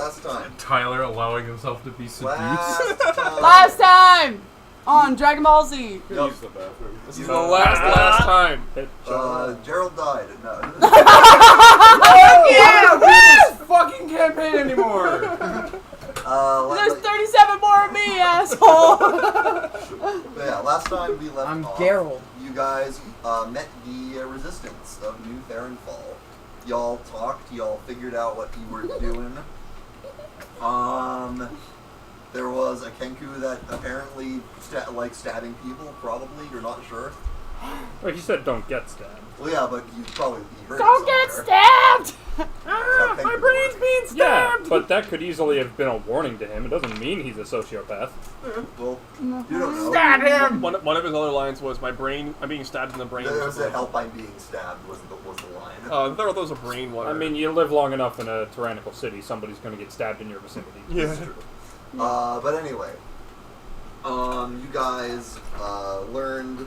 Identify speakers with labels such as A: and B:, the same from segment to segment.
A: last time.
B: Tyler allowing himself to be seduced.
C: Last time! On Dragon Ball Z.
A: Yep.
D: Use the bathroom.
E: This is the last time.
A: Gerald died. No.
E: Yeah, this fucking campaign anymore.
C: There's 37 more of me, asshole!
A: Yeah, last time we left
F: I'm
A: off,
F: Geralt.
A: you guys met the resistance of New Theronfall. Y'all talked, y'all figured out what you were doing. There was a Kenku that apparently likes stabbing people, probably, you're not sure.
G: Well, he said don't get stabbed.
A: Well, yeah, but you probably heard
C: Don't
A: it
C: get
A: somewhere.
C: stabbed!
A: My brain's
C: being
G: Yeah, but that could easily have been a warning to him. It doesn't mean he's a sociopath.
A: Well, you don't know.
C: Stab him!
E: One of his other lines was, I'm being stabbed in the brain.
A: There was a help I'm being stabbed was the line.
E: There was a brain one.
G: I mean, you live long enough in a tyrannical city, somebody's going to get stabbed in your vicinity.
E: Yeah.
A: That's true. But anyway, you guys learned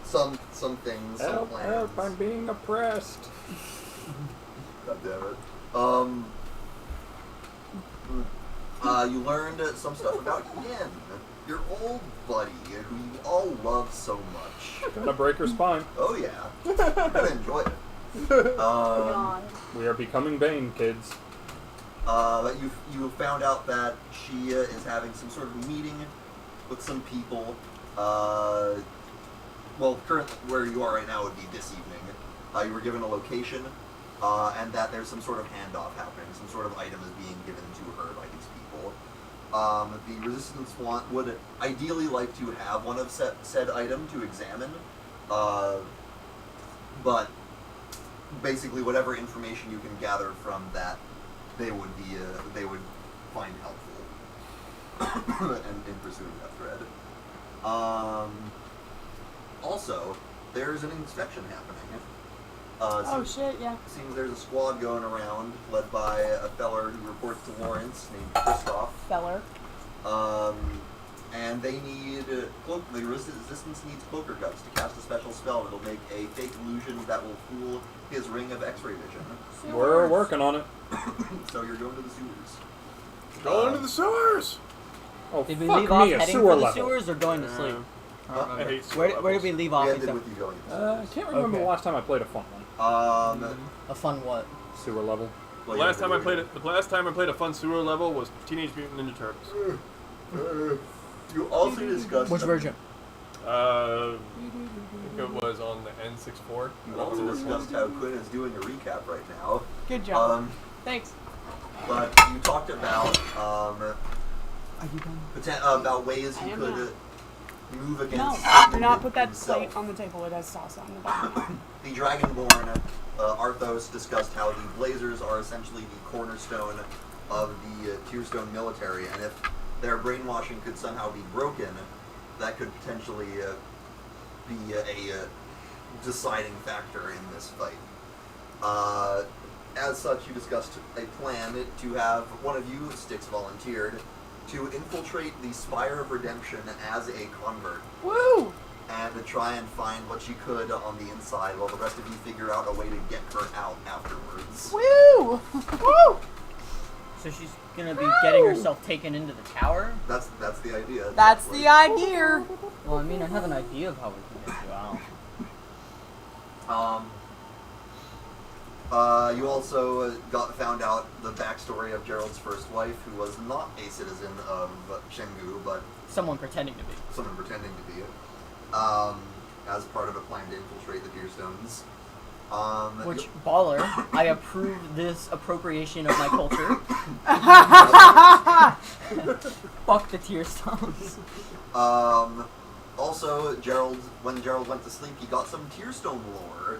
A: some things, some plans.
G: Help, I'm being oppressed.
A: God damn it. You learned some stuff about Yen, your old buddy, who you all love so much.
G: Gonna break her spine.
A: Oh yeah, you're gonna enjoy it.
G: We are becoming Bane, kids.
A: But you found out that she is having some sort of meeting with some people. Well, currently where you are right now would be this evening. You were given a location, and that there's some sort of handoff happening. Some sort of item is being given to her by these people. The Resistance would ideally like to have one of said item to examine, but basically whatever information you can gather from that, they would find helpful in pursuing that thread. Also, there's an inspection happening.
C: Shit, yeah.
A: Seems there's a squad going around led by a feller who reports to Lawrence named Christoph.
C: Feller.
A: And they need the Resistance needs cloaker guts to cast a special spell that'll make a fake illusion that will fool his ring of X-ray vision.
G: We're working on it.
A: So you're going to the sewers.
E: Going to the sewers!
G: Oh,
F: Did we
G: fuck
F: leave off
G: me, a
F: heading
G: sewer
F: for the
G: level.
F: sewers or going to sleep?
E: I hate sewer
F: Where did we leave off?
A: We ended with you going to the
G: I
A: sewers.
G: can't remember
F: Okay.
G: the last time I played a fun one.
F: A fun what?
G: Sewer level.
E: The last time I played a fun sewer level was Teenage Mutant Ninja Turtles.
A: You also discussed
F: Which version?
E: I think it was on the N64.
A: You also discussed how Quinn is doing a recap right now.
C: Good job. Thanks.
A: But you talked about about ways you could move against.
C: No, do not put that plate on the table. It has sauce on the bottom.
A: The Dragonborn, Arthos, discussed how the Blazers are essentially the cornerstone of the Tearstone military, and if their brainwashing could somehow be broken, that could potentially be a deciding factor in this fight. As such, you discussed a plan to have one of you, Styx, volunteered to infiltrate the Spire of Redemption as a convert.
C: Woo!
A: And to try and find what you could on the inside while the rest of you figure out a way to get her out afterwards.
C: Woo! Woo!
F: So she's gonna be getting herself taken into the tower?
A: That's the idea.
C: That's the idea.
F: Well, I mean, I have an idea of how we can get you out.
A: You also found out the backstory of Gerald's first wife, who was not a citizen of Shengu, but
F: Someone pretending to be.
A: someone pretending to be, as part of a plan to infiltrate the Tearstones.
F: Which, baller, I approve this appropriation of my culture. Fuck the Tearstones.
A: Also, when Gerald went to sleep, he got some Tearstone lore,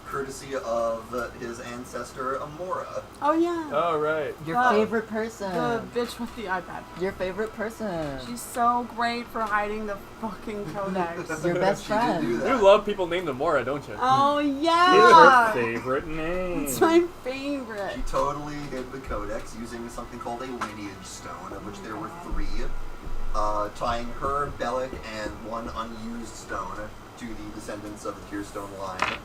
A: courtesy of his ancestor Amora.
C: Oh, yeah.
E: Oh, right.
F: Your favorite person.
C: The bitch with the iPad.
F: Your favorite person.
C: She's so great for hiding the fucking codex.
F: Your best friend.
E: You love people named Amora, don't you?
C: Oh,
G: It's
C: yeah!
G: her favorite name.
C: It's my favorite.
A: She totally hid the codex using something called a lineage stone, of which there were 3, tying her, Bellic, and one unused stone to the descendants of the Tearstone line.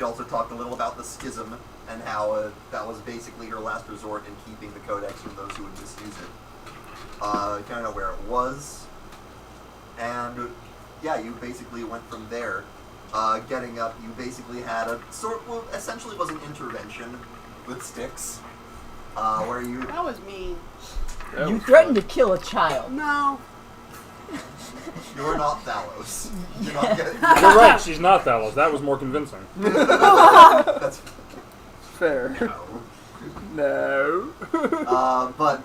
A: She also talked a little about the schism and how that was basically her last resort in keeping the codex from those who would misuse it. Kind of know where it was, and yeah, you basically went from there. Getting up, you basically had a essentially was an intervention with Styx, where you.
C: That was mean.
F: You threatened to kill a child.
C: No.
A: You're not Thalos. You're not getting.
G: You're right, she's not Thalos. That was more convincing.
A: That's
E: Fair.
A: no.
E: No.
A: But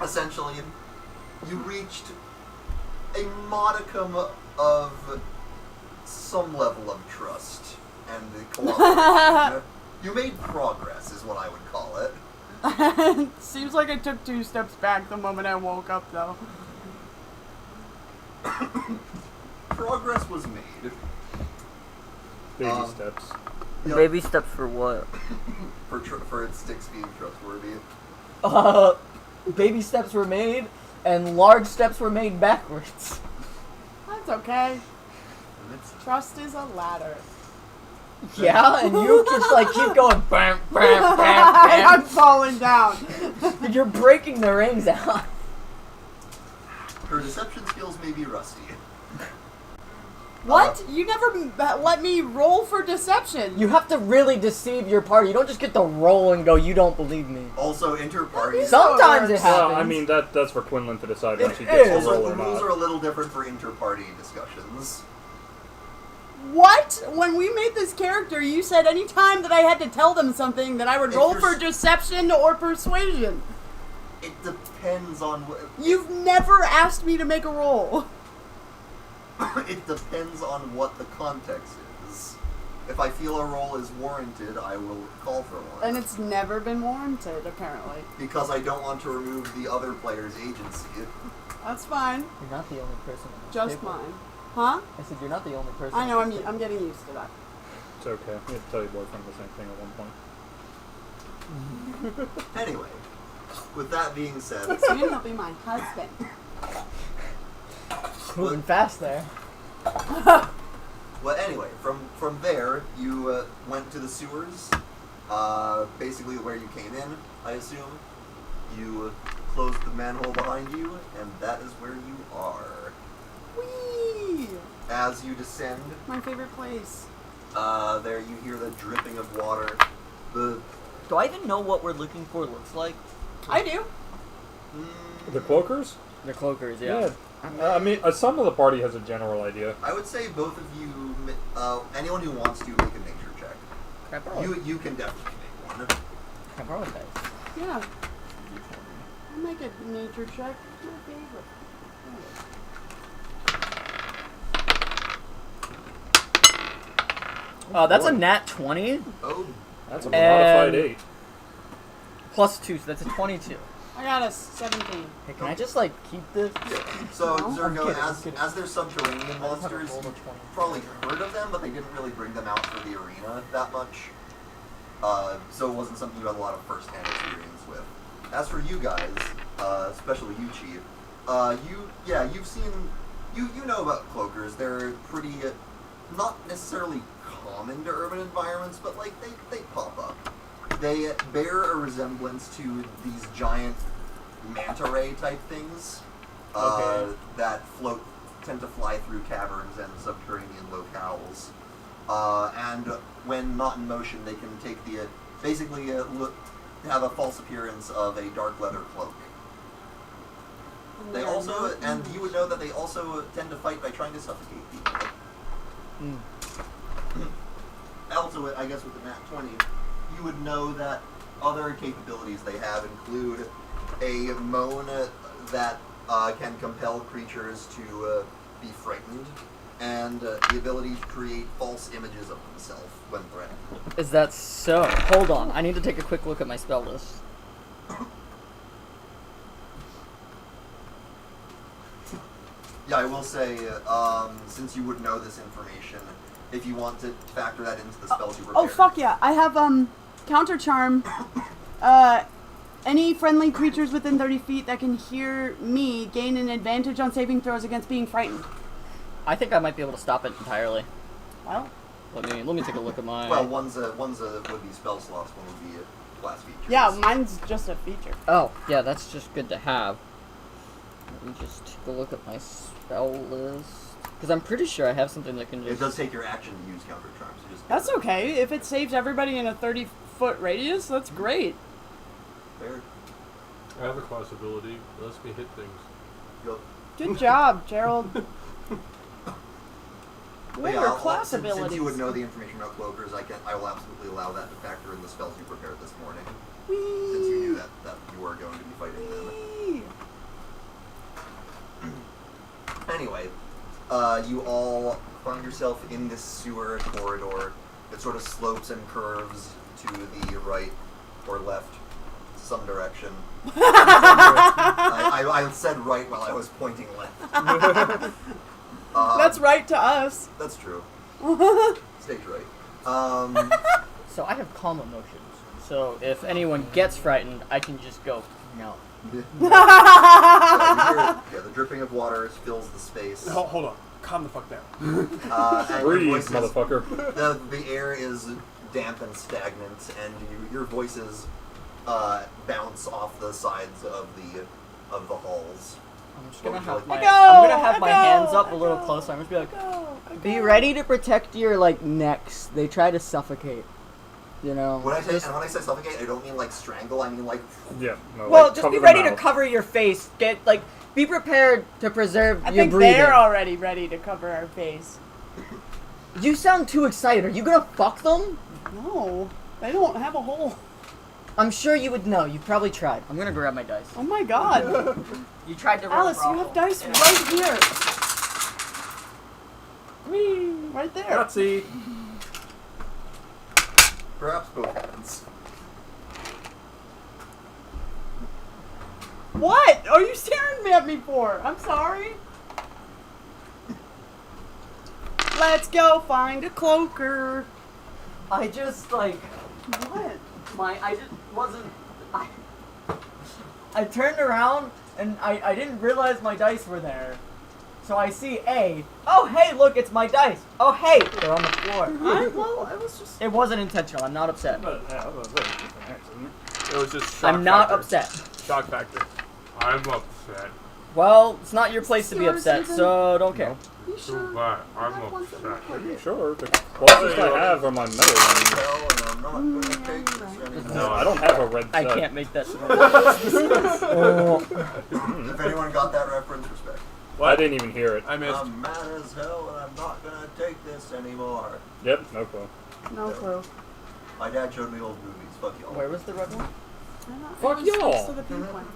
A: essentially, you reached a modicum of some level of trust and cooperation. You made progress, is what I would call it.
C: Seems like I took 2 steps back the moment I woke up, though.
A: Progress was made.
G: Baby steps.
A: Yep.
F: Baby steps for what?
A: For its Styx being trustworthy.
F: Baby steps were made, and large steps were made backwards.
C: That's okay. Trust is a ladder.
F: Yeah, and you just like keep going bam, bam, bam,
C: I'm
F: bam.
C: falling down.
F: You're breaking the rings out.
A: Her deception skills may be rusty.
C: What? You never let me roll for deception.
F: You have to really deceive your party. You don't just get to roll and go, you don't believe me.
A: Also, inter-party.
F: Sometimes it happens.
G: Well, I mean, that's for Quinlan to decide when she
F: It
G: gets to
F: is.
G: roll
A: Also,
G: or
A: the rules
G: not.
A: are a little different for inter-party discussions.
C: What? When we made this character, you said any time that I had to tell them something that I would
A: If
C: roll
A: you're
C: for deception or persuasion.
A: It depends on
C: You've never asked me to make a roll.
A: it depends on what the context is. If I feel a roll is warranted, I will call for one.
C: And it's never been warranted, apparently.
A: Because I don't want to remove the other player's agency.
C: That's fine.
F: You're not the only person on this
C: Just
F: table.
C: mine. Huh?
F: I said you're not the only person.
C: I know,
F: on this
C: I'm getting used to that.
G: It's okay. You have to tell your boyfriend the same thing at one point.
A: Anyway, with that being said,
C: Soon he'll be my husband.
F: Moving fast there.
A: well, anyway, from there you went to the sewers, basically where you came in, I assume. You closed the manhole behind you, and that is where you are.
C: Whee!
A: As you descend,
C: My favorite place.
A: there you hear the dripping of water. The
F: Do I even know what we're looking for looks like?
C: I do.
G: The cloakers?
F: The cloakers,
G: Yeah. I mean, some of the party has a general idea.
A: I would say both of you, anyone who wants to, make a nature check.
F: Can I borrow,
A: You can definitely make one.
F: can I borrow a dice?
C: Yeah. I'll make a nature check. My favorite.
F: That's a nat 20
A: Oh,
G: That's a modified
F: And-
G: 8.
F: plus 2, so that's a 22.
C: I got a 17.
F: Hey, can I just like keep this?
A: so
C: No.
A: Zergo,
F: I'm kidding.
A: as they're subterranean
F: I just haven't
A: monsters,
F: rolled a
A: you
F: 20.
A: probably heard of them, but they didn't really bring them out for the arena that much. So it wasn't something you had a lot of first-hand experience with. As for you guys, especially you, Chief, you've seen, you know about cloakers. They're pretty, not necessarily common to urban environments, but like they pop up. They bear a resemblance to these giant manta ray type things that tend to fly through caverns and subterranean locales. And when not in motion, they can take have a false appearance of a dark leather cloak. They also, and you would know that they also tend to fight by trying to suffocate people. Also, I guess with the nat 20, you would know that other capabilities they have include a moan that can compel creatures to be frightened, and the ability to create false images of themselves when threatened.
F: Is that so? Hold on, I need to take a quick look at my spell list.
A: Yeah, I will say, since you would know this information, if you want to factor that into the spells you prepare.
C: Oh, fuck yeah. I have, counter charm. Any friendly creatures within 30 feet that can hear me gain an advantage on saving throws against being frightened.
F: I think I might be able to stop it entirely.
C: Well,
F: Let me take a look at my.
A: Well, one's would be spell slots, one would be class features.
C: Yeah, mine's just a feature.
F: Oh, yeah, that's just good to have. Let me just take a look at my spell list. Because I'm pretty sure I have something that can just...
A: It does take your action to use counter charms. So just
C: That's okay. If it saves everybody in a 30-foot radius, that's great.
A: Fair.
E: I have a class ability. It lets me hit things.
A: Go.
C: Good job, Gerald.
A: But
C: What
A: yeah,
C: are your class
A: since
C: abilities?
A: you would know the information about cloakers, I will absolutely allow that to factor in the spells you prepared this morning.
C: Whee!
A: Since you knew that you were going to be fighting them.
C: Whee!
A: Anyway, you all find yourself in this sewer corridor. It sort of slopes and curves to the right or left, some direction. I said right while I was pointing left.
C: That's right to us.
A: That's true. Stage right.
F: So I have calm emotions. So if anyone gets frightened, I can just go, no.
A: Yeah, the dripping of water fills the space.
E: Hold on. Calm the fuck down.
A: And
G: Breathe,
A: your voices,
G: motherfucker.
A: the air is damp and stagnant, and your voices bounce off the sides of the halls.
F: I'm just gonna have
A: Go,
F: my
C: Echo,
F: I'm gonna have my
C: echo,
F: hands up a little
C: echo,
F: closer. I'm just be like,
C: Go,
F: be
C: go.
F: ready to protect your like necks. They try to suffocate. You know.
A: When I say suffocate, I don't mean like strangle. I mean like
G: Yeah. No,
F: Well,
G: like,
F: just
G: cover
F: be
G: the
F: ready to
G: mouth.
F: cover your face. Be prepared to preserve
C: I
F: your
C: think
F: breathing.
C: they're already ready to cover our face.
F: You sound too excited. Are you gonna fuck them?
C: No, they don't have a hole.
F: I'm sure you would know. You probably tried. I'm gonna grab my dice.
C: Oh my god.
F: You tried to run a
C: Alice, you have
F: brothel.
C: dice right here. Whee, right there.
E: Nazi.
A: perhaps both hands.
C: What are you staring at me for? I'm sorry. Let's go find a cloaker.
F: I just like
C: What?
F: I just wasn't. I turned around and I didn't realize my dice were there. So I see A. Oh hey, look, it's my dice. Oh hey, they're on the floor.
C: Well, it was just.
F: It wasn't intentional. I'm not upset.
G: But, yeah, I was gonna say, it's different acts, isn't it?
E: It was just shock
F: I'm not
E: factor.
F: upset.
E: Shock factor.
B: I'm upset.
F: Well, it's not your place to be
C: Yours
F: upset,
C: even?
F: so don't care.
C: You
B: Too
C: sure?
B: bad. I'm
C: That one's
B: upset.
C: not like it.
G: Sure, the closest I have are my metal ones.
A: Well, and I'm not going to take this anymore.
G: No, I don't have a red
F: I
G: set.
F: can't make that noise. Oh.
A: If anyone got that reference, respect.
G: I didn't even hear it.
E: I missed.
A: I'm mad as hell, and I'm not going to take this anymore.
G: Yep, no clue.
C: No clue.
A: My dad showed me old movies. Fuck y'all.
F: Where was the red one?
G: Fuck
C: It was
G: y'all.
C: next to the pink one.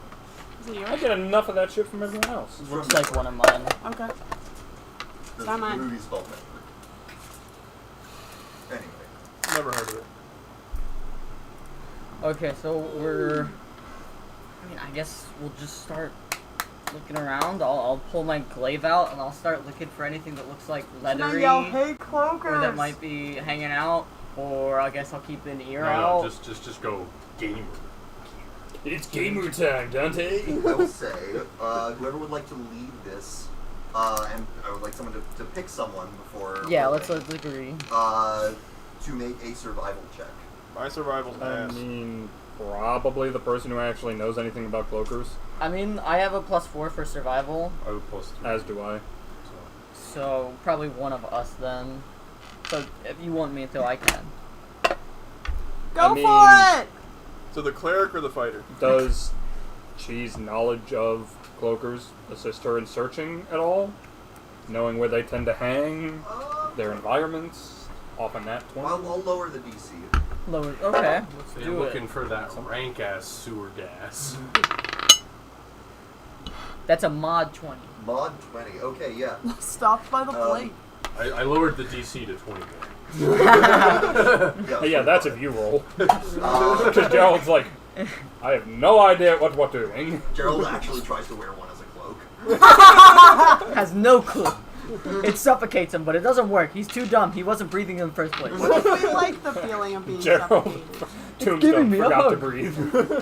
C: Is it
G: I
C: yours?
G: get enough of that shit from everyone else.
F: Looks like one of mine.
C: Okay.
A: The
C: Not mine.
A: movie's called Anyway.
E: Never heard of it.
F: Okay, so we're. I mean, I guess we'll just start looking around. I'll pull my glaive out and I'll start looking for anything that looks like
C: Can I
F: leathery
C: yell, hey, cloakers?
F: or that might be hanging out. Or I guess I'll keep an ear
B: No,
F: out.
B: just go gamer.
G: It's gamer time, Dante!
A: I will say, whoever would like to lead this, and I would like someone to pick someone before.
F: Yeah,
A: rolling,
F: let's agree.
A: to make a survival check.
E: My survival's
G: I
E: ass.
G: mean, probably the person who actually knows anything about cloakers,
F: I mean, I have a +4 for survival,
B: I would plus 3.
G: as do I.
F: so probably one of us then. So if you want me to, I can.
C: Go
G: I mean-
C: for it!
E: So the cleric or the fighter?
G: Does Chi's knowledge of cloakers assist her in searching at all? Knowing where they tend to hang, their environments, off on that 20?
A: I'll lower the DC.
F: Lower. Okay.
B: So
F: Do
B: you're
F: it.
B: looking for that rank ass sewer gas.
F: That's a mod 20.
A: Mod 20. Okay, yeah.
C: Stopped by the plate.
B: I lowered the DC to 20.
G: Yeah, that's if you roll.
A: Uh,
G: Because Gerald's like, I have no idea what we're doing.
A: Gerald actually tries to wear one as a cloak.
F: Has no clue. It suffocates him, but it doesn't work. He's too dumb. He wasn't breathing in the first place.
C: We like the feeling of being
G: Gerald.
C: suffocated.
F: giving
G: Tombstone
F: me a
G: forgot to
F: hug.
G: breathe.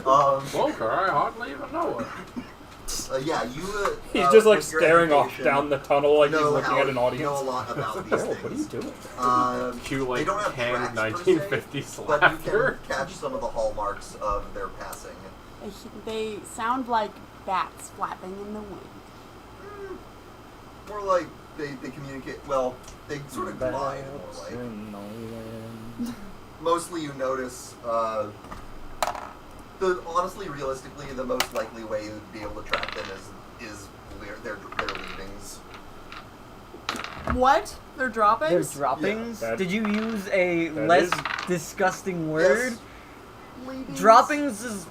B: Cloaker, I hardly even know it.
A: Yeah, you.
G: He's just like
A: with your
G: staring off
A: education,
G: down the tunnel like he's
A: know
G: looking
A: how-
G: at an audience.
A: know a lot about these
G: Gerald,
A: things.
G: what are you doing?
B: Cue
A: They
B: like
A: don't have
B: canned
A: tracks, per se,
B: 1950s
A: but you
B: laughter.
A: can catch some of the hallmarks of their passing.
C: They sound like bats flapping in the wind.
A: More like they communicate. Well, they sort of glide. More like.
G: In the wind.
A: Mostly, you notice. Honestly, realistically, the most likely way you'd be able to track them is their leavings.
C: What? They're droppings?
F: There's droppings.
G: Yeah, that-
F: Did you use a
G: that
F: less
G: is-
F: disgusting word?
A: Yes.
C: Leavings?
F: Droppings is.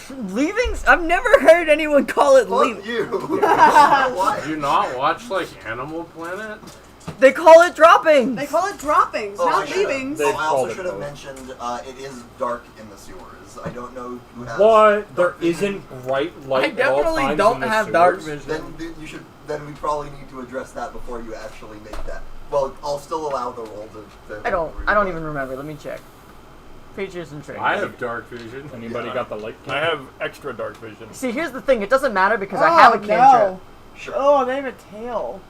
F: Leavings? I've never heard anyone call it
A: Fuck
F: leavings.
A: you. Why?
B: Do you not watch like Animal Planet?
F: They call it droppings.
C: They call it droppings,
A: Oh, I
C: not
A: should've-
C: leavings.
G: They-
A: I
G: called
A: also
G: it
A: should have
G: both.
A: mentioned it is dark in the sewers. I don't know who has.
G: What? There
A: dark vision.
G: isn't bright light
F: I
G: at all
F: definitely
G: times
F: don't
G: in the
F: have dark
G: sewers?
F: vision.
A: Then you should. Then we probably need to address that before you actually make that. Well, I'll still allow the roll to
F: I don't even remember. Let me check. Features and traits.
B: I have dark vision.
G: Anybody
A: Yeah.
G: got the light?
E: I have extra dark vision.
F: See, here's the thing. It doesn't matter because I have a cantrip.
C: no.
A: Sure.
C: Oh, they have a tail.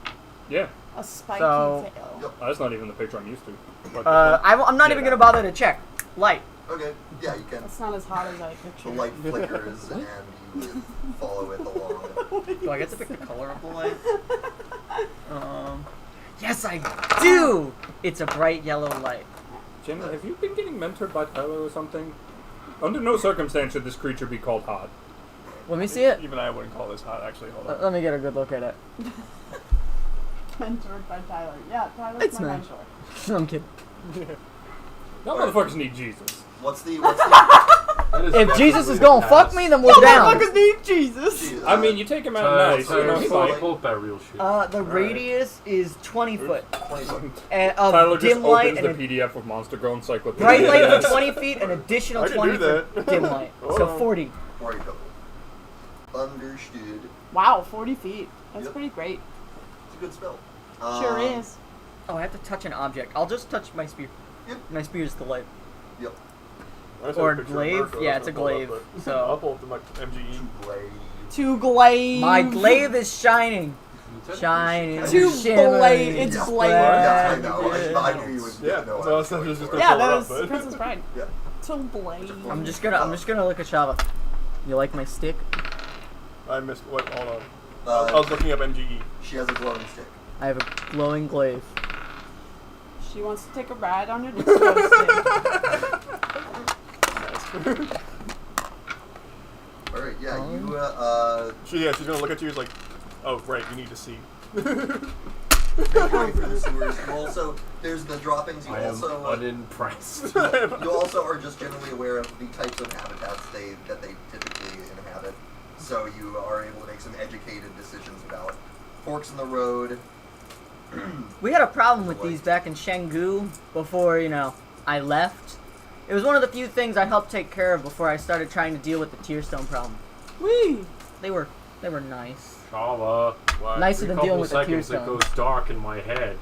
G: Yeah.
C: A spiky
F: So-
C: tail.
A: Yep.
G: That's not even the picture I'm used to.
E: What
F: I'm not
G: Yeah,
F: even
G: that-
F: gonna bother to check. Light.
A: Okay. Yeah, you can.
C: That's not as hot as I
A: The
C: pictured.
A: light flickers and you follow it along.
F: Do I get to pick the color of the light? Yes, I do. It's a bright yellow light.
G: Jenny, have you been getting mentored by Tyler or something? Under no circumstance should this creature be called hot.
F: Let me see it.
E: Even I wouldn't call this hot, actually. Hold on.
F: Let me get a good look at it.
C: Mentored by Tyler. Yeah, Tyler's
F: It's
C: my
F: nice.
C: mentor.
F: I'm kidding.
G: Y'all motherfuckers need Jesus.
A: What's the
B: That is
F: If Jesus is
B: definitely
F: gonna
B: a
F: fuck
B: pass.
F: me, then we're down.
C: Motherfuckers need Jesus.
A: Jesus,
G: I mean, you take him out nice, you know, he
B: Tyler,
G: might.
B: pull up that real shit.
F: The radius is 20 foot
A: 20 foot.
F: of
G: Tyler just
F: dim light
G: opens
F: and
G: the
F: a
G: PDF of Monster Girl Encyclopedia.
F: bright light for 20 feet, an additional
E: I can
F: 20
E: do
F: for
E: that.
F: dim light.
E: Hold
F: So
E: on.
F: 40.
A: 40 total. Understood.
C: Wow, 40 feet. That's
A: Yep.
C: pretty great.
A: It's a good spell.
C: Sure is.
F: Oh, I have to touch an object. I'll just touch my spear.
A: Yep.
F: My spear is the light.
A: Yep.
E: I just have
F: Or
E: a picture of
F: glaive?
E: Marco,
F: Yeah,
E: that's
F: it's a
E: what I'll pull
F: glaive.
E: up, but-
F: So-
E: I'll pull up my MGE.
A: Blade.
C: To glaive.
F: My glaive is shining. Shining.
C: To
F: shimmering.
C: blade. It's
A: Yeah.
C: blade.
A: Yeah, I know. I knew you would
E: Yeah,
A: know.
E: well,
A: I
E: it's
A: was
E: just
A: going
E: a-
A: for
C: Yeah,
A: it.
C: that
E: Pull
C: is
E: it up, but-
C: Princess Bride.
A: Yeah.
C: To blade.
F: I'm just gonna look at Shava. You like my stick?
E: I missed. What? Hold on.
A: Uh,
E: I was looking up MGE.
A: She has a glowing stick.
F: I have a glowing glaive.
C: She wants to take a ride on her disco stick.
A: Alright, yeah, you,
E: She's gonna look at you as like, oh, right, you need to see.
A: make your way through the sewers. You also, there's the droppings. You
B: I am
A: also,
B: unimpressed.
A: you also are just generally aware of the types of habitats that they typically inhabit. So you are able to make some educated decisions about forks in the road.
F: We had a problem with these back in Shanggu before, I left. It was one of the few things I helped take care of before I started trying to deal with the Tearstone problem.
C: Whee!
F: They were nice.
B: Shava.
E: What?
F: Nicer
B: Every
F: than dealing
B: couple
F: with the
B: seconds it
F: Tearstone.
B: goes dark in my head.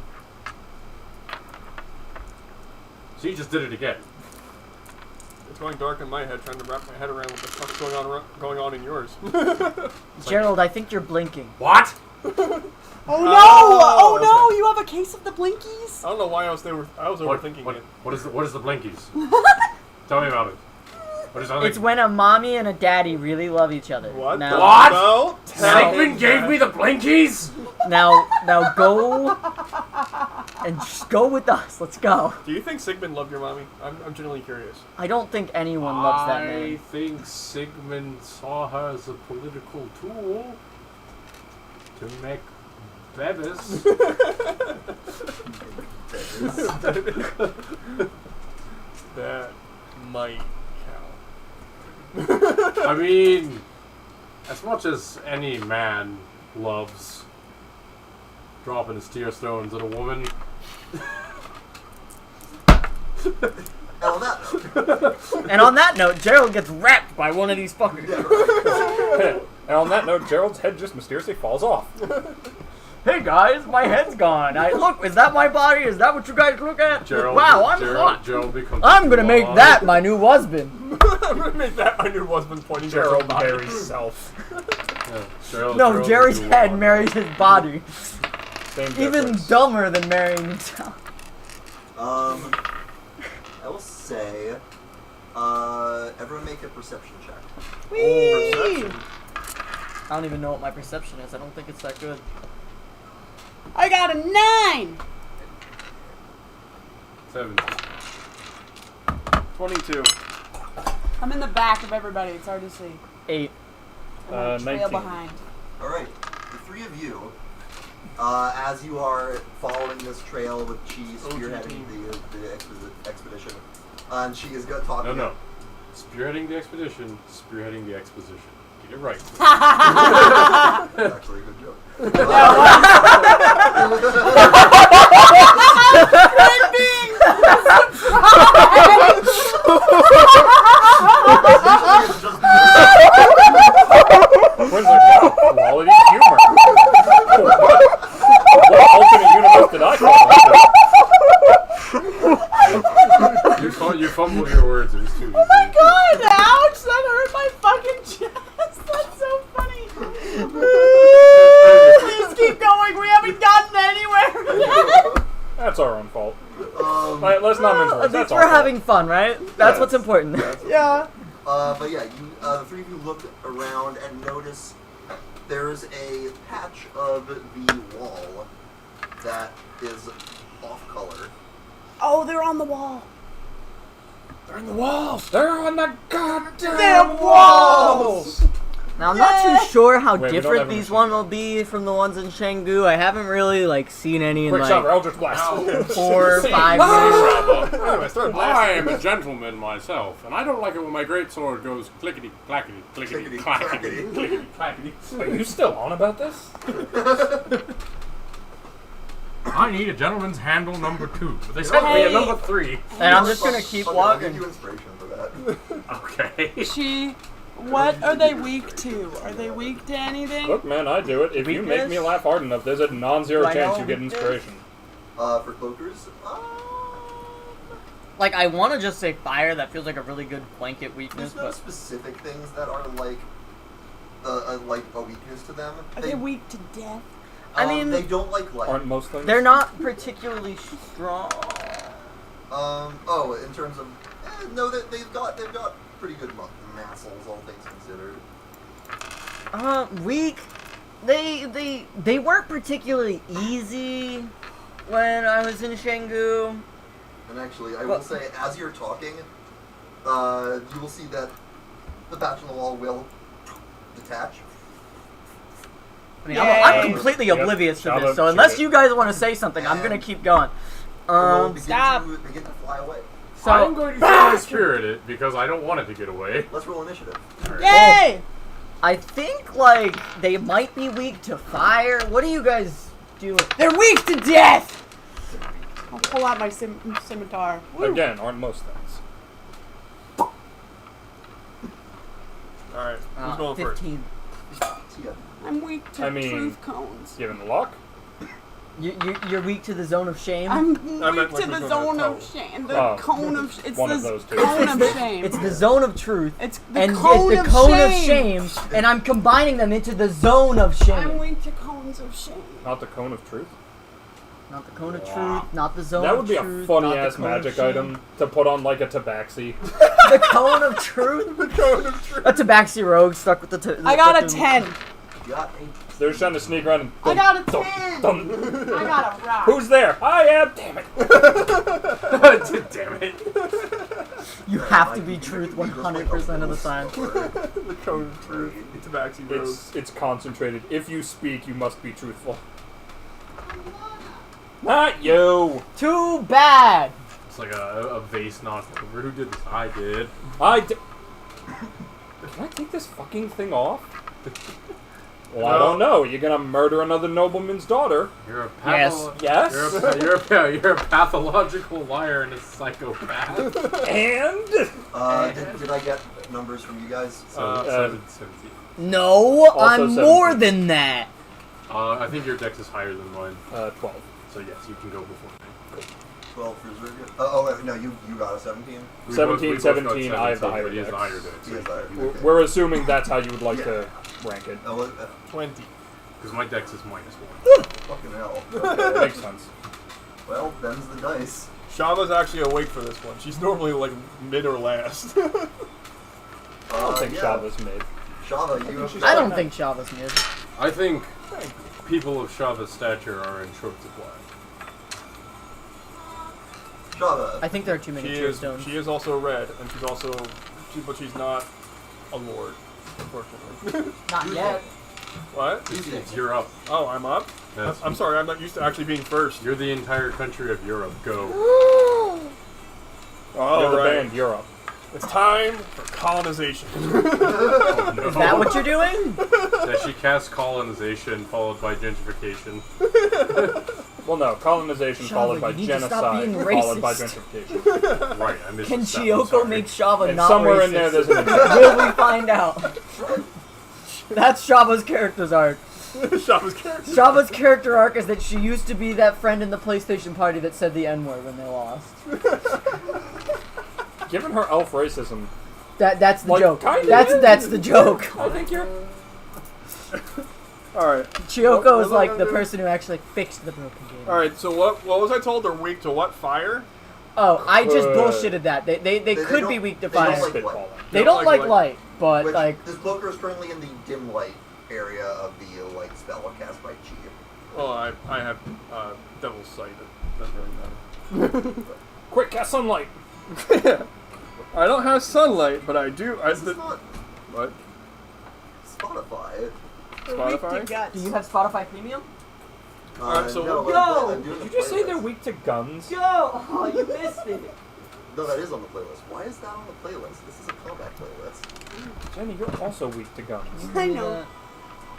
B: So you just did it again.
E: It's going dark in my head, trying to wrap my head around what the fuck's going on in yours.
F: Gerald, I think you're blinking.
B: What?
C: Oh no! Oh no! You have a case of the blinkies?
E: I don't know why I was overthinking it.
B: What is the blinkies? Tell me about it. What is that?
F: It's when a mommy and a daddy really love each other.
E: What?
F: Now,
B: What?
E: No, tell
B: Sigmund
E: him
B: gave
E: that.
B: me the blinkies?
F: now go and just go with us. Let's go.
E: Do you think Sigmund loved your mommy? I'm genuinely curious.
F: I don't think anyone loves that
B: I
F: man.
B: think Sigmund saw her as a political tool to make babies.
E: That might count.
B: I mean, as much as any man loves dropping his tear stones at a woman,
A: And on that note,
F: And on that note, Gerald gets wrapped by one of these fuckers.
G: And on that note, Gerald's head just mysteriously falls off.
F: Hey guys, my head's gone. Look, is that my body? Is that what you guys look at? Wow, I'm hot.
B: Gerald becomes
F: I'm gonna make that my new husband.
E: I'm gonna make that my new husband pointing
G: Gerald
E: to her body.
G: Barry's self.
F: No, Jerry's head married his body.
G: Same
F: Even
G: difference.
F: dumber than marrying himself.
A: I will say, everyone make a perception check.
C: Whee!
E: Perception.
F: I don't even know what my perception is. I don't think it's that good.
C: I got a 9!
B: 17.
E: 22.
C: I'm in the back of everybody. It's hard to see.
F: 8.
C: I'm on a trail
G: 19.
C: behind.
A: All right, the three of you, as you are following this trail with Chi spearheading the expedition, and she is talking.
B: No. Spearheading the expedition, spearheading the exposition. Get it right.
A: That's actually a good joke.
G: Quinn's like, wow, quality humor. What alternate universe did I come
B: You fumbled your words. It was too easy.
C: Oh my god! Ouch! That hurt my fucking chest. That's so funny. Please keep going. We haven't gotten anywhere yet.
G: That's our own fault.
A: Um,
G: Let's not mention
F: At
G: it. That's
F: least
G: our
F: we're
G: fault.
F: having fun, right? That's what's important.
C: Yeah.
A: but yeah, the three of you look around and notice there's a patch of the wall that is off color.
C: Oh, they're on the wall.
G: They're in the walls. They're on the goddamn
C: Damn walls!
F: Now I'm not too sure how
G: Wait, we don't
F: different
G: have a
F: these
G: machine
F: one
G: gun.
F: will be from the ones in Shanggu. I haven't really seen any in
G: Quick shot,
F: like
G: Eldritch Blast.
F: 4 or 5 years.
E: Anyway, start
B: I
E: blasting.
B: am a gentleman myself, and I don't like it when my greatsword goes clickety clackety clickety
A: Clickety
B: clackety
A: clackety.
B: clickety clackety.
G: Are you still on about this?
B: I need a gentleman's handle number 2. But they sent me
C: Hey.
B: a number 3.
F: And I'm just gonna keep
A: Okay, I'll give
F: walking.
A: you inspiration for that.
B: Okay.
C: She. What are they weak to? Are they weak to anything?
G: Look, man, I do it. If you make me
F: Weakness?
G: laugh hard enough, there's a non-zero
F: Do I
G: chance
F: know
G: you get
F: weakness?
G: inspiration.
A: For cloakers,
F: Like, I want to just say fire. That feels like a really good blanket weakness,
A: there's no
F: but
A: specific things that are like a weakness to them.
C: Are they weak to death?
F: I mean,
A: they don't like light.
G: Aren't most things?
F: they're not particularly strong.
A: In terms of, no, they've got pretty good muscles, all things considered.
F: Weak. They weren't particularly easy when I was in Shanggu.
A: And actually, I will say, as you're talking, you will see that the patch on the wall will detach.
F: I mean,
C: Yay.
F: I'm completely
G: Yep.
F: oblivious to
G: Shout
F: this,
G: out
F: so
G: to
F: unless
G: it.
F: you guys want to say something, I'm gonna keep going.
A: It will begin
C: Stop.
A: to fly away.
F: So
B: I'm going to try to spirit it because I don't want it to get away.
A: Let's roll initiative.
C: Yay!
F: I think they might be weak to fire. What are you guys doing?
C: They're weak to death! I'll pull out my scimitar. Woo.
G: Again, aren't most things.
E: Alright, who's going first?
F: 15.
A: Yeah.
C: I'm weak to
G: I mean-
C: truth cones.
G: Given the luck.
F: You're weak to the zone of shame.
C: I'm
E: I
C: weak
E: meant
C: to
E: like
C: the
E: who's
C: zone
E: gonna
C: of
E: toe.
C: shame. The
G: Oh.
C: cone of it's
G: One
C: the
G: of those two.
C: cone of shame.
F: It's the zone of truth.
C: It's the
F: And
C: cone,
F: it's the cone of shame, and I'm combining them into the zone of
C: I'm
F: shame.
C: weak to cones of shame.
G: Not the cone of truth.
F: Not the cone of truth, not the zone
G: That
F: of
G: would be a
F: truth.
G: funny
F: not the
G: ass
F: cone of
G: magic
F: shame.
G: item to put on like a tabaxi.
F: The cone of truth?
E: The cone of truth.
F: A tabaxi rogue stuck with the
C: I got a
F: fucking-
C: 10.
A: You got 8.
G: They're just trying to sneak around and.
C: I got a
G: dum,
C: 10.
G: dum.
C: I got a rock.
G: Who's there? I am. Damn it.
B: Damn it.
F: You have to be truth 100% of the time.
E: The cone of truth. Tabaxi Road.
G: It's concentrated. If you speak, you must be truthful. Not you.
F: Too bad.
B: It's like a vase knocked over. Who did this? I did.
G: Can I take this fucking thing off? Well, I don't know. You're gonna murder another nobleman's daughter.
B: You're a
F: Yes.
G: Yes.
B: You're a pathological liar and a psychopath.
G: And
A: Did I get numbers from you guys?
B: So 17.
F: No, I'm
G: 17.
F: more than that.
B: I think your dex is higher than mine.
G: 12.
B: So yes, you can go before me.
A: 12 for Zerga. Oh, wait, no, you got a 17?
G: 17,
B: We both got
G: 17, I have the higher
B: but he has the
G: dex.
B: higher dex.
A: He has the higher
B: so-
A: dex.
G: We're assuming that's how you would like to rank it.
A: Oh,
E: 20.
B: Because my dex is -1.
A: fucking hell.
G: Okay, makes sense.
A: Well, them's the dice.
E: Shava's actually awake for this one. She's normally like mid or last.
G: I don't think
A: yeah.
G: Shava's mid.
A: Shava, you have
F: I don't think Shava's mid.
B: I think people of Shava's stature are in short supply.
A: Shava.
F: I think there are too many Tearstones.
E: She is also red, and she's also, but she's not a lord, unfortunately.
F: Not yet.
E: What?
B: You're up.
E: Oh, I'm up?
B: Yes.
E: I'm sorry, I'm not used to actually being first.
B: You're the entire country of Europe. Go.
E: Oh,
G: You're the
E: right.
G: band Europe.
E: It's time for colonization.
B: Oh, no.
F: Is that what you're doing?
B: That she casts colonization followed by gentrification.
G: Well, no, colonization
F: Shava,
G: followed by
F: you need to stop
G: genocide
F: being
G: followed by
F: racist.
G: gentrification.
B: Right, I missed
F: Can
B: the step, I'm
F: Chiyoko
B: sorry.
F: make Shava
G: And
F: not
G: somewhere
F: racist?
G: in there there's an
F: Will we find out? That's Shava's character's arc.
E: Shava's character.
F: Shava's character arc is that she used to be that friend in the PlayStation party that said the N-word when they lost.
G: Given her elf racism,
F: That's the
G: Like,
F: joke.
G: kinda
F: That's the joke.
G: I think you're.
E: Alright.
F: Chiyoko
E: What
F: is
E: was I
F: like
E: gonna
F: the
E: do?
F: person who actually fixed the broken game.
E: Alright, so what was I told? They're weak to what? Fire?
F: Oh, I just
G: Uh,
F: bullshitted that. They could
A: don't-
F: be weak to
A: they don't
F: fire.
A: like
G: Spitballing.
A: light.
F: They don't like light, but
A: Which,
F: like
A: this Booker is currently in the dim light area of the light spell cast by Chi.
E: Oh, I have Devil's Sight. That doesn't really matter.
G: Quick, cast sunlight!
E: I don't have sunlight, but I do.
A: This is not
E: What?
A: Spotify.
E: Spotify?
F: do you have Spotify Premium?
E: Alright, so
A: no,
E: what-
A: I'm
F: Yo!
A: doing
G: Did
A: the
G: you just say they're
A: playlist.
G: weak to guns?
F: Yo! Oh, you missed it.
A: No, that is on the playlist. Why is that on the playlist? This is a combat playlist.
G: Jenny, you're also weak to guns.
C: I know.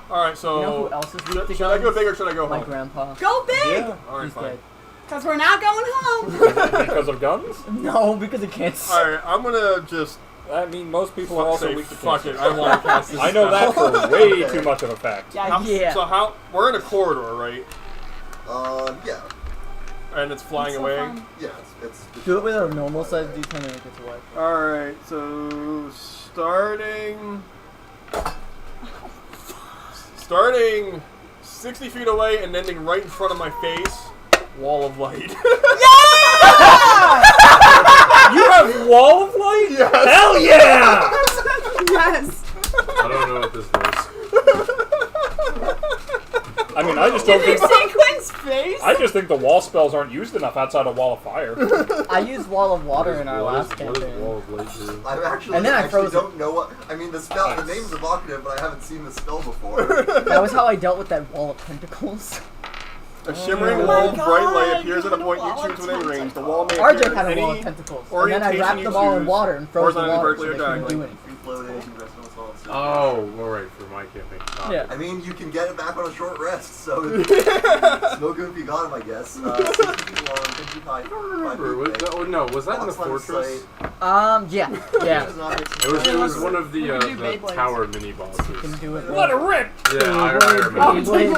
E: Alright, so.
F: You know who else is weak to
E: Should I go
F: guns?
E: big or should I go
F: My
E: home?
F: grandpa.
C: Go big!
G: Yeah.
E: Alright,
F: He's
E: fine.
F: dead.
C: Because we're not going home.
G: Because of guns?
F: No, because of cancer.
E: Alright, I'm gonna just.
G: I mean, most people are also
E: say,
G: weak to
E: fuck
G: cancer.
E: it, I want to cast this.
G: I know that
E: spell.
G: for way too much of a fact.
F: Yeah, yeah.
E: So how. We're in a corridor, right?
A: Yeah.
E: And it's flying
C: It's so
E: away.
C: fun.
A: Yeah, it's
F: Do it with a normal size D10 and it gets away.
E: Alright, so. Starting 60 feet away and ending right in front of my face. Wall of light.
G: You have wall of light?
E: Yes.
G: Hell yeah!
C: Yes.
B: I don't know what this does.
G: I mean, I just
C: Did
G: don't
C: you
G: think.
C: see Quinn's face?
G: I just think the wall spells aren't used enough outside of Wall of Fire.
F: I used Wall of Water in our last
B: What
F: campaign.
B: does Wall of Light do?
A: I actually,
F: And then I froze it.
A: don't know what. I mean, the spell, the name's evocative, but I haven't seen the spell before.
F: That was how I dealt with that Wall of Tentacles.
E: A shimmering
C: Oh
E: wall
C: my
E: of bright light
C: God,
E: appears at a point you
C: wall of
E: choose within range. The
C: tentacles.
E: wall may
F: RJ
E: appear
F: had
E: in
F: a Wall of
E: any
F: Tentacles. And then I
E: orientation
F: wrapped
E: you
F: them all in
E: choose,
F: water and froze the
E: horizontally,
F: water
E: vertically,
F: so
E: or
F: they couldn't do
E: diagonally.
F: anything.
A: Free floating, rest on assault.
B: Oh, alright, for my campaign.
F: Yeah.
A: I mean, you can get it back on a short rest, so it's no good if you got him, I guess. 60 feet long, 50 feet high, 5
B: Remember,
A: feet
B: was
A: thick.
B: that, oh, no, was that in the
A: Box line
B: fortress?
A: sight.
F: Yeah. Yeah.
B: It was one of the,
C: We can do
B: the
C: Beyblades.
B: tower mini
F: Can
B: bosses.
F: do it.
G: Let it rip!
B: Yeah, I remember.
G: You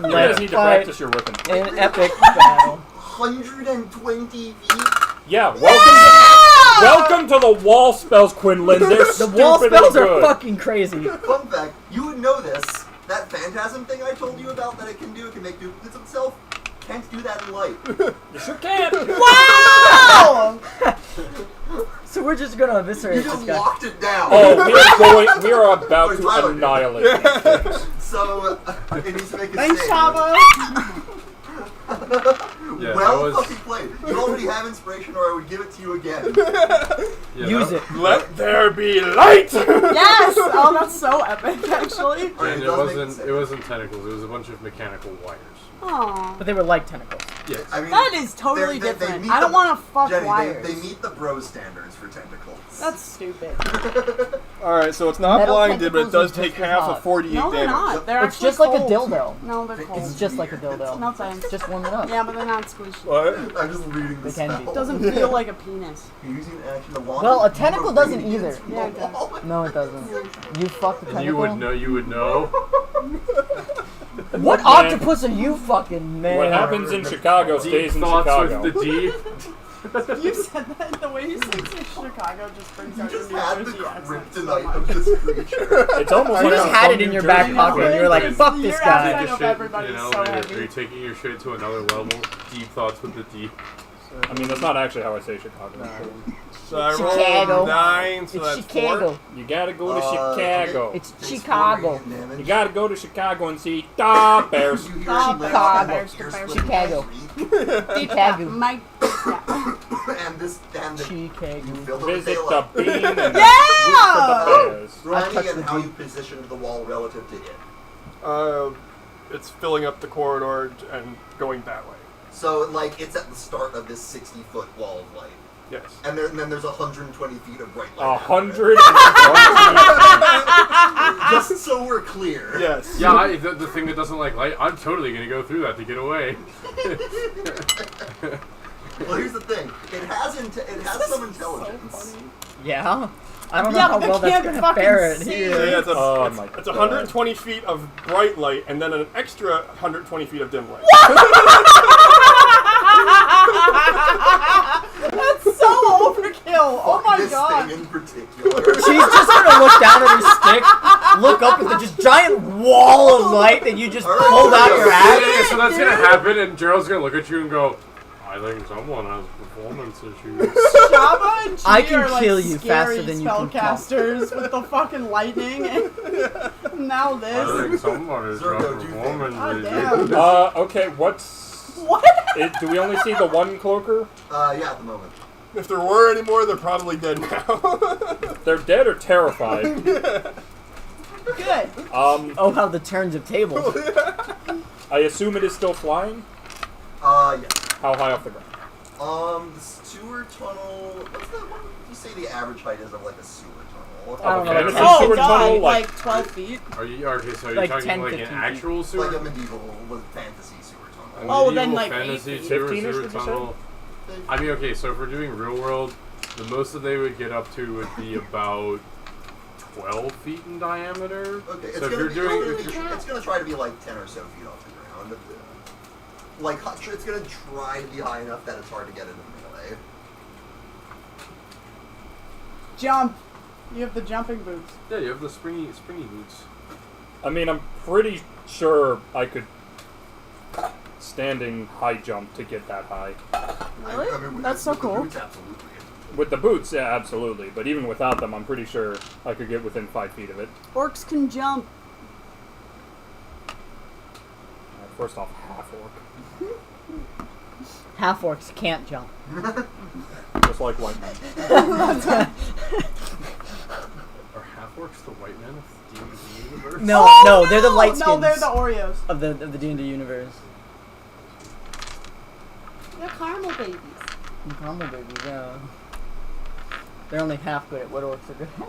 G: guys
F: Let's
G: need to
F: fight
G: practice your whipping.
F: an epic battle.
A: 120 feet.
G: Yeah, welcome to the wall spells, Quinlan. They're
F: The
G: stupid
F: wall spells
G: and
F: are
G: good.
F: fucking crazy.
A: Fun fact, you would know this. That phantasm thing I told you about that it can do, it can make duplicates of itself, can't do that in light.
G: You sure can.
C: Wow!
F: So we're just gonna
A: You
F: eviscerate
A: just
F: this guy.
A: locked it down.
G: Oh, we are about
A: Wait,
G: to
A: Tyler.
G: annihilate these things.
A: So, it needs to make a
C: Thanks,
A: save.
C: Shava.
B: Yeah,
A: Well
B: that was-
A: fucking played. You already have inspiration, or I would give it to you again.
B: Yeah,
F: Use
B: that-
F: it.
E: Let there be light!
C: Yes! Oh, that's so epic, actually.
A: Alright,
B: And
A: it
B: it
A: does make
B: wasn't
A: sense.
B: it wasn't tentacles, it was a bunch of mechanical wires.
C: Aww.
F: But they were like tentacles.
B: Yes.
A: I mean,
C: That is totally
A: they
C: different.
A: meet
C: I don't
A: the-
C: want to fuck
A: Jenny,
C: wires.
A: they meet the bro standards for tentacles.
C: That's stupid.
E: Alright, so it's not
F: Metal
E: blinded, but it
F: tentacles
E: does
F: are
E: take
F: just as
E: half
F: hot.
E: of 48
C: No, they're
E: damage.
C: not. They're
F: It's
C: actually
F: just like a
C: cold.
F: dildo.
C: No, they're cold.
F: It's just like a dildo.
C: No thanks.
F: Just warm it up.
C: Yeah, but they're not squishy.
E: What?
A: I'm just reading the
F: They can be.
A: spell.
C: It doesn't feel like a penis.
A: You're using action to launch
F: Well, a
A: beam
F: tentacle
A: of
F: doesn't
A: radiance
F: either.
A: from
C: Yeah,
A: the
C: it does.
A: wall.
F: No, it doesn't. You fucked the
B: And
F: tentacle.
B: you would know.
F: What
G: Man.
F: octopus are you fucking, man?
G: What happens in Chicago
B: Deep
G: stays in
B: thoughts
G: Chicago.
B: with the deep.
C: You said that the way you say Chicago just brings
A: You
C: out
A: just
C: your
A: had
C: New
A: the
C: Jersey accent so
A: kryptonite
C: much.
A: of this creature.
G: It's almost
F: You
G: like
F: just
G: I'm
F: had
G: from
F: it in
G: New
F: your back
G: Jersey.
F: pocket and you were like,
C: Your
F: fuck this guy.
C: accent
B: Take a
C: of
B: shit
C: everybody
B: in an
C: is so
B: elevator.
C: heavy.
B: You're taking your shit to another level. Deep thoughts with the deep.
G: I mean, that's not actually how I say Chicago.
E: So I
F: Chicago.
E: rolled 9, so
F: It's
E: that's
F: Chicago.
E: 4.
G: You gotta go to Chicago.
F: It's
A: Takes
F: Chicago.
A: 4 radiant damage.
G: You gotta go to Chicago and see the Bears.
A: You hear
C: Stop
A: it let
C: it.
A: out
C: Bears,
A: that ear
C: Bears,
A: splitting
F: Chicago.
A: shriek,
F: Chicago.
C: Mike. Yeah.
A: and this and the,
F: Chicago.
A: you fill the
G: Visit
A: tail
G: the
A: up.
G: bean and root
C: Yeah!
G: for the Bears.
A: Remind me
F: touched
A: again
F: the
A: how
F: deep.
A: you positioned the wall relative to it.
E: It's filling up the corridor and going that way.
A: So, like, it's at the start of this 60-foot wall of light.
E: Yes.
A: And then there's 120 feet of bright light.
G: 100.
A: Just so we're clear.
E: Yes.
B: Yeah, the thing that doesn't like light, I'm totally gonna go through that to get away.
A: Well, here's the thing. It has some intelligence.
F: Yeah? I don't know
C: Yeah,
F: how
C: but
F: well
C: they
F: that's
C: can't
F: gonna
C: fucking
F: fare it
C: see.
E: So
F: here.
E: yeah, it's,
G: Oh my
E: it's
G: God.
E: 120 feet of bright light and then an extra 120 feet of dim light.
C: That's so overkill. Oh my
A: this
C: god.
A: thing in particular.
F: She's just gonna look down at her stick, look up at the just giant wall of light that you just pulled out your ass.
B: Yeah, so that's gonna happen, and Gerald's gonna look at you and go, I think someone has performance issues.
C: Jabba and Chi
F: I can
C: are like
F: kill you
C: scary
F: faster than you can
C: spellcasters with the fucking lightning and now
B: I
C: this.
B: think someone has got
A: Zergo, do you think?
B: performance
C: God
B: issues.
C: damn.
G: Okay, what's...
C: What?
G: Do we only see the one cloaker?
A: Yeah, at the moment.
E: If there were any more, they're probably dead now.
G: They're dead or terrified.
C: Good.
F: Oh, how the turns of tables.
G: I assume it is still flying?
A: Yeah.
G: How high off the ground?
A: The sewer tunnel. What's the what would you say the average height is of like a sewer tunnel?
F: I don't know.
B: Okay.
F: It's
G: It's a
C: Oh
G: sewer
C: god,
G: tunnel,
C: like 12 feet.
B: Are you okay? So you're
F: Like
B: talking
F: 10,
B: like an
F: 15
B: actual sewer?
A: Like a medieval with fantasy sewer
B: A
A: tunnel.
C: Oh, then,
B: medieval
C: like,
B: fantasy
C: 8 feet.
B: sewer
G: 15-ish,
B: sewer
G: did you say?
B: tunnel. I mean, okay, so if we're doing real world, the most that they would get up to would be about 12 feet in diameter.
A: Okay, it's
B: So if
A: gonna
B: you're
A: be,
B: doing,
A: it's gonna try to be like 10 or so feet off the ground. Like it's gonna try to be high enough that it's hard to get into melee.
C: Jump. You have the jumping boots.
B: yeah, you have the springy boots.
G: I mean, I'm pretty sure I could standing high jump to get that high.
C: Really?
A: I mean,
C: That's so
A: with the
C: cool.
A: boots, absolutely.
G: With the boots, yeah, absolutely. But even without them, I'm pretty sure I could get within 5 feet of it.
C: Orcs can jump.
G: First off, half orc.
F: Half orcs can't jump.
G: Just like white men.
B: Are half orcs the white men of the D&D universe?
F: No,
C: Oh,
F: no, they're the light skins
C: No, they're the Oreos.
F: of the D&D universe.
C: They're caramel babies.
F: Caramel babies, yeah. They're only half good at what orcs are good at.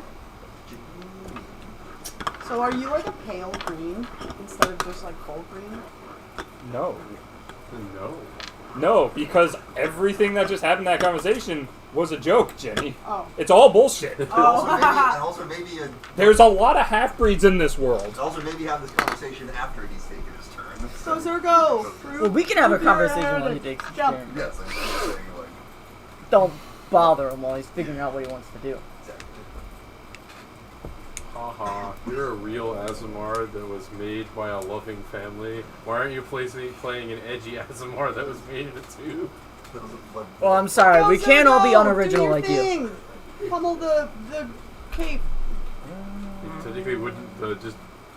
C: So are you like a pale green instead of just like full green?
G: No.
B: No.
G: No, because everything that just happened in that conversation was a joke, Jenny.
C: Oh.
G: It's all bullshit.
A: And
C: Oh.
A: also maybe
G: There's a lot of half-breeds in this world.
A: have this conversation after he's taken his turn.
C: So Zergo.
F: Well, we can have a
C: Prove your
F: conversation while he takes his
C: Jump.
F: turn.
A: Yes, I'm just saying, like,
F: Don't bother him while he's figuring out what he wants to do.
A: exactly.
B: Haha, you're a real Azamar that was made by a loving family. Why aren't you playing an edgy Azamar that was made into two?
F: Well, I'm sorry, we
C: Go,
F: can't all be
C: Zergo,
F: unoriginal
C: do your
F: like you.
C: thing. Pummel the cape.
B: Technically, wouldn't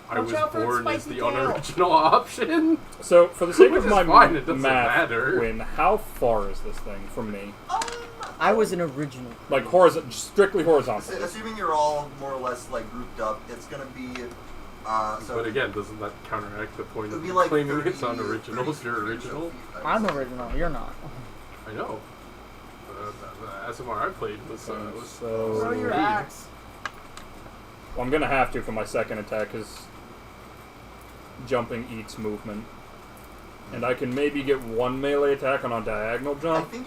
B: I
C: Watch
B: was
C: out for its
B: born as
C: spiky
B: the
C: tail.
B: unoriginal option?
G: So, for the sake
B: Which
G: of
B: is
G: my
B: fine, it doesn't
G: math,
B: matter.
G: Quinn, how far is this thing from me?
F: I was an original.
G: Like, strictly horizontal.
A: Assuming you're all more or less like grouped up, it's gonna be. So
B: But again, doesn't that counteract the point
A: it'd
B: of
A: be like
B: claiming
A: 30,
B: it's unoriginal if you're
A: 30
B: original?
A: feet, I would
F: I'm
A: say.
F: original, you're not.
B: I know. The Azamar I played was
G: So-
C: Throw your
B: speed.
C: axe.
G: Well, I'm gonna have to for my second attack, because jumping eats movement. And I can maybe get one melee attack on a diagonal
A: I
G: jump.
A: think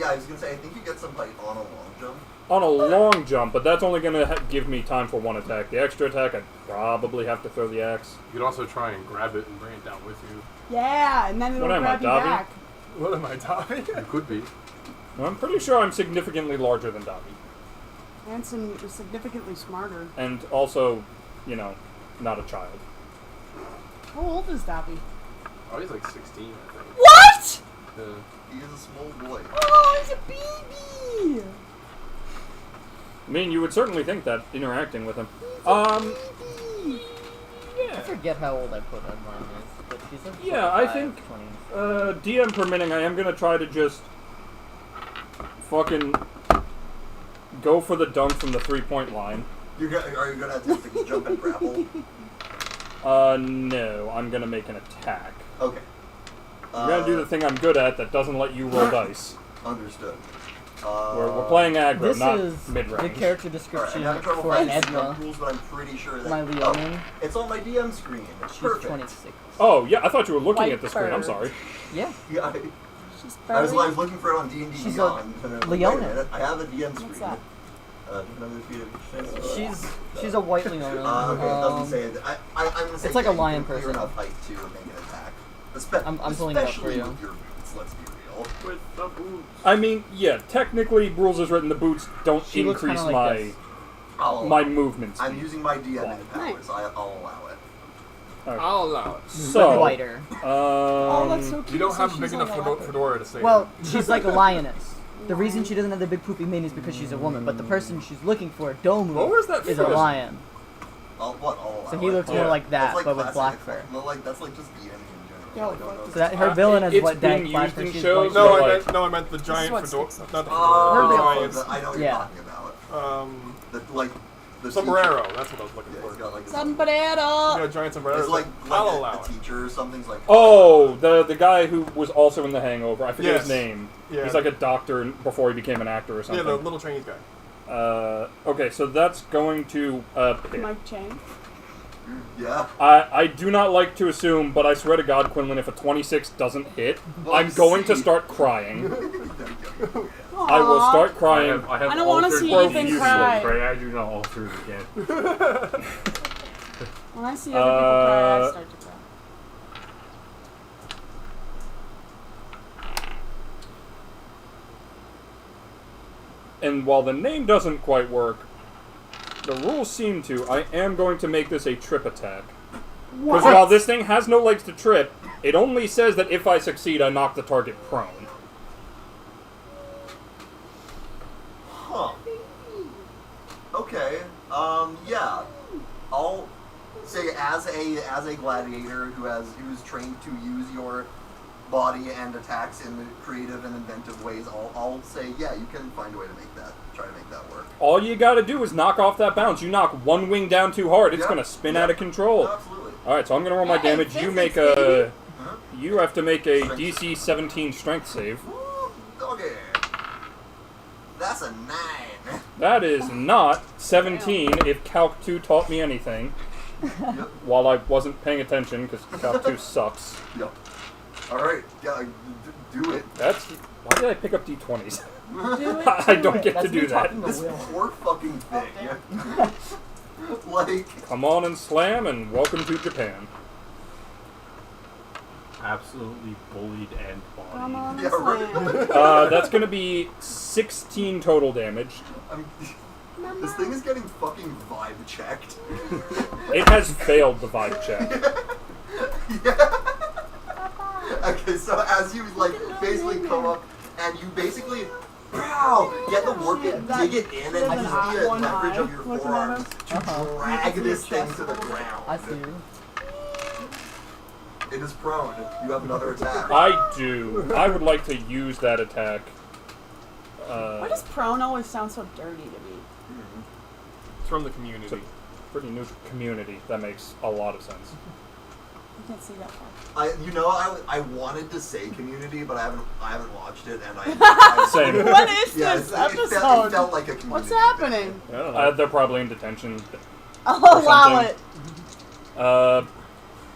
A: I was gonna say, I think you get some bite on a long jump.
G: On a long jump, but that's only going to give me time for one attack. The extra attack, I'd probably have to throw the axe.
B: You could also try and grab it and bring it down with you.
C: Yeah, and then it'll
G: What am I,
C: grab you
G: Dobby?
C: back.
E: What am I, Dobby?
B: You could be.
G: Well, I'm pretty sure I'm significantly larger than Dobby.
C: And significantly smarter.
G: And also, you know, not a child.
C: How old is Dobby?
B: Oh, he's like 16, I think.
C: What?
B: Yeah.
A: He is a small boy.
C: Oh, he's a baby.
G: I mean, you would certainly think that interacting with him.
C: Baby.
F: I forget how old I put on mine is, but she's like
G: Yeah, I
F: 25,
G: think
F: 20.
G: DM permitting, I am gonna try to just fucking go for the dunk from the 3-point line.
A: Are you gonna attempt to jump and grapple?
G: No, I'm gonna make an attack.
A: Okay.
G: I'm gonna do the thing I'm good at that doesn't let you roll dice.
A: Understood.
G: We're playing aggro,
F: This
G: not
F: is the
G: mid-range.
F: character
A: Alright,
F: description
A: I'm having trouble
F: for an
A: finding some
F: Edna.
A: rules, but I'm pretty sure that
F: My Leonin.
A: it's on my DM screen. It's
F: She's
A: perfect.
F: 26.
G: Oh, yeah, I thought you were looking
C: White
G: at the screen. I'm
C: bird.
G: sorry.
F: Yeah.
A: Yeah,
C: She's
A: I was
C: very...
A: looking for it on D&D
F: She's
A: Beyond. and I was like, wait a
F: Leonin.
A: minute, I have a DM screen.
C: What's that?
A: Another feat of
F: She's a white Leonin.
A: okay, it doesn't say it. I'm gonna say
F: It's like a
A: you
F: lion
A: can clear
F: person.
A: enough height to make an attack.
F: I'm pulling it up for
A: Especially
F: you.
A: with your boots, let's be real.
B: With the boots.
G: I mean, yeah, technically, rules is written, the boots don't
F: She looks
G: increase
F: kinda like
G: my
F: this.
G: my movement
A: I'm
G: speed.
A: using my DM
F: Nice.
A: powers. I'll allow it.
E: I'll allow it.
G: So,
F: Whiter.
C: Oh, that's so cute.
E: You don't
C: So
E: have a
C: she's
E: big enough
C: like a leopard.
E: fedora to say
F: Well, she's like a lioness. The reason she doesn't have the big poopy mane is because she's a woman, but the person she's looking for, Domu,
E: What was that
F: is a
E: first?
F: lion.
A: I'll allow
F: So he
A: it.
F: looks
G: Yeah.
F: more like that,
A: That's like
F: but with
A: classic-
F: black fur.
A: Well, like that's like just DMing in
C: Yo,
A: general. I don't know.
C: fuck
F: So that her villain is
G: It's
F: what
G: being
F: Dag black
G: used
F: fur.
G: in
F: She's
G: shows,
F: white.
E: No,
G: but,
E: I meant the giant
C: what
E: fedora.
C: sticks.
E: Not the
A: Oh,
E: fedora.
F: Her
E: the
F: bill.
A: I know what
F: Yeah.
A: you're talking about. The
E: Sombrero. That's what I was looking
A: Yeah,
E: for.
A: he's got like a
C: Sombrero.
E: Yeah, a giant sombrero.
A: It's like
E: I'll allow
A: a
E: it.
A: teacher or something's like.
G: Oh, the guy who was also in The Hangover. I forget
E: Yes.
G: his name.
E: Yeah.
G: He's like a doctor before he became an actor or
E: Yeah,
G: something.
E: the little Chinese guy.
G: Okay, so that's going to hit.
C: Mike Chang.
A: Yeah.
G: I do not like to assume, but I swear to God, Quinlan, if a 26 doesn't hit,
A: Well,
G: I'm going to
A: see.
G: start crying.
A: There you go.
G: I will start crying.
B: I have
C: I don't wanna
B: altered
C: see
B: my
C: Ethan
B: views,
C: cry.
B: Trey. I do not alter it again.
C: When I see other people cry, I start to cry.
G: And while the name doesn't quite work, the rules seem to. I am going to make this a trip attack. Because while this thing has no legs to trip, it only says that if I succeed, I knock the target prone.
A: Huh. Okay. Yeah. I'll say as a gladiator who's trained to use your body and attacks in creative and inventive ways, I'll say yeah, you can find a way to try to make that work.
G: All you gotta do is knock off that bounce. You knock one wing down too hard, it's
A: Yep.
G: gonna spin
A: Yep.
G: out of control.
A: Absolutely.
G: Alright, so I'm gonna roll my
C: Hey,
G: damage. You
C: physics,
G: make
C: baby.
A: Huh?
G: You have to make a
A: Strength.
G: DC 17 strength save.
A: Ooh, doggy. That's a 9.
G: That is not 17 if Calc 2 taught me anything.
A: Yep.
G: While I wasn't paying attention, because Calc 2 sucks.
A: Yep. All right. Yeah. Do it.
G: That's. Why did I pick up D20s?
C: Do it,
G: I don't
C: it.
G: get
F: That's
G: to
F: me
G: do that.
F: talking to
A: This
F: Will.
A: poor fucking thing. Like.
G: Come on and slam, and welcome to Japan.
B: Absolutely bullied and
C: Come
B: bodied.
C: on,
A: Yeah, right.
C: slam.
G: That's gonna be 16 total damage.
A: This thing is getting fucking vibe checked.
G: It has failed the vibe check.
A: Okay, so as you like basically come up and you basically get the warp it, dig it in, and
C: There's
A: use
C: an
A: the
C: one
A: leverage
C: eye
A: of your
C: looking at
A: forearms
C: us.
A: to drag this thing to the
F: I
A: ground.
F: see you.
A: It is prone. You have another attack.
G: I do. I would like to use that attack.
C: Why does prone always sound so dirty to me?
E: It's from the community.
G: It's a pretty neutral community. That makes a lot of sense.
C: I can't see that far.
A: I wanted to say community, but I haven't watched it, and I
G: Same.
C: What is
A: Yeah,
C: this
A: it
C: episode?
A: felt like a community.
C: What's happening?
E: I don't know.
G: They're probably in detention.
C: I'll allow
G: something.
C: it.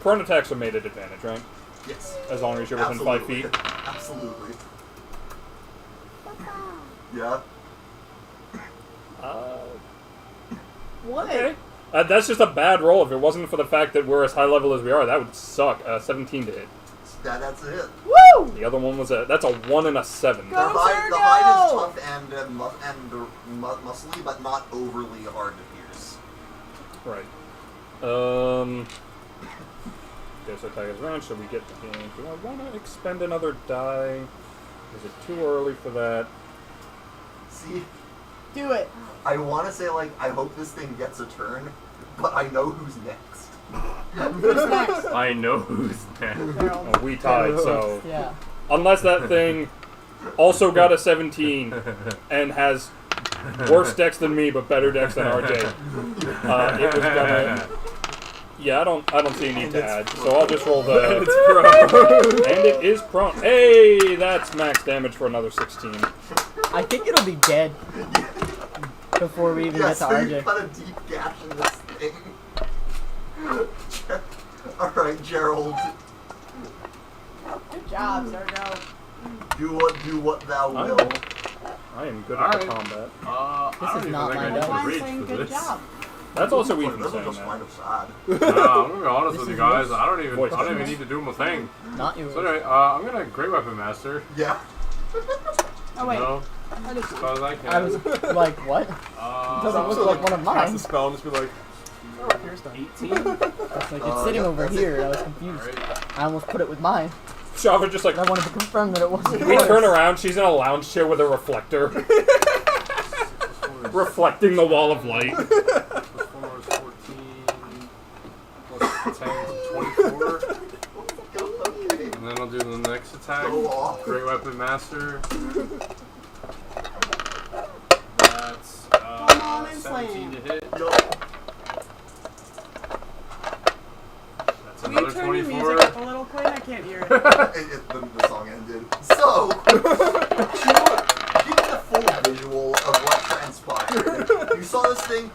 G: Prone attacks are made at advantage, right?
A: Yes.
G: As long as you're within 5 feet.
A: Absolutely. Yeah.
C: What?
G: Okay. That's just a bad roll. If it wasn't for the fact that we're as high level as we are, that would suck. 17 to hit.
A: That's it.
C: Woo!
G: The other one was that's a 1 and a 7.
C: Go!
A: The hide is tough and muscly, but not overly hard to pierce.
G: Right. Guess our tag is round. Should we get the game? Do I want to expend another die? Is it too early for that?
A: See,
C: Do it.
A: I want to say, like, I hope this thing gets a turn, but I know who's next.
C: Who's next?
B: I know who's next.
C: Harold.
G: Oh, we tied, so
C: Yeah.
G: unless that thing also got a 17 and has worse dex than me but better dex than RJ, it was gonna. Yeah, I don't see a need to add, so I'll just roll the.
B: It's prone.
G: And it is prone. Hey, that's max damage for another 16.
F: I think it'll be dead before we even
A: Yes,
F: get to
A: so you
F: RJ.
A: cut a deep gash in this thing. Alright, Gerald.
C: Good job, Zergo.
A: Do what thou
G: I
A: will.
G: I am good at
B: Alright.
G: the combat.
F: This
B: I
F: is
B: don't even
F: not
B: think
F: lined
B: I
F: up.
B: can
C: I'm
B: reach
C: saying
B: for
C: good
B: this.
C: job.
G: That's also
A: This
G: Ethan
A: is
G: saying
A: just
G: that.
A: kind of sad.
B: I'm gonna be honest
F: This
B: with you
F: is
B: guys.
F: yours?
B: I don't even
G: Voice.
B: need to do my thing.
F: Not yours.
B: So anyway, I'm gonna Great Weapon Master.
A: Yeah.
C: Oh wait.
B: No,
C: That is
B: as far as I can.
F: I was like, what? Doesn't look like one of
E: Cast
F: mine.
E: a spell and just be like, oh, here's that.
B: 18.
F: It's like it's sitting over
A: that's
F: here.
A: it.
F: I was confused.
B: Alright.
F: I almost put it with mine.
G: Shava just like.
F: I wanted to confirm that it wasn't
G: We
F: yours.
G: turn around, she's in a lounge chair with a reflector. Reflecting the wall of light.
B: Plus 4 is 14. Plus 10 is 24.
A: Okay.
B: And then I'll do the next attack.
A: Go off.
B: Great Weapon Master. That's
C: Come on and
B: 17 to
C: slam.
B: hit.
A: Yo.
B: That's
C: Will you
B: another
C: turn your
B: 24.
C: music up a little, Quinn? I can't hear it.
A: The song ended. So, to give you the full visual of what transpired, you saw this thing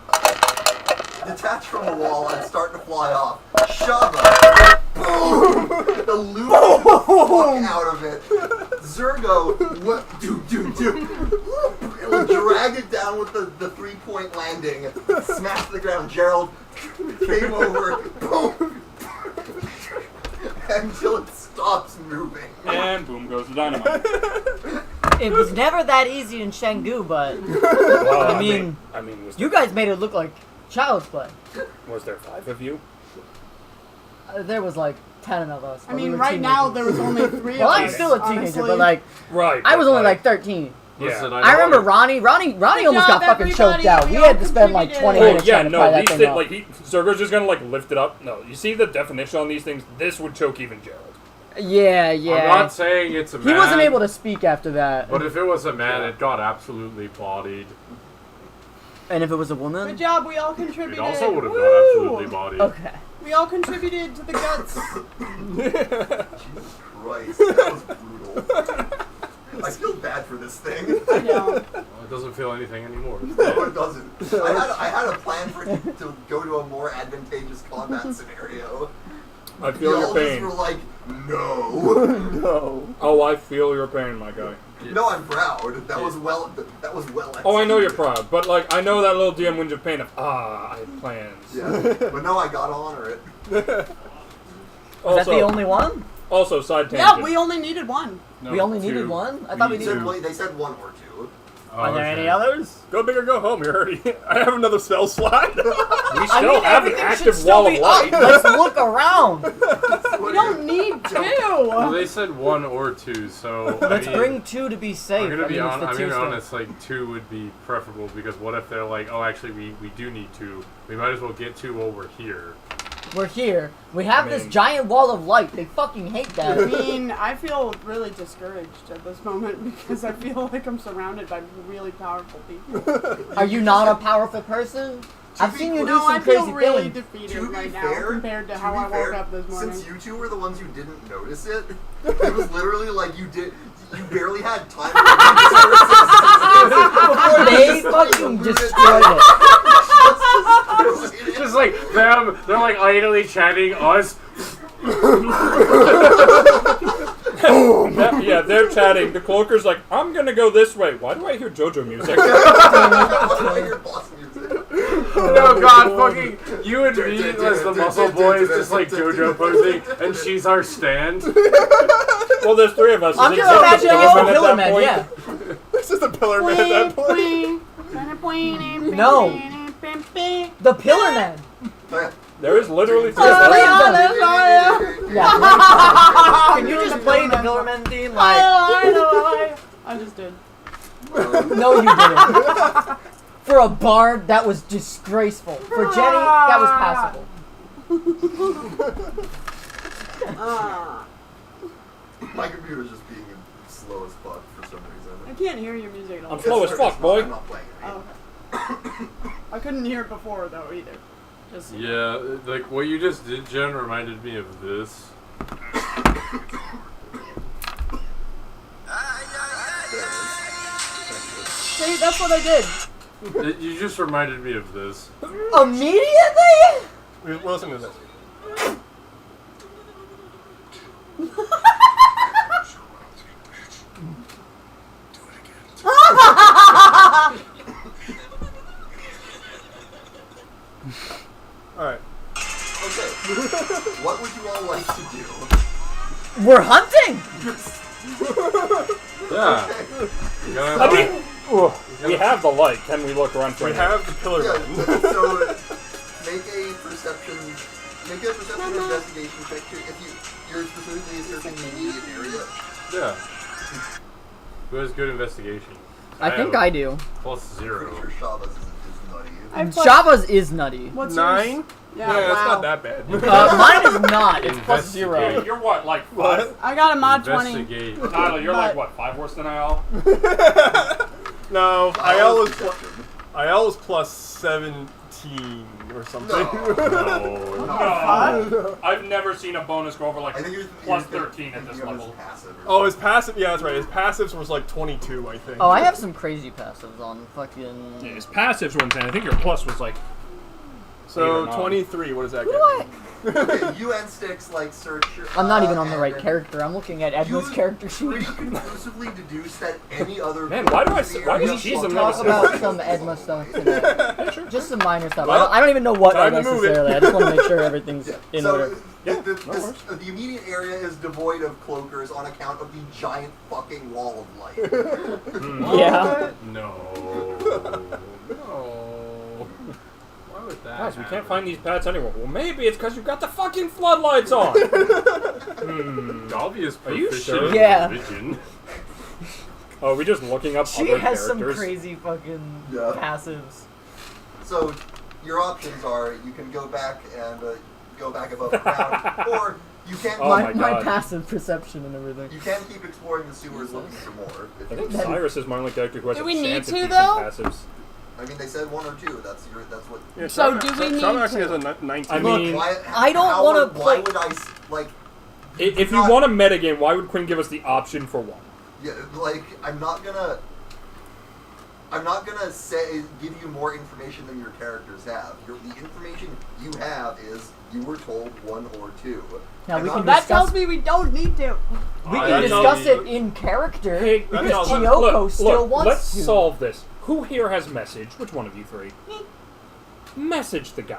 A: detach from the wall and start to fly off. Shava, boom, eluded the fuck out of it. Zergo, what, do, drag it down with the 3-point landing, smash the ground. Gerald came over, boom, until it stops moving.
G: And boom goes the dynamite.
F: It was never that easy in Shanggu, but
G: Well,
F: I mean,
G: was
F: you guys made it look like child's play.
G: was there 5 of you?
F: There was like 10 of us.
C: I
F: but we
C: mean,
F: were
C: right now
F: teenagers.
C: there was only 3
F: Well,
C: of
F: I'm
C: us.
F: still a teenager,
C: honestly.
F: but like,
G: Right.
F: I was only like 13.
B: Listen,
G: Yeah.
F: I remember Ronnie almost
C: job,
F: got fucking choked
C: everybody.
F: out.
C: We
F: We
C: all
F: had to spend like 20
C: contributed.
G: Oh
F: minutes
G: yeah,
F: trying to pry
G: no,
F: that
G: these
F: thing
G: things
F: off.
G: like Zergo's just gonna like lift it up. No, you see the definition on these things. This would choke even Gerald.
F: Yeah.
B: I'm not saying it's a man.
F: He wasn't able to speak after that.
B: But if it was a man, it got absolutely bodied.
F: And if it was a woman?
C: Good job, we all
B: It
C: contributed.
B: also would have got
C: Woo!
B: absolutely bodied.
F: Okay.
C: We all contributed to the guts.
A: Christ, that was brutal. I feel bad for this thing.
C: I know.
B: Well, it doesn't feel anything anymore.
A: No, it doesn't. I had a plan for it to go to a more advantageous combat scenario.
G: I feel your
A: Y'all just
G: pain.
A: were like, no.
F: No.
G: Oh, I feel your pain, my guy.
A: No, I'm proud. That was well. That was well.
G: Oh, I know you're
A: executed.
G: proud, but like I know that little DM whinge of pain of I had plans.
A: Yeah, but no, I got to honor it.
F: Was
G: Also,
F: that the only one?
G: also side
C: Yeah,
G: tangent.
C: we only needed one.
B: No,
F: We only
B: 2.
F: needed one? I thought we
B: need
F: needed
B: two.
A: They said 1 or 2.
F: Are there any
B: okay.
F: others?
E: Go big or go home. You're already. I have another spell slot.
G: We still
F: I mean,
G: have an
F: everything should
G: active
F: still
G: wall
F: be
G: of light.
F: up. Let's look around.
C: We don't need
B: Well,
C: 2.
B: they said 1 or 2, so
F: Let's
B: I mean,
F: bring 2 to be safe.
B: I'm gonna be
F: I mean, it's
B: on,
F: the
B: I'm gonna be
F: Tuesday.
B: honest. Like 2 would be preferable because what if they're like, oh, actually we do need 2. We might as well get 2 while we're here.
F: We're here. We have
G: I
F: this
G: mean-
F: giant wall of light. They fucking hate
C: I
F: that.
C: mean, I feel really discouraged at this moment because I feel like I'm surrounded by really powerful people.
F: Are you not a powerful person? I've
A: be
F: seen you do
C: No, I
F: some
C: feel
F: crazy
C: really
F: things.
C: defeated
A: To be
C: right now
A: fair,
C: compared to how I woke up this morning.
A: Since you two were the ones who didn't notice it, it was literally like you barely had time to
F: They fucking destroyed it.
B: Just like them, they're like idly chatting us.
G: Yeah, they're chatting. The cloaker's like, I'm gonna go this way. Why do I hear JoJo music?
A: Why your boss music?
B: No, God, fucking you and me as the muscle boys, just like JoJo posing, and she's our stand.
G: Well, there's three of us.
F: I'm
G: Is it
F: just imagining
G: Pillar
F: it's the
G: Man at
F: Pillar
G: that
F: Man,
G: point?
F: yeah.
E: This is the Pillar Man at that point.
F: No. The Pillar Man.
G: There is literally three of
F: There's three
G: us.
F: of them. Yeah. Can you just play the Pillar Man theme? Like,
C: I just did.
F: no, you didn't. For a bard, that was disgraceful. For Jenny, that was passable.
A: My computer's just being slow as fuck for some reason.
C: I can't hear your music at all.
G: I'm slow as fuck, boy.
A: I'm not playing it.
C: Oh, okay. I couldn't hear it before though either. Just
B: Yeah, like what you just did, Jen, reminded me of this.
C: See, that's what I did.
B: You just reminded me of this.
F: Immediately?
E: We're listening to this. Alright.
A: Okay. What would you all like to do?
F: We're hunting.
B: Yeah.
G: I mean, we have the light. Can we look around for
E: We
G: it?
E: have the Pillar
A: Yeah,
E: Man.
A: so make a perception investigation check too. If you're specifically searching the immediate area.
B: Yeah. Who has good investigation?
F: I think
B: have
F: I do.
B: +0.
A: Pretty sure Shabba's is nutty.
C: I put-
F: Java's is nutty.
C: What's
E: 9?
C: yours?
E: Yeah,
C: Yeah,
E: it's
C: wow.
E: not that bad.
F: Mine is not. It's +0.
B: Investigate.
G: You're what, like
E: What?
C: I got a mod 20.
B: Investigate.
G: Tyler, you're like
C: But-
G: what, 5 worse than IL?
E: No,
A: I'll
E: IL is plus 17 or something.
A: No.
G: I've never seen a bonus go over like
A: I think
G: plus 13 at this level.
E: Oh, his passive. Yeah, that's right. His passives was like 22, I think.
F: Oh, I have some crazy passives on fucking.
G: Yeah, his passives one 10. I think your plus was like.
E: So
G: 8 or
E: 23. What does that get?
F: What?
A: Okay, you and Sticks like search.
F: I'm not even on the right
A: and
F: character. I'm looking at Edna's character sheet.
A: pretty conclusively deduce that any other.
G: Man, why do I
A: person in
G: s- why
A: the
G: do
A: area
G: cheese
A: fucking
G: them
F: Talk
G: never
A: sucks.
F: about some Edna stuff today. Just some minor stuff.
E: Well,
F: I don't even know what
E: time to move it.
F: necessarily. I just want to make sure everything's
A: Yeah.
F: in
A: So
F: order.
A: the immediate area is devoid of cloakers on account of the giant fucking wall of light.
F: Yeah.
B: No. No. Why would that
G: Guys, we
B: happen?
G: can't find these pads anywhere. Well, maybe it's because you've got the fucking floodlights on.
B: Dobby is
G: Are you
B: proficient
G: sure?
B: in
F: Yeah.
B: vision.
G: Oh, are we just looking up
F: She
G: other
F: has some
G: characters?
F: crazy fucking
A: Yeah.
F: passives.
A: So your options are you can go back and go back above ground, or you can
G: Oh
F: my
G: my God.
F: passive perception and everything.
A: you can keep exploring the sewers looking for more. If
G: I
A: you
G: think
A: decide.
G: Cyrus is my only character who has
C: Do
G: a
C: we need
G: chance
C: to,
G: at decent
C: though?
G: passives.
A: I mean, they said 1 or 2. That's what.
E: Yeah,
C: So
E: Sean-
C: do we
E: Sean
C: need
E: actually
C: to-
E: has a 19.
G: I mean,
A: Why,
F: I don't
A: how
F: wanna
A: would-
F: play-
A: Why would I like?
G: If you
A: not-
G: want a metagame, why would Quinn give us the option for one?
A: Yeah, like I'm not gonna say give you more information than your characters have. The information you have is you were told 1 or 2.
F: Now we
A: I'm
F: can
A: not-
C: That
F: discuss.
C: tells me we don't need to.
F: We
E: that
F: can
E: tells
F: discuss
E: me-
F: it in character
G: Hey,
F: because
E: tells me-
F: Kyoko still wants
G: let's
F: to.
G: solve this. Who here has message? Which one of you three? Message the guy.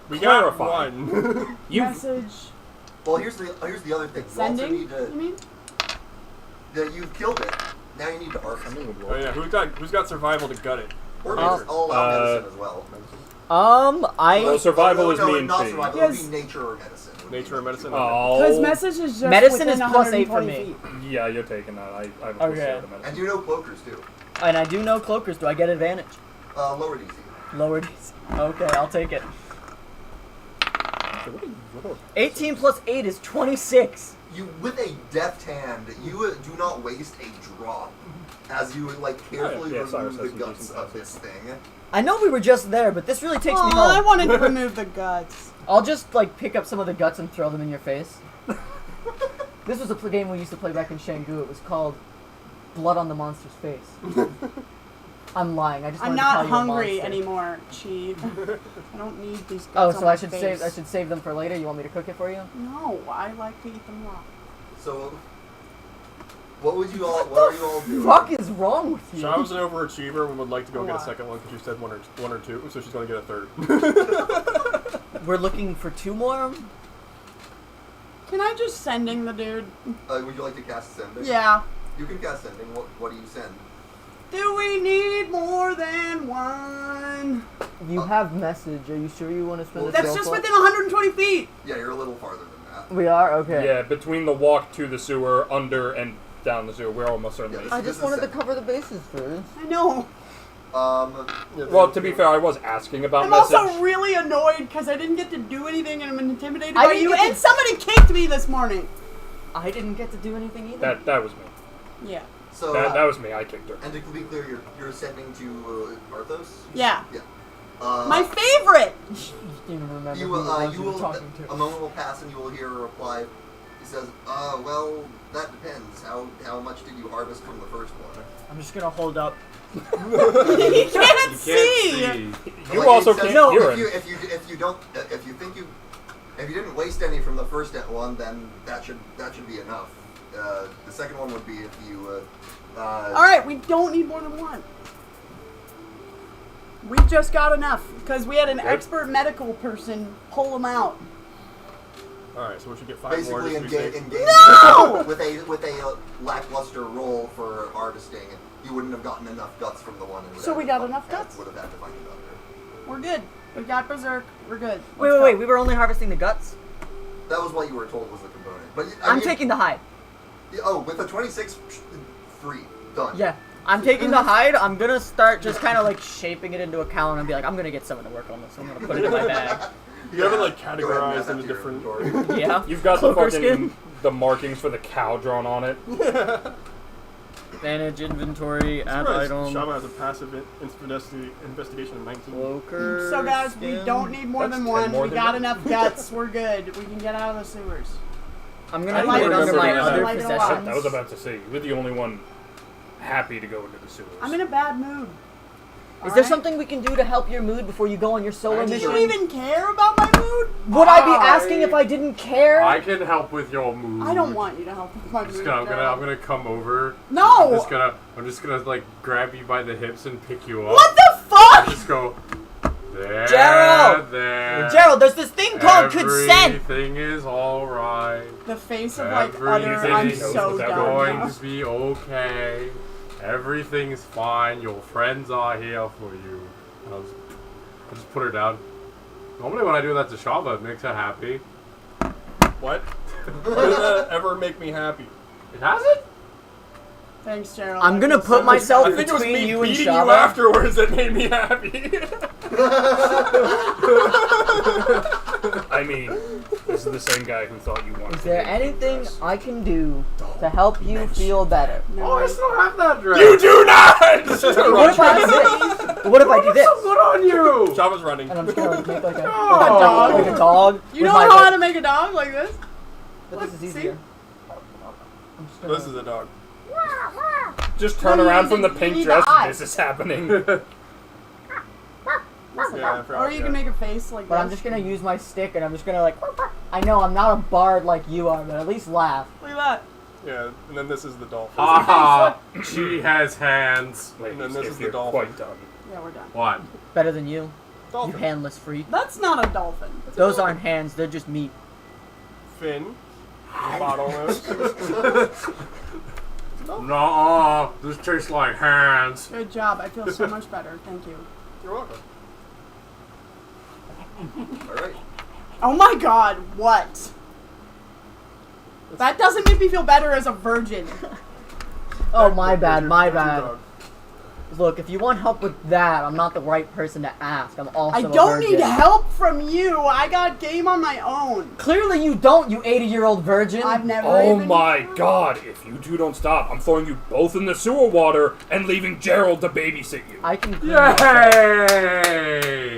E: We
G: Clarify.
E: got one.
G: You
C: Message.
A: Well, here's the other thing. You also
C: Sending,
A: need
C: you
A: to.
C: mean?
A: You've killed it. Now you need to arc.
E: Oh yeah, who's got survival to gut it?
A: Or medicine. I'll allow medicine as well.
G: well,
F: I
G: survival is
A: no,
G: me and
A: not
G: T.
A: survival.
C: Yes.
A: It would be nature or medicine. Would
E: Nature
A: be
E: or medicine?
C: Because
G: Oh,
C: message is just
F: Medicine
C: within
F: is plus 8 for
C: 120
F: me.
C: feet.
G: yeah, you're taking that. I have a plus
F: Okay.
G: 0 to
A: And
G: medicine.
A: you know cloakers too.
F: and I do know cloakers. Do I get advantage?
A: Lower DC.
F: Lower DC. Okay, I'll take it. 18 plus 8 is 26.
A: You, with a deft hand, you do not waste a drop as you carefully
G: Yeah, Cyrus
A: remove
G: has
A: the
G: some
A: guts
G: decent
A: of this thing.
F: I know we were just there, but this really takes me
C: Aw, I
F: home.
C: wanted to remove the guts.
F: I'll just pick up some of the guts and throw them in your face. This was a game we used to play back in Shanggu. It was called Blood on the Monster's Face. I'm lying. I just
C: I'm
F: wanted to
C: not
F: call you a
C: hungry
F: monster.
C: anymore, Chief. I don't need these guts
F: Oh,
C: on
F: so
C: my
F: I should
C: face.
F: save them for later. You want me to cook it for you?
C: No, I like to eat them raw.
A: So, what are you all doing?
F: Fuck is wrong with you?
E: Shava's an overachiever and would like to go get a
C: Why?
E: second one because you said one or two, so she's going to get a third.
F: We're looking for 2 more.
C: Can I just sending the dude?
A: Would you like to cast Sending?
C: Yeah.
A: You can cast Sending. What do you send?
C: Do we need more than one?
F: You have message. Are you sure you want to spend
A: Well,
F: this?
C: That's
F: go
C: just
F: for it?
C: within 120 feet.
A: Yeah, you're a little farther than that.
F: We are okay.
G: Yeah, between the walk to the sewer, under and down the sewer, we're almost certainly.
A: Yeah,
F: I
A: This
F: just
A: is
F: wanted to
A: set.
F: cover the bases first.
C: I know.
G: Well, to be fair, I was asking about
C: I'm
G: message.
C: also really annoyed because I didn't get to do anything and I'm intimidated
F: I
C: by
F: didn't
C: you.
F: get to-
C: And somebody kicked me this morning.
F: I didn't get to do anything either.
G: That was me.
C: Yeah.
A: So,
G: That was me. I kicked her.
A: and to be clear, you're sending to Arthos?
C: Yeah.
A: Yeah.
C: My favorite.
F: You didn't even remember
A: You
F: who
A: will,
F: it was
A: you
F: you were
A: will,
F: talking to.
A: a moment will pass and you will hear a reply. He says, well, that depends. How much did you harvest from the first one?
F: I'm just gonna hold up.
C: You can't
B: Can't
C: see.
B: see.
G: You
A: Like,
G: also
A: it says,
G: can't
F: No.
G: hear
A: if you,
G: him.
A: if you didn't waste any from the first one, then that should be enough. The second one would be if you,
C: All right, we don't need more than one. We just got enough because we had an expert medical person pull them out.
E: Alright, so we should get 5 more
A: basically
E: just to be safe.
A: engage
C: No!
A: with a lackluster roll for harvesting. You wouldn't have gotten enough guts from the one. And would
C: So
A: have
C: we
A: to
C: got
A: find-
C: enough guts?
A: Would have had to find another.
C: We're good. We got Berserk. We're good.
F: Wait. We were only harvesting the guts.
A: That was what you were told was the component. But
F: I'm taking the hide.
A: with a 26, free, done.
F: Yeah. I'm taking the hide. I'm gonna start just kind of like shaping it into a cow, and I'll be like, I'm gonna get someone to work on this. I'm gonna put it in my bag.
E: You have it like
A: Go ahead and add
E: categorized
A: that
E: into
A: to your
E: different.
A: inventory.
F: Yeah.
G: You've got the
F: Cloaker
G: fucking the markings for the cow drawn on it.
F: Manage inventory, add
E: Surprised
F: item.
E: Shava has a passive investigation of 19.
F: Cloaker.
C: So guys, we
F: skin.
C: don't need more
G: That's
C: than
G: 10
C: one.
G: more
C: We
G: than
C: got
G: that.
C: enough guts. We're good. We can get out of the sewers.
F: I'm
E: I
F: gonna
E: like
F: put it
E: it
F: under
E: under
F: my
E: that.
F: other
C: I like it a lot.
F: possessions.
G: I was about to say, you're the only one happy to go into the sewers.
C: I'm in a bad mood.
F: Is there something we can do to help your mood before you go on your solo
C: Do
F: mission?
C: you even care about my mood?
F: Would I be asking if I didn't care?
B: I can help with your mood.
C: I don't want you to help with my
B: I'm
C: mood.
B: just gonna, I'm gonna come over.
C: No!
B: I'm just gonna like grab you by the hips and pick you up.
C: What the fuck?
B: Just go. There,
F: Gerald!
B: there.
F: Gerald, there's this thing called consent!
B: Everything is alright.
C: The face of like utter. I'm
B: Everything's
C: so
G: that
C: done
B: going
C: now.
B: to be okay. Everything's fine. Your friends are here for you. I'll just put her down. Normally when I do that to Shava, it makes her happy.
E: What? Why did that ever make me happy?
B: It hasn't?
C: Thanks, Gerald.
F: I'm gonna put myself
E: I think it was
F: between
E: me
F: you and
E: beating you
F: Shava.
E: afterwards that made me happy.
G: I mean, this is the same guy who thought you wanted
F: Is
G: to
F: there
G: get
F: anything
G: dressed.
F: I can do to help you feel better?
B: Oh, I still have that dress.
E: You do not!
F: What if I do this? What if I do this?
B: so good on you.
E: Shava's running.
F: And I'm just gonna like, make like a
B: dog.
F: like a dog.
C: You
F: with
C: know
F: my
C: how
F: leg.
C: to make a dog like this?
F: But this is
C: See?
F: easier. I'm just gonna,
E: This is a dog.
G: Just turn
C: No, you
G: around
C: need
G: from the
C: to- you
G: pink
C: need
G: dress.
C: the eye.
G: This is happening.
E: Yeah, I forgot,
C: Or you can make a face like
F: but
C: this.
F: I'm just gonna use my stick and I'm just gonna like. I know I'm not a bard like you are, but at least laugh.
C: Look at that.
E: Yeah, and then this is the dolphin.
B: Haha. She has hands.
E: And then
G: Ladies,
E: this
G: if
E: is the
G: you're
E: dolphin.
G: quite done.
C: Yeah, we're done.
B: What?
F: Better than you. You
E: Dolphin.
F: handless freak.
C: That's not a dolphin.
F: Those aren't hands. They're just meat.
E: Fin. Bottlenose.
B: No, this tastes like hands.
C: Good job. I feel so much better. Thank you.
E: You're welcome.
A: Alright.
C: Oh my god, what? That doesn't make me feel better as a virgin.
F: Oh my bad, my
E: Your
F: bad.
E: dog.
F: Look, if you want help with that, I'm not the right person to ask. I'm also
C: I
F: a
C: don't
F: virgin.
C: need help from you. I got game on my own.
F: Clearly you don't, you 80-year-old virgin.
C: I've never
G: Oh
C: even...
G: my god, if you two don't stop, I'm throwing you both in the sewer water and leaving Gerald to babysit you.
F: I can clean myself.
B: Yay!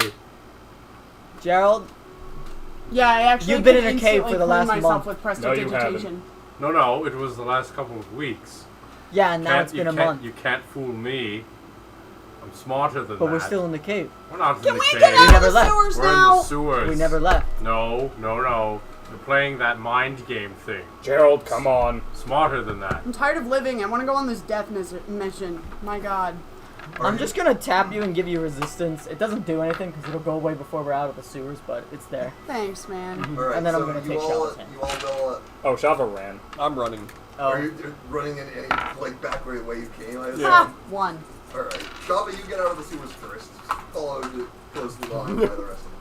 F: Gerald,
C: Yeah, I actually
F: You've been
C: can
F: in a cave for
C: instantly
F: the
C: clean
F: last
C: myself
F: month.
C: with
G: No, you
C: prestidigitation.
B: No, it was the last couple of weeks.
F: yeah, and now it's been a month.
B: You can't fool me. I'm smarter than
F: But
B: that.
F: we're still in the cave.
B: We're not in
C: Can
B: the
C: we
B: cave.
C: get out
F: never
C: of the
F: left.
C: sewers
B: We're in
C: now?
B: the sewers.
F: We never left.
B: No. We're playing that mind game thing.
G: Gerald, come on.
B: Smarter than that.
C: I'm tired of living. I want to go on this death mission. My God.
F: I'm just gonna tap you and give you resistance. It doesn't do anything because it'll go away before we're out of the sewers, but it's there.
C: Thanks, man.
A: Alright,
F: And then I'm
A: so
F: gonna
A: you
F: take
A: all,
F: Shava's hand.
A: you all will,
G: Oh, Shava ran.
E: I'm running.
A: are
F: Oh,
A: you running in any, like, back way you came? I assume?
E: Yeah.
C: Ha! One.
A: Alright. Shava, you get out of the sewers first. Followed closely behind by the rest of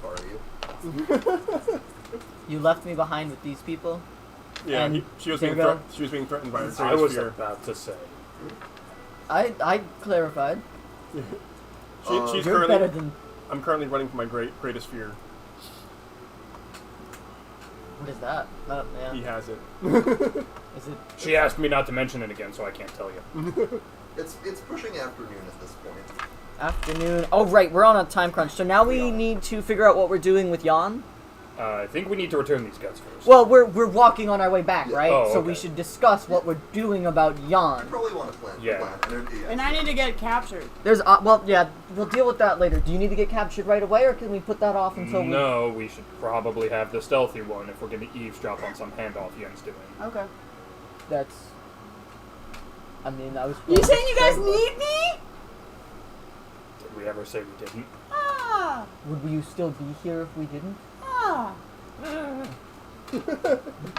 A: the party.
F: you left me behind with these people.
E: Yeah,
F: And
E: she was
F: there
E: being
F: you go.
E: she was being threatened by a
G: I
E: serious
G: was
E: fear.
G: about to say.
F: I clarified.
E: She's
F: You're better
E: currently.
F: than.
E: I'm currently running from my greatest fear.
F: What is that? Oh, yeah.
E: He has it.
F: Is it?
G: She asked me not to mention it again, so I can't tell you.
A: It's pushing afternoon at this point.
F: Afternoon. Oh, right, we're on a time crunch. So now we need to figure out what we're doing with Jan.
G: I think we need to return these guns first.
F: Well, we're walking on our way back,
A: Yeah.
F: right?
G: Oh,
F: So
G: okay.
F: we should discuss what we're doing about
A: You
F: Jan.
A: probably want to plan.
G: Yeah.
C: And I need to get captured.
F: There's, well, yeah, we'll deal with that later. Do you need to get captured right away, or can we put that off until we...
G: No, we should probably have the stealthy one if we're going to eavesdrop on some handoff Yen's doing.
C: Okay.
F: That's... I mean, I was...
C: You saying you guys need me?
G: Did we ever say we didn't?
C: Ah.
F: Would you still be here if we didn't?
C: Ah.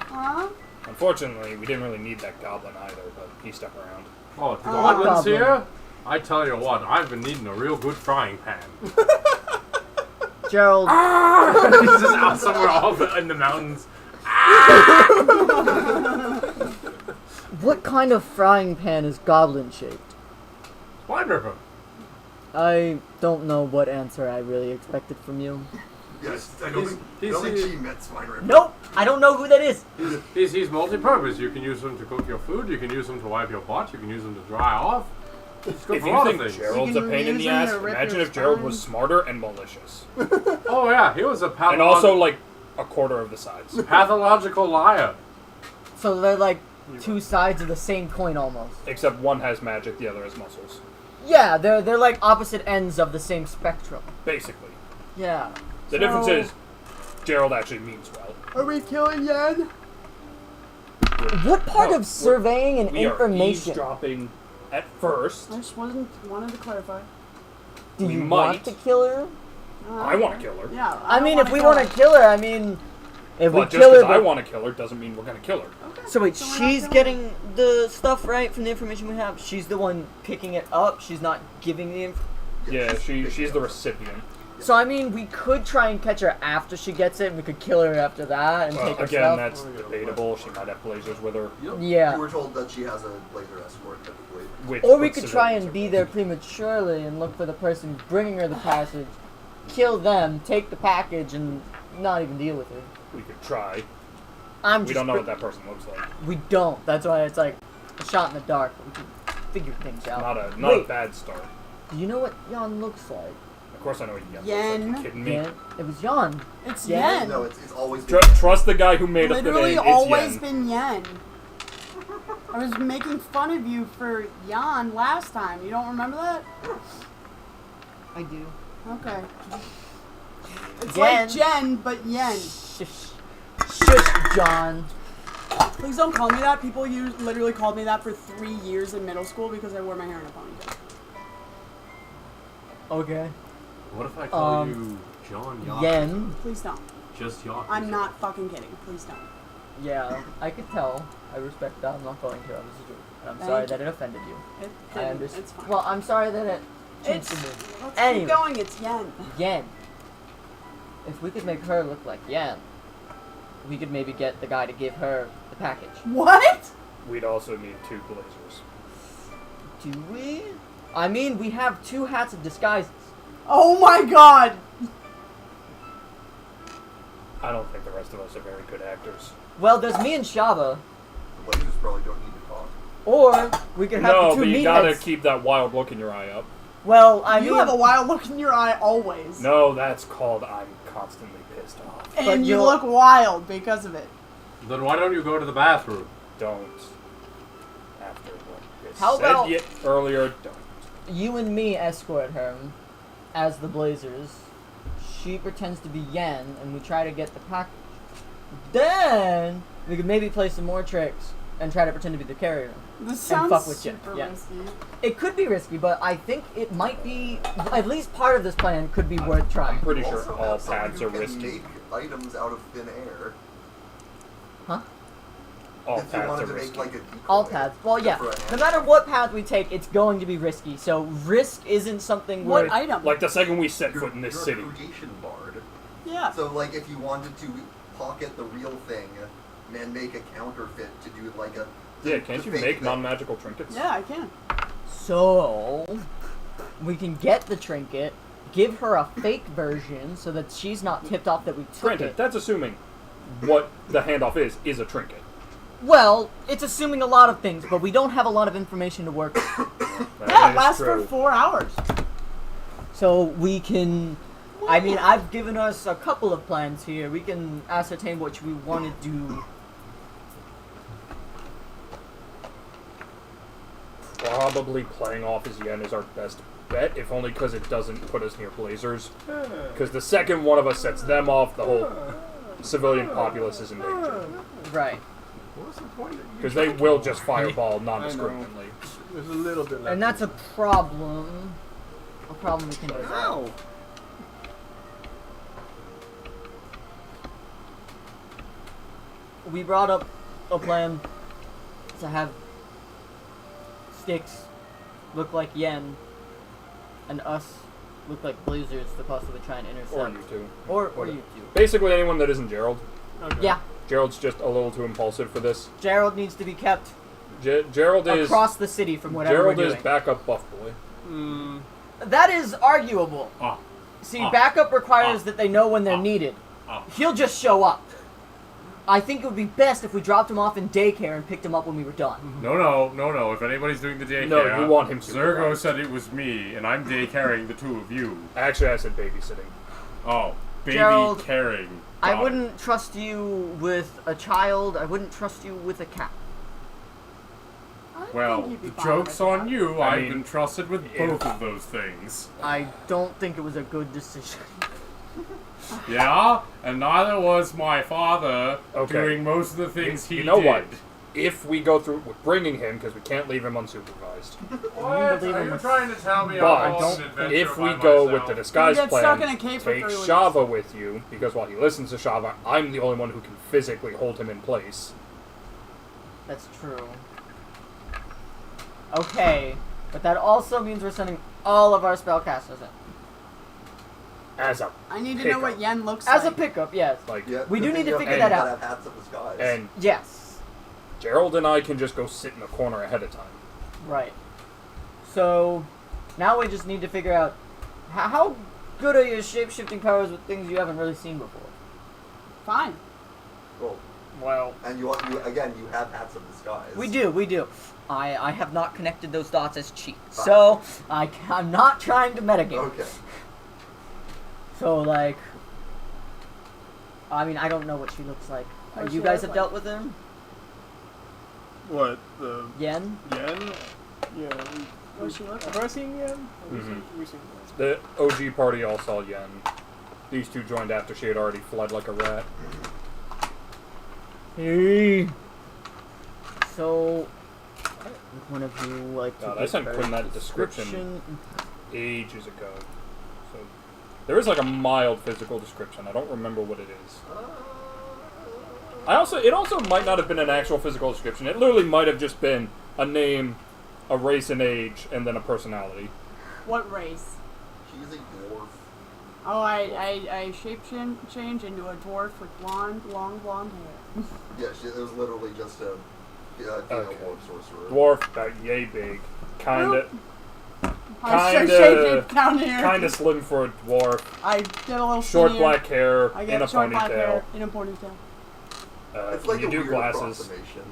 C: Huh?
G: Unfortunately, we didn't really need that goblin either, but he stuck around.
B: Oh, the
C: Oh,
B: goblins
F: goblin.
B: here? I tell you what, I've been needing a real good frying pan.
F: Gerald,
B: He's just out somewhere off in the mountains.
F: what kind of frying pan is goblin-shaped?
B: Wonderful.
F: I don't know what answer I really expected from you.
A: Yes, I don't think she met Swine Ripper.
F: Nope, I don't know who that is.
B: He's multi-purpose. You can use them to cook your food, you can use them to wipe your butt, you can use them to dry off. It's good
G: If
B: for a
G: you
B: lot
G: think
B: of things.
G: Gerald's a
C: You can
G: pain in
C: use
G: the
C: him
G: ass,
C: to rip
G: imagine
C: your
G: if Gerald
C: spine.
G: was smarter and malicious.
B: Oh yeah, he was a
G: And also, like, a quarter of the size.
B: pathological liar.
F: So they're like two sides of the same coin almost.
G: Except one has magic, the other has muscles.
F: Yeah, they're like opposite ends of the same spectrum.
G: Basically.
F: Yeah.
G: The difference is, Gerald actually means well.
C: Are we killing Yen?
F: What part
G: No,
F: of surveying and
G: We are
F: information
G: eavesdropping at first.
C: I just wanted to clarify.
F: do
G: we
F: you
G: might.
F: want to kill her?
G: I want to kill her.
C: Yeah.
F: I mean,
C: don't
F: if we
C: wanna
F: want to kill her, I mean, if we
G: But just
F: kill her,
G: because I
F: but-
G: want to kill her doesn't mean we're going to kill her.
C: Okay.
F: So wait,
C: So we're not
F: she's
C: killing
F: getting the stuff right from the information we have. She's the one picking it up. She's not giving the.
G: Yeah, she's the recipient.
F: So I mean, we could try and catch her after she gets it, and we could kill her after that and take her
G: Again,
F: stuff.
G: that's debatable. She might have blazers with her.
A: Yep.
F: Yeah.
A: You were told that she has a laser escort, typically.
G: Which
F: Or we
G: puts
F: could try
G: civilians
F: and
G: at
F: be
G: risk.
F: there prematurely and look for the person bringing her the passage, kill them, take the package, and not even deal with her.
G: We could try.
F: I'm
G: We
F: just
G: don't know what that person looks like.
F: We don't. That's why it's like a shot in the dark. But we can figure things out.
G: Not a
F: Wait,
G: bad start.
F: do you know what Jan looks like?
G: Of course I know what Yen looks
C: Yen.
G: like. You kidding me?
F: Yen? It was Jan.
C: It's
F: Yeah.
C: Yen.
A: No, it's always
G: Trust the guy who made up the
C: Literally
G: name. It's
C: always
G: Yen.
C: been Yen. I was making fun of you for Jan last time. You don't remember that?
F: I do.
C: Okay. It's
F: Yen.
C: like Jen, but Yen.
F: Shush. Shush, John.
C: Please don't call me that. People literally called me that for 3 years in middle school because I wore my hair in a ponytail.
F: Okay.
B: What if I call
F: Um,
B: you John Yacht?
F: Yen.
C: Please don't.
B: Just Yacht.
C: I'm not fucking kidding. Please don't.
F: Yeah, I could tell. I respect that. I'm not going to. I'm
C: Thank
F: sorry
C: you.
F: that it offended you.
C: It
F: I
C: didn't.
F: understand.
C: It's fine.
F: Well, I'm sorry that it changed
C: It's-
F: the mood.
C: Let's
F: anyway.
C: keep going. It's Yen.
F: Yen. If we could make her look like Yen, we could maybe get the guy to give her the package.
C: What?
G: We'd also need 2 blazers.
F: Do we? I mean, we have 2 hats of disguises.
C: Oh my god.
G: I don't think the rest of us are very good actors.
F: Well, there's me and Shava,
A: The blazers probably don't need to talk.
F: or we could have
G: No,
F: the 2
G: but you
F: meatheads.
G: gotta keep that wild look in your eye up.
F: Well, I
C: You
F: mean,
C: have a wild look in your eye always.
G: No, that's called I'm constantly pissed off.
F: But
C: And you
F: you'll-
C: look wild because of it.
B: Then why don't you go to the bathroom?
G: Don't. After what you
F: How
G: said
F: about-
G: earlier, don't.
F: You and me escort her as the Blazers. She pretends to be Yen, and we try to get the pack. Then we could maybe play some more tricks and try to pretend to be the carrier.
C: This sounds
F: fuck with Jen,
C: super
F: yeah.
C: risky.
F: It could be risky, but I think it might be. At least part of this plan could be worth trying.
G: I'm pretty
A: You
G: sure
A: also
G: all
A: have someone
G: paths
A: who
G: are
A: can
G: risky.
A: make items out of thin air.
F: Huh?
G: All
A: if you
G: paths
A: wanted
G: are
A: to
G: risky.
A: make like a decoy
F: All paths. Well, yeah.
A: for a
F: No
A: hand.
F: matter what path we take, it's going to be risky. So risk isn't something
C: What
F: worth.
C: item?
G: Like the second we set
A: You're-
G: foot in this
A: you're
G: city.
A: a creation bard.
C: yeah.
A: So, like, if you wanted to pocket the real thing and make a counterfeit to do, like, a...
G: Yeah, can't
A: the
G: you
A: fake
G: make
A: thing.
G: non-magical trinkets?
C: Yeah, I can.
F: So we can get the trinket, give her a fake version so that she's not tipped off that we took
G: Granted,
F: it.
G: that's assuming what the handoff is a trinket.
F: Well, it's assuming a lot of things, but we don't have a lot of information to work with.
G: That
C: Yeah, it
G: is
C: lasts
G: true.
C: for 4 hours.
F: So we can. I mean, I've given us a couple of plans here. We can ascertain what we want to do.
G: Probably playing off as Yen is our best bet, if only because it doesn't put us near Blazers. Because the second one of us sets them off, the whole civilian populace is in danger.
F: Right.
E: What's the point of you
G: Because they
E: trying
G: will
E: to-
G: just fireball non-discriminately.
E: There's a little bit left.
F: And that's a problem. A problem we can do.
E: Ow!
F: We brought up a plan to have Sticks look like Yen and us look like Blazers to possibly try and intercept.
G: Or you two.
F: Or you two.
G: Basically anyone that isn't Gerald.
E: Okay.
F: Yeah,
G: Gerald's just a little too impulsive for this.
F: Gerald needs to be kept
G: Gerald is
F: across the city from whatever
G: Gerald
F: we're
G: is
F: doing.
G: backup buff boy.
E: Mm,
F: That is arguable. See, backup requires that they know when they're needed. He'll just show up. I think it would be best if we dropped him off in daycare and picked him up when we were done.
B: No. If anybody's doing the daycare,
G: No, you want him to.
B: Zergo said it was me, and I'm daycaring the two of you.
G: Actually, I said babysitting.
B: Oh, baby
F: Gerald,
B: caring.
F: I
B: Got it.
F: wouldn't trust you with a child. I wouldn't trust you with a cat.
C: I
B: Well,
C: think you'd be
B: the
C: fine
B: joke's
C: with
B: on
C: that.
B: you.
G: I
B: I've
G: mean,
B: been trusted with both of those things.
F: I don't think it was a good decision.
B: Yeah, and neither was my father
G: Okay.
B: doing most of the things he
G: You know
B: did.
G: what? If we go through with bringing him, because we can't leave him unsupervised.
B: What?
F: believe
B: Are
F: him
B: you
F: with-
B: trying to tell me
G: But
B: I'm on an adventure
G: if we
B: by
G: go with
B: myself?
G: the disguise
C: You get
G: plan,
C: stuck in a cave for
G: take
C: 3 weeks.
G: Shava with you, because while he listens to Shava, I'm the only one who can physically hold him in place.
F: That's true. Okay, but that also means we're sending all of our spellcasters in.
G: As a
C: I need to know what
G: Pickup.
C: Yen looks
F: As a
C: like.
F: pickup, yes.
G: like,
A: Yeah,
F: We
A: the
F: do
A: thing
F: need to
A: is,
F: figure
A: you
F: that
A: gotta
F: out.
A: have hats of disguise.
G: and
F: Yes.
G: Gerald and I can just go sit in the corner ahead of time.
F: Right. So, now we just need to figure out how good are your shape-shifting powers with things you haven't really seen before.
C: Fine.
A: Cool.
F: Well,
A: And you have hats of disguise.
F: we do. I have not connected those dots as cheat. So, I'm not trying to metagame.
A: Okay.
F: So, like, I mean, I don't know what she looks like.
C: What does
F: You
C: she
F: guys
C: look
F: have
C: like?
F: dealt with him?
E: what? The
F: Yen?
E: Yen? Yeah.
C: What does she look
E: Have
C: like?
E: I seen Yen? Have we
G: Mhm.
E: seen- we seen Yen?
G: The OG party all saw Yen. These two joined after she had already fled like a rat.
F: Hey. So, would one of you like to
G: God, I
F: give
G: sent
F: her
G: Quinn that
F: a
G: description. Ages ago. So there is like a mild physical description. I don't remember what it is. It also might not have been an actual physical description. It literally might have just been a name, a race and age, and then a personality.
C: What race?
A: She's a dwarf.
C: Oh, I change into a dwarf with long blonde hair.
A: Yeah, it was literally just a female
G: Okay.
A: dwarf sorcerer.
G: Dwarf, about yay big, kinda
C: I
G: Kinda-
C: shaped down here.
G: kinda slim for a dwarf.
C: I get a little
G: Short
C: skinnier.
G: black hair
C: I
G: in
C: get
G: a
C: short black hair
G: ponytail.
C: in a ponytail.
A: It's like
G: you
A: a
G: do
A: weird
G: glasses.
A: approximation.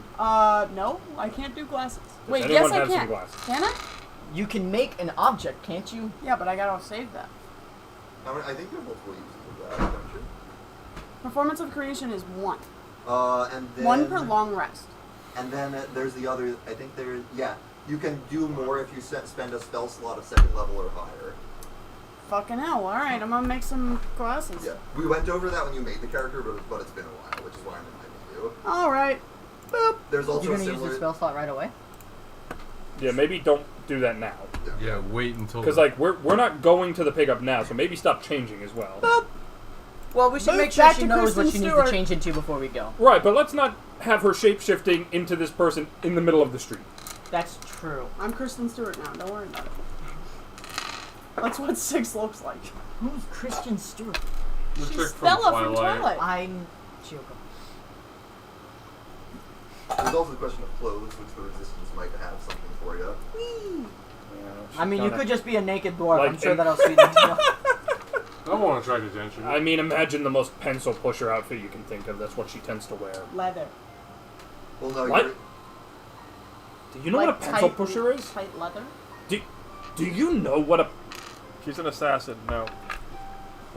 C: No, I can't do glasses. Wait,
G: anyone
C: yes I
G: have some
C: can.
G: glasses?
C: Can I?
F: You can make an object, can't you?
C: Yeah, but I gotta save that.
A: I think there are multiple uses of that, don't you?
C: Performance of creation is 1.
A: And then
C: 1 per long rest.
A: And then there's the other. I think there. Yeah. You can do more if you spend a spell slot of 2nd level or higher.
C: Fucking hell. Alright, I'm gonna make some glasses.
A: Yeah, we went over that when you made the character, but it's been a while, which is why I'm reminding you.
C: Alright. Boop.
A: There's also
F: You're gonna
A: similar.
F: use the spell slot right away?
G: Yeah, maybe don't do that now.
B: Yeah, wait until.
G: Because like we're not going to the pickup now, so maybe stop changing as well.
C: Boop.
F: Well, we should
C: Move
F: make sure
C: back
F: she
C: to
F: knows what she
C: Kristen
F: needs
C: Stewart.
F: to change into before we go.
G: Right, but let's not have her shape-shifting into this person in the middle of the street.
F: That's true.
C: I'm Kristen Stewart now. Don't worry about it. That's what 6 looks like.
F: Who's Kristen Stewart?
B: The
C: She's
B: chick
C: Stella from Twilight.
F: I'm Chioko.
A: There's also the question of clothes, which the resistance might have something for you.
C: Whee!
F: I mean, you
G: kinda-
F: could just be a naked dwarf.
G: Like
F: I'm sure
G: in-
F: that'll sweeten it up.
B: I want to attract attention.
G: I mean, imagine the most pencil pusher outfit you can think of. That's what she tends to wear.
C: Leather.
A: Well, no,
G: What?
A: you're.
G: Do you know
C: Like
G: what a pencil
C: tight-
G: pusher is?
C: Tight leather?
G: Do you know what a...
E: She's an assassin. No.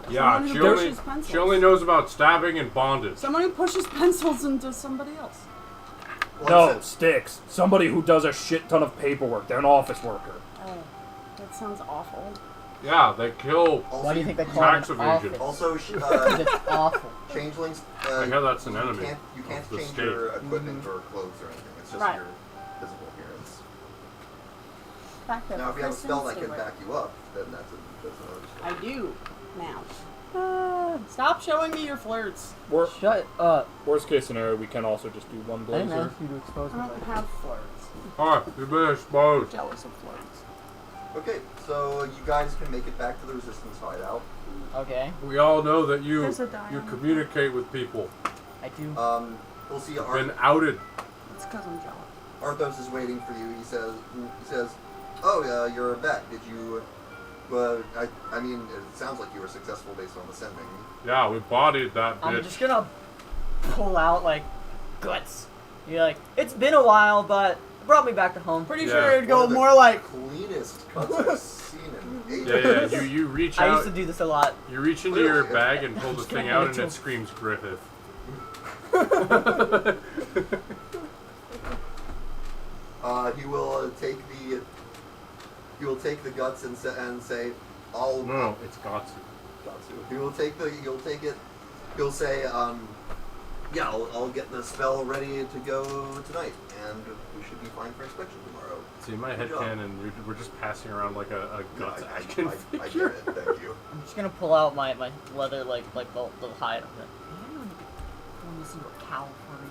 B: Yeah,
C: Someone
B: she
C: who
B: only,
C: pushes pencils.
B: she only knows about stabbing and bondage.
C: Someone who pushes pencils into somebody else.
A: Well,
G: No, sticks. Somebody who does a shit ton of paperwork. They're an office worker.
C: Oh, that sounds awful.
B: Yeah, they kill.
A: Also,
F: Why do you think they call
B: Tax
F: it an
B: evasion.
F: office?
A: Also,
F: 'Cause it's awful.
A: changelings.
B: I hear that's an enemy.
A: You can't
B: of the
A: change
B: state.
A: your equipment or clothes or anything. It's just
C: Right.
A: your physical appearance.
C: Back there.
A: Now, if you have a
C: Kristen
A: spell that can
C: Stewart.
A: back you up, then that's another story.
C: I do now. Stop showing me your flirts.
F: Shut up.
G: Worst case scenario, we can also just do one
F: I didn't
G: blazer.
F: ask you to expose
C: I
F: me.
C: don't have flirts.
B: Alright, you've been exposed.
C: Jealous of flirts.
A: Okay, so you guys can make it back to the resistance hideout.
F: Okay,
B: We all know that you
C: There's a die on it.
B: communicate with people.
F: I do.
A: We'll see.
B: Been outed.
C: It's because I'm jealous.
A: Arthos is waiting for you. He says, "Oh, you're back. Did you? I mean, it sounds like you were successful based on the sending.
B: Yeah, we bodied that
F: I'm
B: bitch.
F: just gonna pull out, like, guts. You're like, it's been a while, but it brought me back to home.
C: Pretty
B: Yeah.
C: sure it'd go
A: One of the
C: more like.
A: cleanest cuts I've seen in ages.
B: Yeah, yeah. You reach
F: I
B: out.
F: used to do this a lot.
B: You reach into your bag and pull the thing out, and it screams Griffith.
A: He will take the guts and say, "I'll."
B: No, it's Gatsu.
A: He'll take it. He'll say, "Yeah, I'll get the spell ready to go tonight, and we should be fine for inspection tomorrow."
B: See, in my
A: Good
B: head
A: job.
B: canon, we're just passing around like a
A: Yeah,
B: guts
A: I
B: action
A: get
B: figure.
A: it. Thank you.
F: I'm just gonna pull out my leather, like the hide of it. I want to see what cow for me.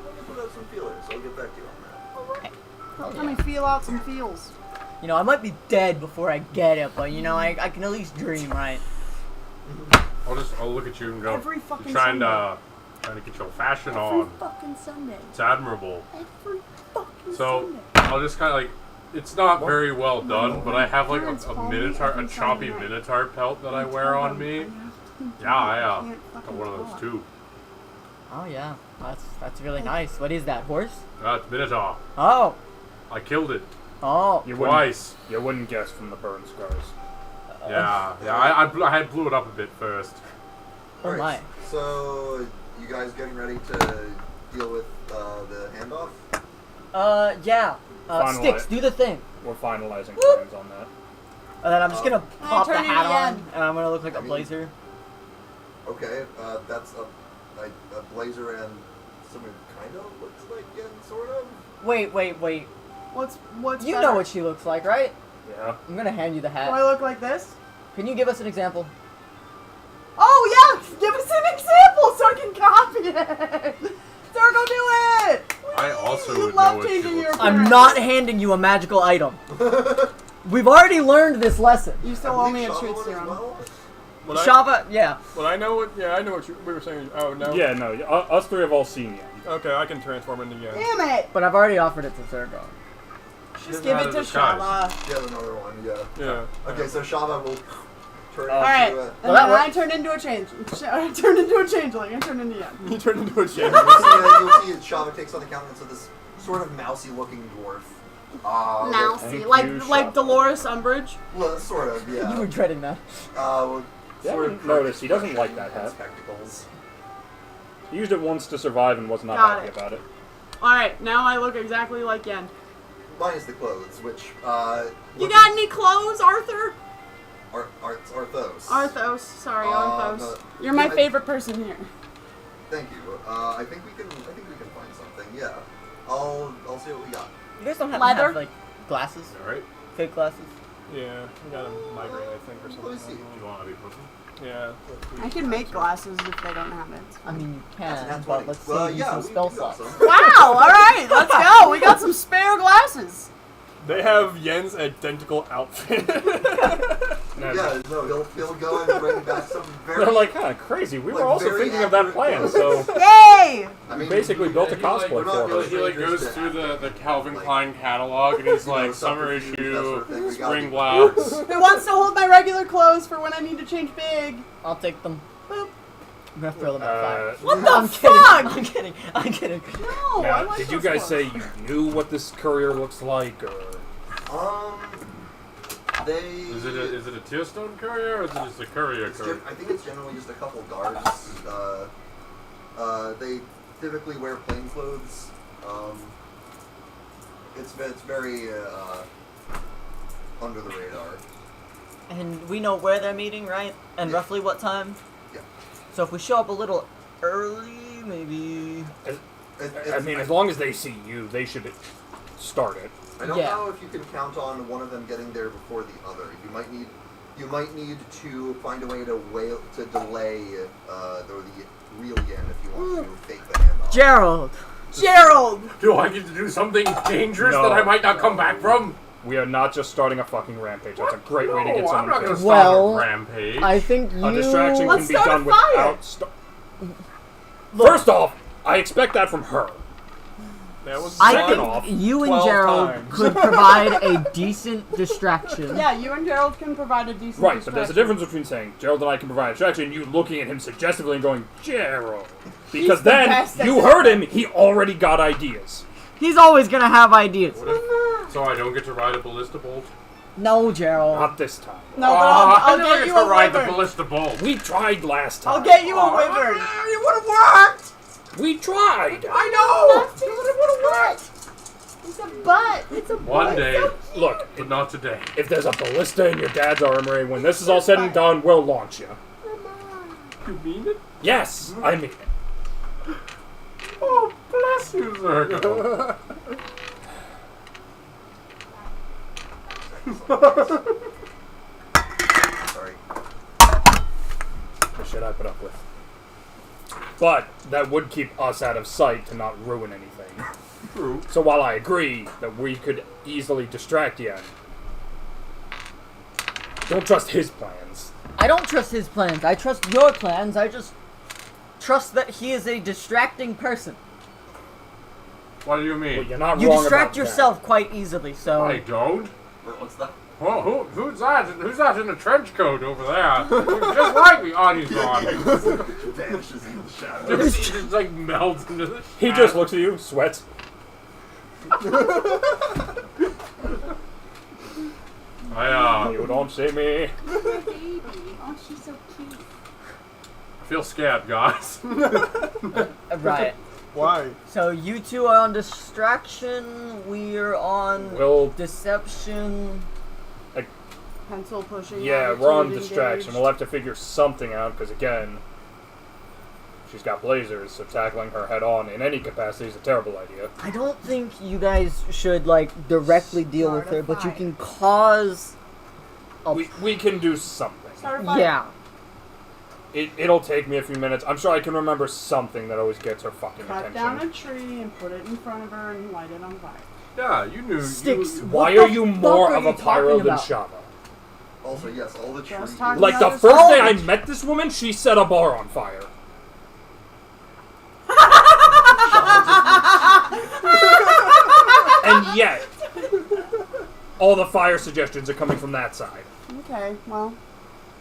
A: Let me put out some feelers. I'll get back to you on that.
F: Alright.
C: Let me feel out some feels.
F: You know, I might be dead before I get it, but you know, I can at least dream, right?
B: I'll look at you and go.
C: Every fucking
B: You're trying
C: Sunday.
B: to get your fashion
C: Every
B: on.
C: fucking Sunday.
B: It's admirable.
C: Every fucking
B: So
C: Sunday.
B: I'll just kind of like. It's not very well done, but I have like
C: Parents
B: a
C: call me
B: minotaur,
C: every
B: a choppy
C: Sunday night.
B: minotaur pelt that I
C: And
B: wear
C: tell
B: on
C: them
B: me.
C: I have to
B: Yeah, I
C: can't
B: got
C: fucking
B: one of those
C: talk.
B: too.
F: Oh yeah, that's really nice. What is that, horse?
B: That's minotaur.
F: Oh,
B: I killed it
F: oh.
G: You
B: twice.
G: You wouldn't guess from the burn scars.
B: Yeah, I blew it up a bit first.
F: Oh
A: Alright,
F: my.
A: So you guys getting ready to deal with the handoff?
F: Yeah.
G: Finalize.
F: Sticks, do the thing.
G: We're finalizing plans on that.
F: And then I'm just gonna pop the
C: turn it
F: hat on,
C: again.
F: and I'm gonna look like
A: I
F: a
A: mean-
F: blazer.
A: Okay, that's a blazer and someone kind of looks like Yen, sort of.
F: Wait.
C: What's
F: You
C: better?
F: know what she looks like, right?
G: Yeah.
F: I'm gonna hand you the
C: Do
F: hat.
C: I look like this?
F: Can you give us an example?
C: Oh yeah! Give us an example so I can copy it! Sarah, go do it!
B: I also
C: You
B: would
C: love
B: know what she
C: changing
B: looks
C: your
B: like.
F: I'm
C: appearance.
F: not handing you a magical item. We've already learned this lesson.
C: You
A: I
C: still owe me
A: believe
C: a
A: Shava
C: truth
A: would as
C: serum.
A: well.
E: Would I,
F: Shava, yeah.
E: would I know what? Yeah, I know what we were saying. Oh no.
G: Yeah, no. Us three have all seen Yen.
E: Okay, I can transform into Yen.
C: Damn it!
F: But I've already offered it to Sergo.
C: Just
B: doesn't
C: give
B: have
C: it
B: a
C: to
B: disguise.
C: Shava.
A: Yeah, another one. Yeah.
E: Yeah.
A: Okay, so Shava will turn
C: Alright,
A: into
C: and
F: Well, that
C: then I
F: works.
C: turn into a change. I turn into a changeling. I turn into Yen.
E: You turned into a Yen.
A: you'll see Shava takes on the countenance of this sort of mousy-looking dwarf.
C: Mousy.
G: Thank
C: Like
G: you,
C: like
G: Shava.
C: Dolores Umbridge.
A: Well, sort of, yeah.
F: You were dreading that.
G: Yeah,
A: Sort
G: I
A: of
G: noticed. He doesn't like that
A: and
G: hat.
A: spectacles.
G: He used it once to survive and was not
C: Got
G: happy
C: it.
G: about it.
C: Alright, now I look exactly like Yen.
A: minus the clothes, which
C: You got any clothes, Arthur?
A: Arthos.
C: Arthos, sorry,
A: Um,
C: Arthos. You're my
A: yeah,
C: favorite person here.
A: Thank you. I think we can find something. Yeah. I'll see what we got.
F: You guys don't have,
C: Leather?
F: like glasses,
B: Alright.
F: fake glasses.
E: Yeah, I got a migraine, I think, or something.
A: Let me see.
B: Do you want to be pussy?
E: Yeah.
C: I can make glasses if they don't have it.
F: I mean, you
A: That's
F: can,
A: an
F: but
A: N20.
F: let's
A: Well,
F: save you
A: yeah,
F: some
A: we
F: spell
A: do got
F: slots.
A: some.
C: Wow, alright, let's go. We got some spare glasses.
E: They have Yen's identical outfit.
A: Yeah, no, he'll go and bring back some very.
G: They're like, kind of crazy. We were
A: Like,
G: also
A: very
G: thinking of that
A: accurate
G: plan,
A: clothes.
G: so
C: Yay!
A: I mean,
G: basically built a
B: He, like,
G: cosplay
A: we're not
G: for
A: really-
G: her.
B: He like goes through the Calvin Klein catalog and he's
A: You know,
B: like summer
A: subterfuge, that
B: issue,
A: sort of thing. We gotta
B: spring
A: be-
B: blouse.
C: Who wants to hold my regular clothes for when I need to change big?
F: I'll take them.
C: Boop.
F: I'm gonna throw them on fire.
C: What the
F: I'm
C: fuck?
F: kidding. I'm kidding.
C: No, I
G: Now,
C: like
G: did you
C: those
G: guys say
C: clothes.
G: you knew what this courier looks like, or
A: They.
B: Is it a Tearstone courier or is it just a courier courier?
A: I think it's generally just a couple guards. They typically wear plain clothes. It's very under the radar.
F: And we know where they're meeting, right? And
A: Yeah.
F: roughly what time?
A: Yeah.
F: So if we show up a little early, maybe.
G: I mean, as long as they see you, they should start it.
A: I don't
F: Yeah.
A: know if you can count on one of them getting there before the other. You might need to find a way to delay the real yen if you want to fake the handoff.
F: Gerald!
C: Gerald!
B: Do I get to do something dangerous
G: No.
B: that I might not come back from?
G: We are not just starting a fucking rampage. That's a great way to get
B: No, I'm
G: someone
B: not gonna
G: killed.
B: stop
F: Well,
B: a rampage.
F: I think you.
G: A distraction
C: Let's
G: can be
C: start a
G: done
C: fire.
G: without.
F: Look,
G: First off, I expect that from her.
E: That was
F: I
G: Second
F: think
G: off,
F: you and
E: 12
F: Gerald
E: times.
F: could provide a decent distraction.
C: Yeah, you and Gerald can provide a decent
G: Right, but there's a
C: distraction.
G: difference between saying Gerald and I can provide a distraction and you looking at him suggestively and going, Gerald. Because
C: the
G: then
C: best at
G: you
C: this.
G: heard him, he already got ideas.
F: He's always gonna have ideas.
B: What if, so I don't get to ride a ballista bolt?
F: No, Gerald.
G: Not this time.
C: No, but I'll
B: I never
C: get
B: get
C: you
B: to
C: a
B: ride the
C: wyvern.
B: ballista bolt.
G: We tried last time.
C: I'll get you a wyvern.
B: It would have worked.
G: We tried.
B: I know.
C: It would have worked. It's a butt. It's a butt.
B: One day,
G: Look,
B: but not today.
G: if there's a ballista in your dad's armory, when this is all said and done, we'll launch you.
E: You mean it?
G: Yes, I mean it.
B: Oh, bless you, Zergo.
A: Sorry.
G: The shit I put up with. But that would keep us out of sight to not ruin anything.
B: True.
G: So while I agree that we could easily distract Yen, don't trust his plans.
F: I don't trust his plans. I trust your plans. I just trust that he is a distracting person.
B: What do you
G: Well,
B: mean?
G: you're not
F: You
G: wrong
F: distract
G: about
F: yourself quite easly, so.
B: I don't.
A: Wait, what's that?
B: Oh, who's that? Who's that in a trench coat over there? Who's just like me. Oh, he's gone.
A: Vanishes into the shadows.
B: He just like melts into the.
G: that. He just looks at you, sweats. You don't see me.
C: Baby. Oh, she's so cute.
B: I feel scared, guys.
F: Right.
E: Why?
F: So you two are on distraction. We're on
G: We'll,
F: deception.
C: Pencil pushing.
G: yeah,
C: attitude
G: we're on
C: engaged.
G: distraction. We'll have to figure something out because again, she's got blazers, so tackling her head on in any capacity is a terrible idea.
F: I don't think you guys should like directly deal with
C: Start a
F: her, but you
C: fight.
F: can cause.
G: We can do something.
C: Start a fire.
F: Yeah.
G: It'll take me a few minutes. I'm sure I can remember something that always gets her fucking
C: Cut
G: attention.
C: down a tree and put it in front of her and light it on fire.
B: Yeah, you knew.
F: Sticks.
G: Why
F: What
G: are
F: the
G: you
F: fuck
G: more
F: are
G: of
F: you
G: a pyro
F: talking
G: than
F: about?
G: Shava?
A: Also, yes, all the trees.
C: Just talking
G: Like the
C: about
G: first
C: this-
G: day I met this woman, she set a bar on fire. And yet, all the fire suggestions are coming from that side.
C: Okay, well,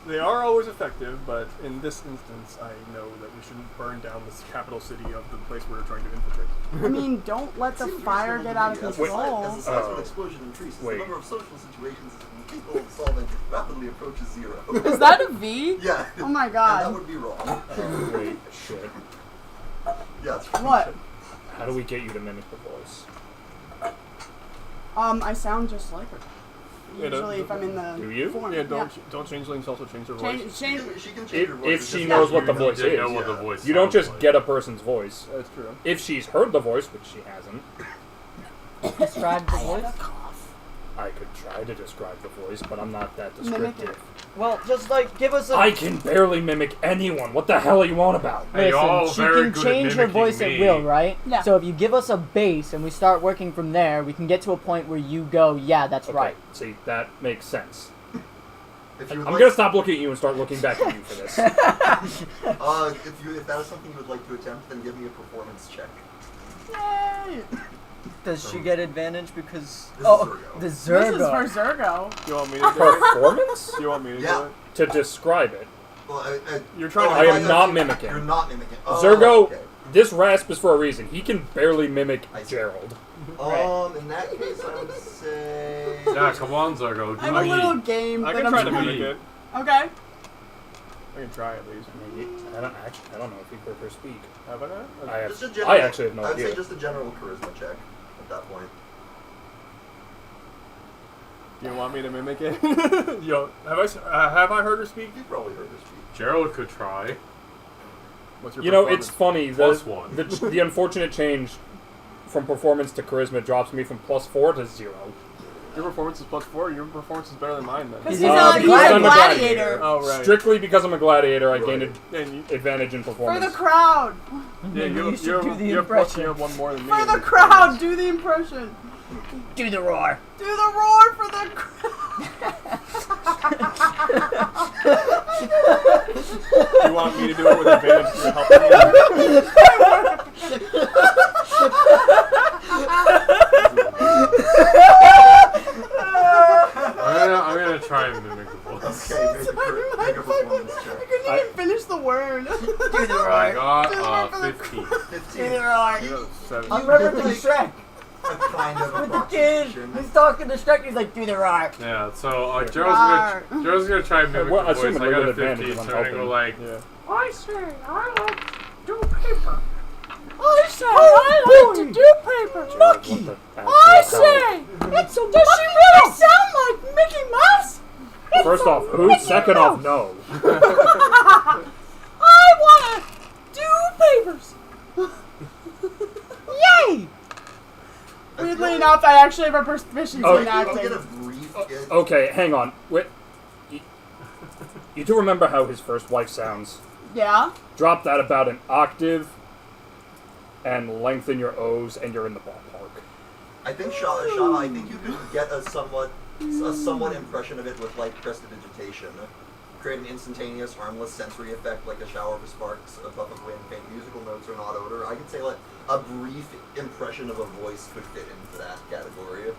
E: They are always effective, but in this instance, I know that we shouldn't burn down this capital city of the place we're trying to infiltrate.
C: I mean, don't let the fire get out of
A: As
C: control.
A: the size of
G: Oh.
A: an explosion increases,
G: Wait.
A: the number of social situations capable of solving rapidly approaches zero.
C: Is that a V?
A: Yeah.
C: Oh my
A: And that
C: god.
A: would be wrong.
G: Wait, shit.
A: Yeah, it's
C: What?
G: How do we get you to mimic the voice?
C: I sound just like her.
E: Yeah,
C: Usually, if I'm in the
G: Do you?
C: form.
E: Yeah, don't changelings also change their voice?
C: Change.
A: She can change her voice.
G: If she
A: It's
G: knows
A: just
G: what the
A: you
G: voice
A: need to
G: is.
A: know
B: what the
A: yeah.
B: voice
G: You don't
B: sounds
G: just
B: like.
G: get a person's voice.
E: That's true.
G: If she's heard the voice, which she hasn't,
F: Describe the voice.
G: I could try to describe the voice, but I'm not that
C: Mimic it.
G: descriptive.
F: Well, just like give us a.
G: I can barely mimic anyone. What the hell are you on about?
B: Hey, you're all
F: Listen, she
B: very
F: can
B: good
F: change
B: at
F: her
B: mimicking
F: voice
B: me.
F: at will, right?
C: Yeah.
F: So if you give us a base and we start working from there, we can get to a point where you go, yeah, that's
G: Okay,
F: right.
G: see, that makes sense.
A: If you would
G: I'm
A: like,
G: gonna stop looking at you and start looking back at you for this.
A: if that is something you would like to attempt, then give me a performance check.
C: Yay!
F: Does she get advantage because
A: This is
F: the
C: This is
F: Zergo?
C: for Zergo.
E: You want me to do it?
G: Performance?
E: You want me to
A: Yeah.
E: do it?
G: To describe it.
A: Well,
E: You're trying to-
G: I am
A: thought
G: not
A: you-
G: mimicking.
A: You're not mimicking. Oh,
G: Zergo,
A: okay.
G: this rasp is for a reason. He can barely mimic
A: I see.
G: Gerald.
A: In that case, I would say.
B: Yeah, come on, Zergo.
C: I
B: Do
C: have a
B: me.
C: little game
E: I
C: that
E: can
C: I'm
E: try to
C: trying.
E: mimic it.
C: Okay.
E: I can try at least.
G: I don't know if he heard her speak.
E: Have I not?
A: Just a general,
G: I actually have no
A: I would say
G: idea.
A: just a general charisma check at that point.
E: Do you want me to mimic it? Yo, have I heard her speak?
A: You probably heard her speak.
B: Gerald could try.
E: What's your
G: You know, it's funny.
B: Plus one.
G: The unfortunate change from performance to charisma drops me from +4 to 0.
E: Your performance is +4. Your performance is better than mine then.
C: Because
F: He's
C: he's
F: a
C: a
G: I'm
C: gladiator.
E: Oh right.
G: Strictly because I'm a gladiator, I gained
E: Then you,
G: advantage in
C: For
G: performance.
C: the crowd.
E: yeah,
F: You should do the
E: you have plus,
F: impression.
E: you have one more than me.
C: For the crowd. Do the impression.
F: Do the roar.
C: Do the roar for the crowd.
E: You want me to do it with advantage? You're helping me.
B: I'm gonna try and mimic the voice.
A: Okay, make a performance
C: I
A: check.
C: couldn't even finish the word.
F: Do the
B: I
F: roar.
B: got 15.
A: 15.
C: Do the roar.
E: You got 7.
F: I'm referencing Shrek.
A: A kind of
F: With the kid.
A: approximation.
F: He's talking to Shrek. He's like, do the roar.
B: Yeah, so
C: Rawr.
B: Gerald's gonna try and mimic
G: Well,
B: the voice.
G: assuming
B: I
G: we're
B: got a
G: with advantage
B: 15,
G: if I'm
B: so I'm gonna go
G: helping.
B: like,
E: Yeah.
B: I say I like to do paper.
C: I say I like to do paper.
G: What the
C: I
G: actual hell?
C: say. Does she really sound like Mickey Mouse?
G: First off, who? Second off, no.
C: I wanna do papers. Yay! Weirdly enough, I actually have a proficiency
G: Oh,
C: in
A: I'll get
C: acting.
A: a brief.
G: Okay, hang on. Wait. You do remember how his first wife sounds?
C: Yeah?
G: Drop that about an octave and lengthen your O's and you're in the ballpark.
A: I think Shana, I think you could get a somewhat impression of it with like prestidigitation. Create an instantaneous, harmless sensory effect like a shower of sparks, a puff of wind, faint musical notes, or an odd odor. I could say like a brief impression of a voice could fit into that category.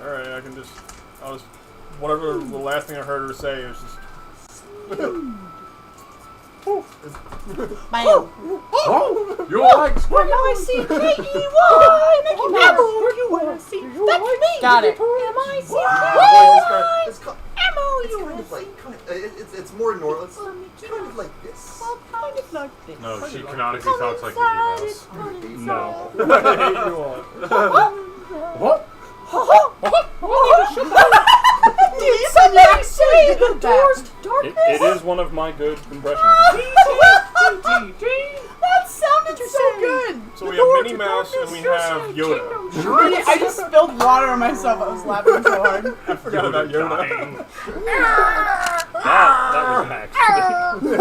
E: Alright, I'll just, whatever the last thing I heard her say is just,
C: Bam.
B: Oh, you like
C: M-I-C-K-E-Y, Mickey Mouse. That's me. Got it. M-I-C-K-E-Y.
A: It's more normal. It's kind of like this.
C: Kind of like this.
B: No, she canonically talks like Mickey Mouse.
G: No.
E: I hate you all.
C: Say the doors.
G: It is one of my good impressions.
C: That sounded so good.
E: So we have Minnie Mouse and we have Yoda.
C: I just spilled water on myself. I was laughing so hard.
E: I forgot about Yoda.
G: That was actually.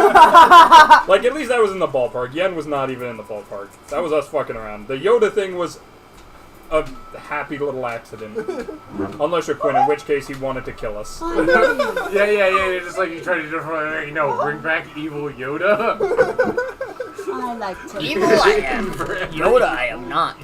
G: Like, at least that was in the ballpark. Yen was not even in the ballpark. That was us fucking around. The Yoda thing was a happy little accident. Unless you're Quinn, in which case he wanted to kill us.
B: Yeah. Just like you try to do, bring back evil Yoda.
C: I like to
F: Evil I am. Yoda I am not.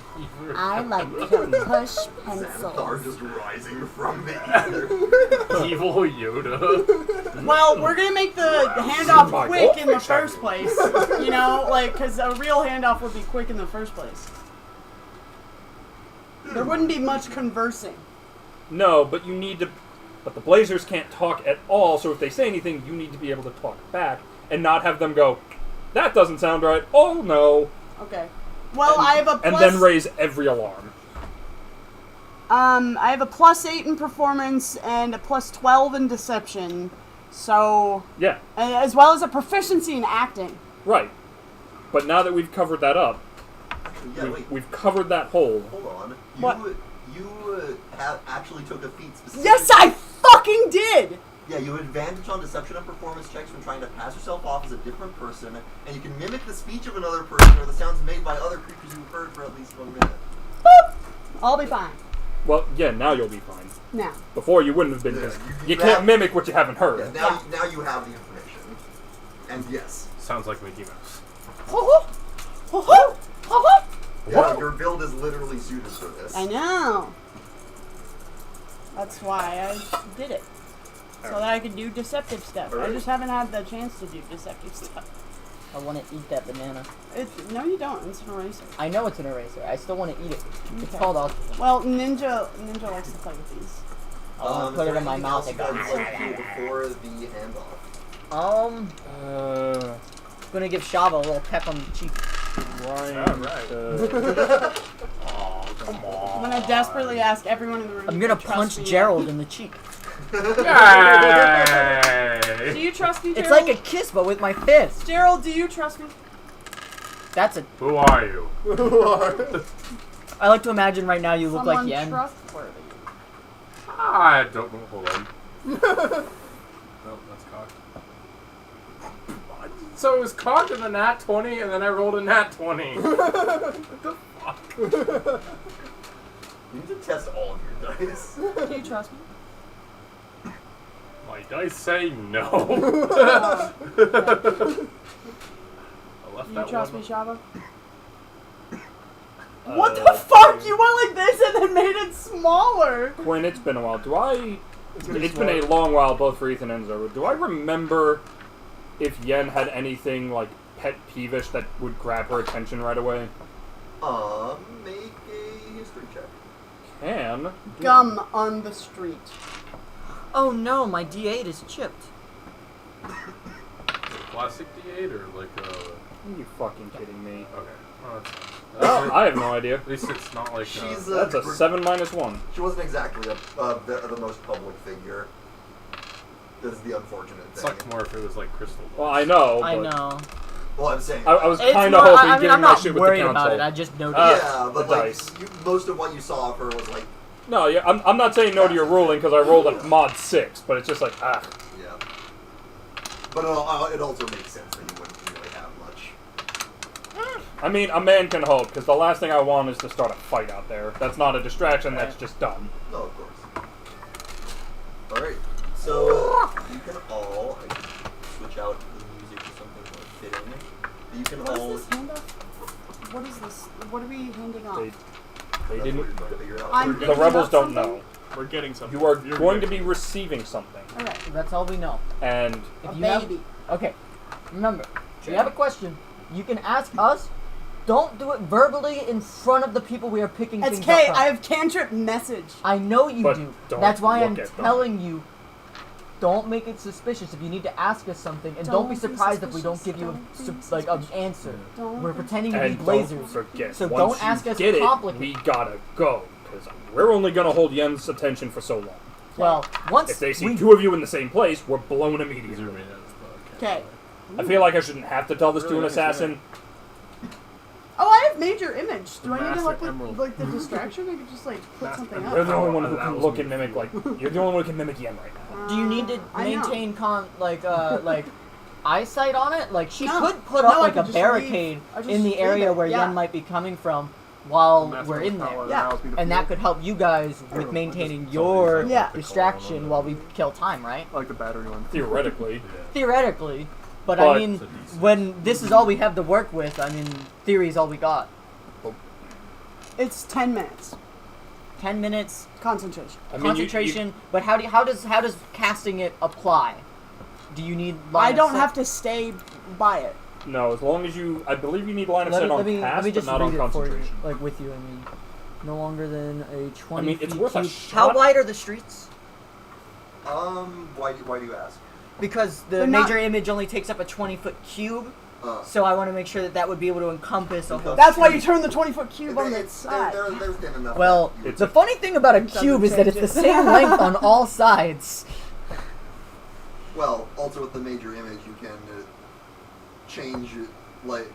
C: I like to push
A: Xanathar
C: pencils.
A: just rising from the ether.
B: Evil Yoda.
C: Well, we're gonna make the handoff
G: my
C: quick in the
G: goldfish
C: first place. You know, like, because a real handoff would be quick in the first place. There wouldn't be much conversing.
G: No, but you need to. But the Blazers can't talk at all, so if they say anything, you need to be able to talk back and not have them go, that doesn't sound right. Oh no.
C: Okay. Well, I have a plus.
G: And then raise every alarm.
C: I have a +8 in performance and a +12 in deception. So,
G: Yeah,
C: as well as a proficiency in acting.
G: right. But now that we've covered that up,
A: Yeah, wait.
G: we've covered that hole.
A: Hold on.
C: What?
A: You actually took a feat specifically.
C: Yes, I fucking did!
A: Yeah, you have advantage on deception and performance checks when trying to pass yourself off as a different person, and you can mimic the speech of another person or the sounds made by other creatures you've heard for at least 1 minute.
C: Boop! I'll be fine.
G: Well, yeah, now you'll be fine.
C: Now.
G: Before you wouldn't have been, because
A: Yeah,
G: you
A: you
G: can't
A: have-
G: mimic what you haven't heard.
A: Yeah, now you have the information. And yes.
B: Sounds like Mickey Mouse.
C: Ho-ho! Ho-ho! Ho-ho!
A: Yeah, your build is literally suited for this.
C: I know. That's why I did it. So that I could do deceptive stuff. I just haven't had the chance to do deceptive stuff.
F: I want to eat that banana.
C: No, you don't. It's an eraser.
F: I know it's an eraser. I still want to eat it. It's
C: Okay.
F: called all.
C: Well, Ninja likes to play with these.
F: I want to
A: Is
F: put
A: there
F: it in my
A: anything
F: mouth
A: else
F: and
A: you
F: go.
A: guys would like to do before the handoff?
F: Gonna give Shava a little peck on the cheek.
B: Oh, come
C: I'm
B: on.
C: gonna desperately ask everyone in the room.
F: I'm gonna
C: to trust
F: punch
C: me.
F: Gerald in the cheek.
C: Do
B: Yay!
C: you trust me, Gerald?
F: It's like a kiss, but with my fist.
C: Gerald, do you trust me?
F: That's a.
B: Who are you?
F: I like to imagine right now you look
C: Someone
F: like Yen.
C: trustworthy.
B: I don't know. Hold on. Nope, that's cocked. So it was cocked in the nat 20, and then I rolled a nat 20. What the fuck?
A: You need to test all of your dice.
C: Do you trust me?
B: My dice say no. I left
C: Do you
B: that
C: trust
B: one.
C: me, Shava? What the fuck? You went like this and then made it smaller.
G: Quinn, it's been a while. It's been a long while, both for Ethan and Zoe. Do I remember if Yen had anything like pet peevish that would grab her attention right away?
A: Make a history check.
G: Can.
C: Gum on the street.
F: Oh no, my D8 is chipped.
B: Is it a plastic D8 or like a...
G: Are you fucking kidding me?
B: Okay. Oh, that's fine.
G: Oh, I have no idea.
B: At least it's not like
A: She's
G: That's a 7 minus 1.
A: She wasn't exactly the most public figure. This is the unfortunate
B: It
A: thing.
B: sucked more if it was like crystal.
G: Well, I know.
F: I
G: but
F: know.
A: Well, I'm saying.
G: I was
F: It's
G: kind of
F: more-
G: hoping
F: I mean,
G: getting
F: I'm
G: my
F: not
G: shit with
F: worried
G: the
F: about
G: council.
F: it. I just noticed.
A: Yeah, but
G: the
A: like
G: dice.
A: most of what you saw of her was like,
G: No, yeah, I'm not saying no to your ruling because I rolled a mod 6, but it's just like,
A: yeah. But it also makes sense that you wouldn't really have much.
G: I mean, a man can hope, because the last thing I want is to start a fight out there. That's not a distraction, that's just dumb.
A: No, of course. All right, so you can all I can switch out the music to something more fitting. You can
C: What
A: all.
C: is this handoff? What is this? What are we handing off?
G: They
A: That's what
G: didn't.
A: you're going to figure out.
C: I'm
G: The
C: picking
G: rebels
C: up
G: don't
C: something?
G: know.
E: We're getting something.
G: You are
E: You're
G: going to
E: getting-
G: be receiving something.
C: Alright.
F: That's all we know.
G: And
C: A
F: If you have-
C: baby.
F: Okay. Remember, if you have a question, you can ask us. Don't do it verbally in front of the people we are picking
C: It's
F: things
C: K.
F: up from.
C: I have cantrip message.
F: I know you
G: But
F: do.
G: don't
F: That's why I'm
G: look at them.
F: telling you. Don't make it suspicious if you need to ask us something, and don't be
C: Don't be
F: surprised if we don't give
C: suspicious.
F: you
C: Don't be
F: like an
C: suspicious.
F: answer.
C: Don't
F: We're
C: be-
F: pretending to be
G: and don't
F: blazers.
G: forget,
F: So
G: once
F: don't
G: you
F: ask us
G: get it,
F: complicated.
G: we gotta go, because we're only gonna hold Yen's attention for so long.
F: Well, once
G: If they see
F: we
G: two of you in the same place, we're blown immediately.
B: Zoom in as the
C: Okay.
G: I feel like I shouldn't have to tell this to
B: Really
G: an
B: nice
G: assassin.
C: Oh, I have major image. Do I need to
E: Master
C: help with
E: Emerald.
C: like the distraction? I could just like put
E: Master
C: something
G: You're
C: up.
G: the only one who can
B: allows
G: look
B: me
G: and
B: to
G: mimic
B: feel.
G: like. You're the only one who can mimic Yen right now.
F: do you need to
C: I know.
F: maintain like eyesight on it? Like she
C: No.
F: could put
C: No,
F: up
C: I
F: like
C: could
F: a
C: just
F: barricade
C: leave. I just
F: in the
C: leave
F: area
C: it,
F: where
C: yeah.
F: Yen might be coming from while
E: Master
F: we're in
E: power
F: there.
C: Yeah.
E: allows me to
F: And
E: feel-
F: that could help you guys with
E: Just-
F: maintaining
B: somebody's
F: your
B: like
C: Yeah.
B: the
F: distraction
B: column
F: while
B: of
F: we
B: it.
F: kill time, right?
E: I like the battery one.
G: Theoretically.
F: Theoretically. But
G: But-
F: I mean,
B: It's a decent-
F: when this is all we have to work with, I mean, theory is all we got.
C: It's 10 minutes.
F: 10 minutes
C: Concentration.
G: I mean,
F: concentration, but how does casting it apply? Do you need
C: I don't have to stay by it.
G: No, as long as you. I believe you need line of
F: let
G: sight
F: me,
G: on
F: let me,
G: cast,
F: let me
G: but
F: just
G: not
F: read
G: on
F: it for you,
G: concentration.
F: like with you. I mean, no longer than a 20
G: I mean, it's
F: feet
G: worth a
F: cube.
G: shot.
F: How wide are the streets?
A: Why do you ask?
F: Because the
C: They're not-
F: major image only takes up a 20-foot cube, So I want to make sure that that would be able to encompass a whole.
C: That's why you turn the 20-foot cube on the
A: They're
C: side.
A: thin enough.
F: Well,
A: that you-
F: the funny thing about a cube is that it's the same length on all sides.
A: Well, also with the major image, you can change it,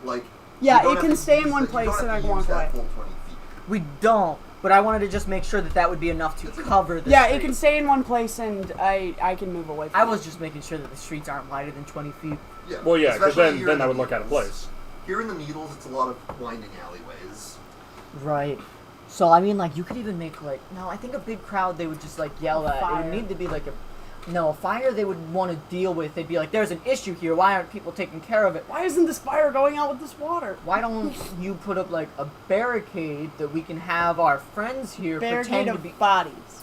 A: like.
C: Yeah,
A: you don't
C: it
A: have
C: can
A: to
C: stay in
A: use
C: one
A: the-
C: place
A: you don't
C: and I
A: have
C: can
A: to use
C: walk
A: that
C: away.
A: full 20 feet.
F: We don't, but I wanted to just make sure that that would be enough to cover the
C: Yeah,
F: street.
C: it can stay in one place and I can move away from
F: I
C: it.
F: was just making sure that the streets aren't wider than 20 feet.
A: Yeah.
G: Well, yeah, because
A: especially here
G: then
A: in
G: I
A: the
G: would look out of
A: Needles.
G: place.
A: Here in the Needles, it's a lot of winding alleyways.
F: Right. So, I mean, like, you could even make, like... No, I think a big crowd they would just, like, yell at. It
C: Fire.
F: would need to be, like, a... No, a fire they would want to deal with. They'd be like, there's an issue here. Why aren't people taking care of it?
C: Why isn't this fire going out with this water?
F: Why don't you put up, like, a barricade that we can have our friends here
C: Barricade
F: pretend to
C: of
F: be...
C: bodies.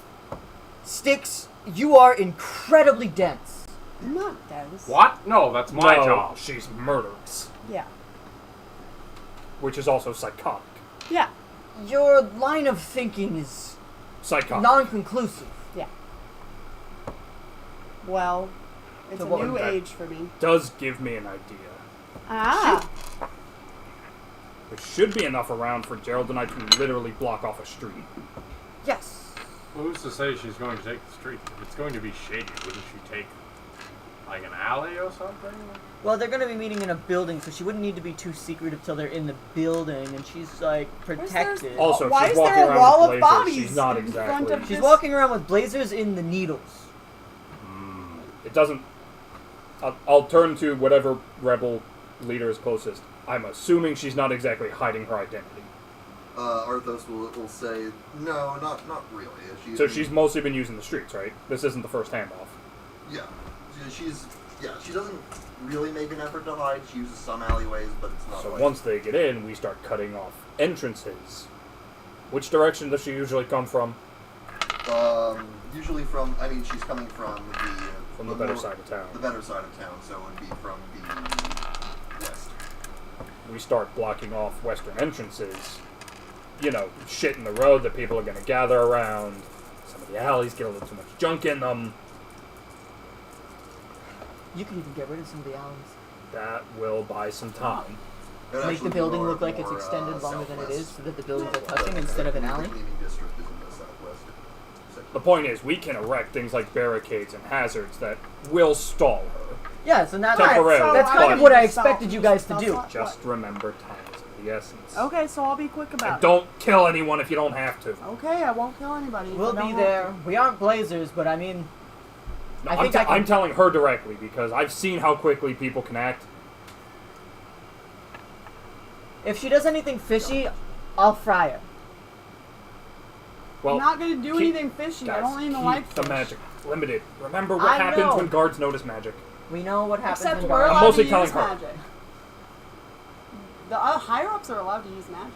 F: Sticks, you are incredibly dense.
C: I'm not dense.
B: What? No, that's my
G: No,
B: job.
G: she's murderous,
C: Yeah.
G: which is also psychotic.
C: Yeah.
F: Your line of thinking is
G: Psychotic.
F: non-conclusive.
C: Well, it's
F: So
C: a
F: what
C: new
G: would that-
C: age for me.
G: Does give me an idea.
C: Ah.
G: There should be enough around for Gerald and I to literally block off a street.
F: Yes.
B: Well, who's to say she's going to take the street? If it's going to be shady, wouldn't she take, like, an alley or something?
F: Well, they're going to be meeting in a building, so she wouldn't need to be too secretive till they're in the building, and she's, like, protected.
G: Also,
C: Why
G: she's
C: is
G: walking
C: there a
G: around
C: wall
G: with
C: of
G: lasers.
C: bodies
G: She's not
C: in front
G: exactly.
C: of-
F: She's walking around with blazers in the needles.
G: It doesn't. I'll turn to whatever rebel leader is closest. I'm assuming she's not exactly hiding her identity.
A: Arthos will say, no, not really.
G: So she's mostly been using the streets, right? This isn't the first handoff.
A: Yeah. She doesn't really make an effort to hide. She uses some alleyways, but it's not
G: So
A: like...
G: once they get in, we start cutting off entrances. Which direction does she usually come from?
A: Usually she's coming from
G: From the better side of town.
A: The better side of town, so it would be from the west.
G: We start blocking off western entrances. You know, shit in the road that people are going to gather around. Some of the alleys get a little too much junk in them.
F: You could even get rid of some of the alleys.
G: That will buy some time.
A: It would
F: Make
A: actually
F: the
A: be
F: building
A: more-
F: look like it's
A: more,
F: extended longer than it
A: southwest.
F: is, so that the buildings are touching instead of an alley.
A: The cleaning district is in the southwest.
G: The point is, we can erect things like barricades and hazards that will stall her.
F: Yes, and that's
G: Temporarily.
F: that's kind of what I expected you guys to do.
G: Just remember time is of the essence.
C: Okay, so I'll be quick about
G: And
C: it.
G: don't kill anyone if you don't have to.
C: Okay, I won't kill anybody. if
F: We'll
C: I don't
F: be
C: have
F: there.
C: to.
F: We aren't blazers, but I mean,
G: No,
F: I
G: I'm,
F: think I can-
G: I'm telling her directly because I've seen how quickly people can act.
F: if she does anything fishy, I'll fry her.
G: Well,
C: I'm not going to do
G: keep-
C: anything fishy.
G: guys,
C: I don't even
G: keep
C: like
G: the
C: fish.
G: magic limited. Remember what
F: I
G: happens
F: know.
G: when guards notice magic.
F: We know what happens
C: Except
F: when
C: we're
F: guards-
C: allowed
G: mostly
C: to
G: telling
C: use
G: her.
C: magic. The higher-ups are allowed to use magic.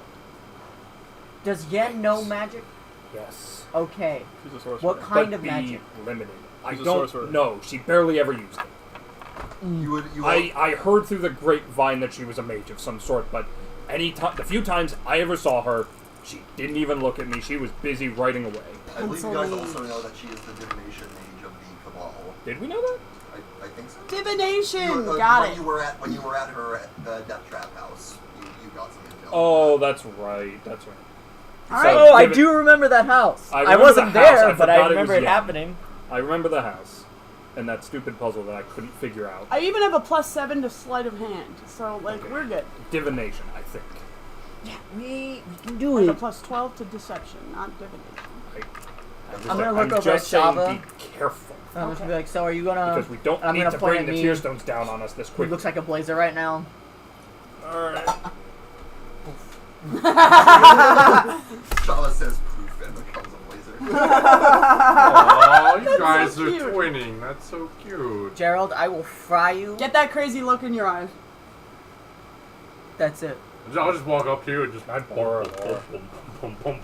F: Does Yen know magic?
G: Yes.
F: Okay.
E: She's a sorcerer.
F: What kind
G: But
F: of
G: be
F: magic?
G: limited. I
E: She's a
G: don't
E: sorcerer.
G: know. She barely ever used it.
A: You
G: I heard through the grapevine that she was a mage of some sort, but the few times I ever saw her, she didn't even look at me. She was busy writing away.
A: I believe you guys
C: Pencil
A: also
C: mage.
A: know that she is the divination mage of the Cabal.
G: Did we know that?
A: I think so.
C: Divination!
A: when
C: Got it.
A: You were at her Death Trap house, you got some intel.
G: Oh, that's right. That's right.
C: Alright.
F: Oh, I
G: Give it-
F: do remember that house.
G: I
F: I
G: remember
F: wasn't
G: the house.
F: there,
G: I
F: but I
G: forgot it
F: remember
G: was
F: it
G: Yen.
F: happening.
G: I remember the house and that stupid puzzle that I couldn't figure out.
C: I even have a +7 to sleight of hand, so
G: Okay.
C: we're good.
G: Divination, I think.
F: We can do
C: And a
F: it.
C: +12 to deception, not divination.
F: I'm gonna look
G: I'm
F: over
G: just
F: at
G: saying,
F: Shava.
G: be careful
F: I'm just gonna be like, so are you gonna...
G: because we don't
F: I'm
G: need
F: gonna
G: to
F: point
G: bring
F: at
G: the
F: me.
G: tear stones down on us this
F: He
G: quickly.
F: looks like a blazer right now.
G: Alright.
A: Shala says poof and becomes a blazer.
B: Oh, you guys
C: so
B: are
C: cute.
B: twinning. That's so cute.
F: Gerald, I will fry you.
C: Get that crazy look in your eyes.
F: That's it.
B: I'll just walk up to you and just.
G: Or-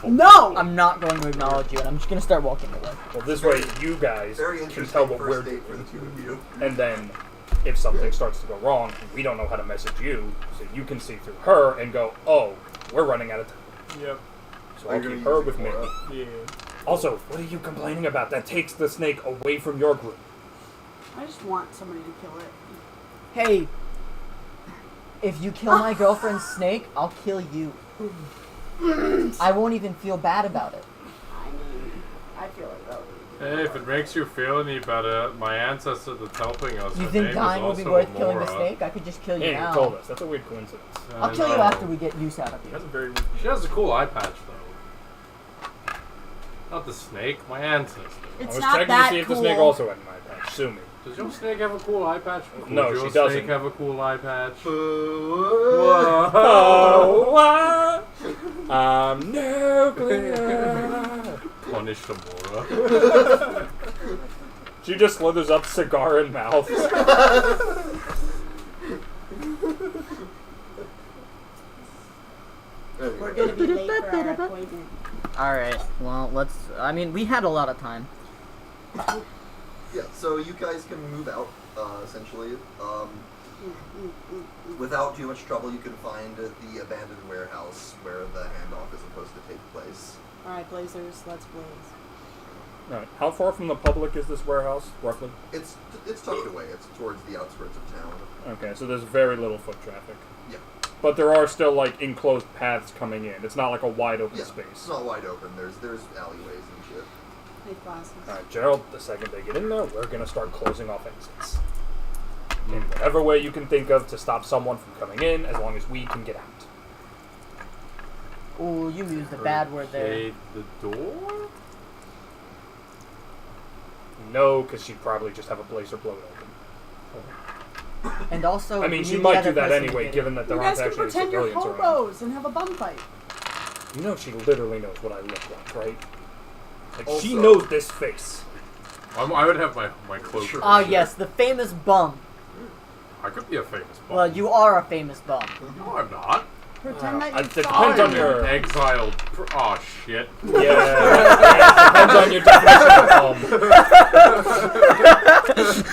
C: No!
F: I'm not going to acknowledge you, and I'm just gonna start walking away.
G: Well, this way you guys
A: Very
G: can
A: interesting
G: tell what we're
A: first date for the two of you.
G: and then if something starts to go wrong, we don't know how to message you, so you can see through her and go, oh, we're running out of time.
E: Yep.
G: So
A: Are
G: I'll
A: you
G: keep
A: gonna
G: her
A: use
G: with me.
A: Aura?
E: Yeah.
G: Also, what are you complaining about? That takes the snake away from your group.
C: I just want somebody to kill it.
F: Hey, If you kill my girlfriend's snake, I'll kill you. I won't even feel bad about it.
C: I mean, I feel like that.
B: Hey, if it makes you feel any better, my ancestor that's helping us,
F: You
B: her
F: think
B: name
F: dying
B: is
F: will be
B: also
F: worth killing the
B: Amora.
F: snake? I could just kill you
G: Hey,
F: now.
G: you told us. That's a weird coincidence.
F: I'll kill you after we get use out of you.
E: That's a very weird.
B: She has a cool eye patch, though. Not the snake, my ancestor.
G: I
C: It's
G: was
C: not
G: checking
C: that
G: to see if
C: cool.
G: the snake also had an eye patch. Sue me.
B: Does your snake have a cool eye patch?
G: No,
B: Does
G: she
B: your
G: doesn't.
B: snake have a cool eye patch?
G: Oh, what? I'm nuclear.
B: Punished Amora.
G: She just slithers up, cigar in mouth.
C: We're gonna be late for our appointment.
F: Alright, well, let's... I mean, we had a lot of time.
A: Yeah, so you guys can move out, essentially. Without too much trouble, you can find the abandoned warehouse where the handoff is supposed to take place.
C: Alright, Blazers, let's blaze.
G: Right. How far from the public is this warehouse, roughly?
A: It's tucked away. It's towards the outskirts of town.
G: Okay, so there's very little foot traffic.
A: Yeah.
G: But there are still, like, enclosed paths coming in. It's not like a wide open
A: Yeah,
G: space.
A: it's not wide open. There's alleyways and shit.
C: Hey, glasses.
G: Alright, Gerald, the second they get in there, we're gonna start closing off exits. In whatever way you can think of to stop someone from coming in, as long as we can get out.
F: Ooh, you used a bad word there.
B: Okay, the door?
G: No, because she'd probably just have a blazer blown open.
F: And also,
G: I mean,
F: we
G: she
F: need the
G: might
F: other
G: do that
F: person to
G: anyway,
F: get
G: given
F: in.
G: that there
C: You
G: aren't
C: guys can
G: actually
C: pretend you're
G: civilians around.
C: hobos and have a bum fight.
G: You know she literally knows what I look like, right? Like, she
A: Also-
G: knows this face.
B: I would have my cloak.
A: Sure.
F: Ah, yes, the famous bum.
B: I could be a famous bum.
F: Well, you are a famous bum.
B: No, I'm not.
C: Pretend that
G: It
C: you
G: depends
C: saw
G: on
C: him.
G: your...
B: Exiled. Oh, shit.
G: Yeah, it depends on your definition of bum.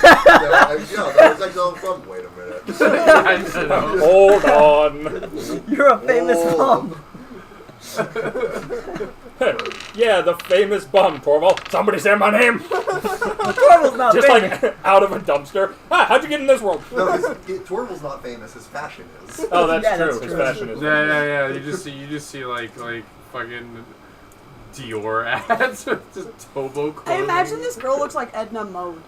A: That was exiled from. Wait a minute.
B: I know.
G: Hold on.
F: You're a famous
A: Oh.
F: bum.
G: Yeah, the famous bum, Torval. Somebody say my name.
F: Torval's not
G: Just
F: famous.
G: like out of a dumpster. Ah, how'd you get in this world?
A: No, Torval's not famous. His fashion is.
G: Oh, that's
F: Yeah,
G: true.
F: that's
G: His
F: true.
G: fashion is.
B: Yeah. You just see like fucking Dior ads with just Tobo
C: I
B: clothing.
C: imagine this girl looks like Edna Mode.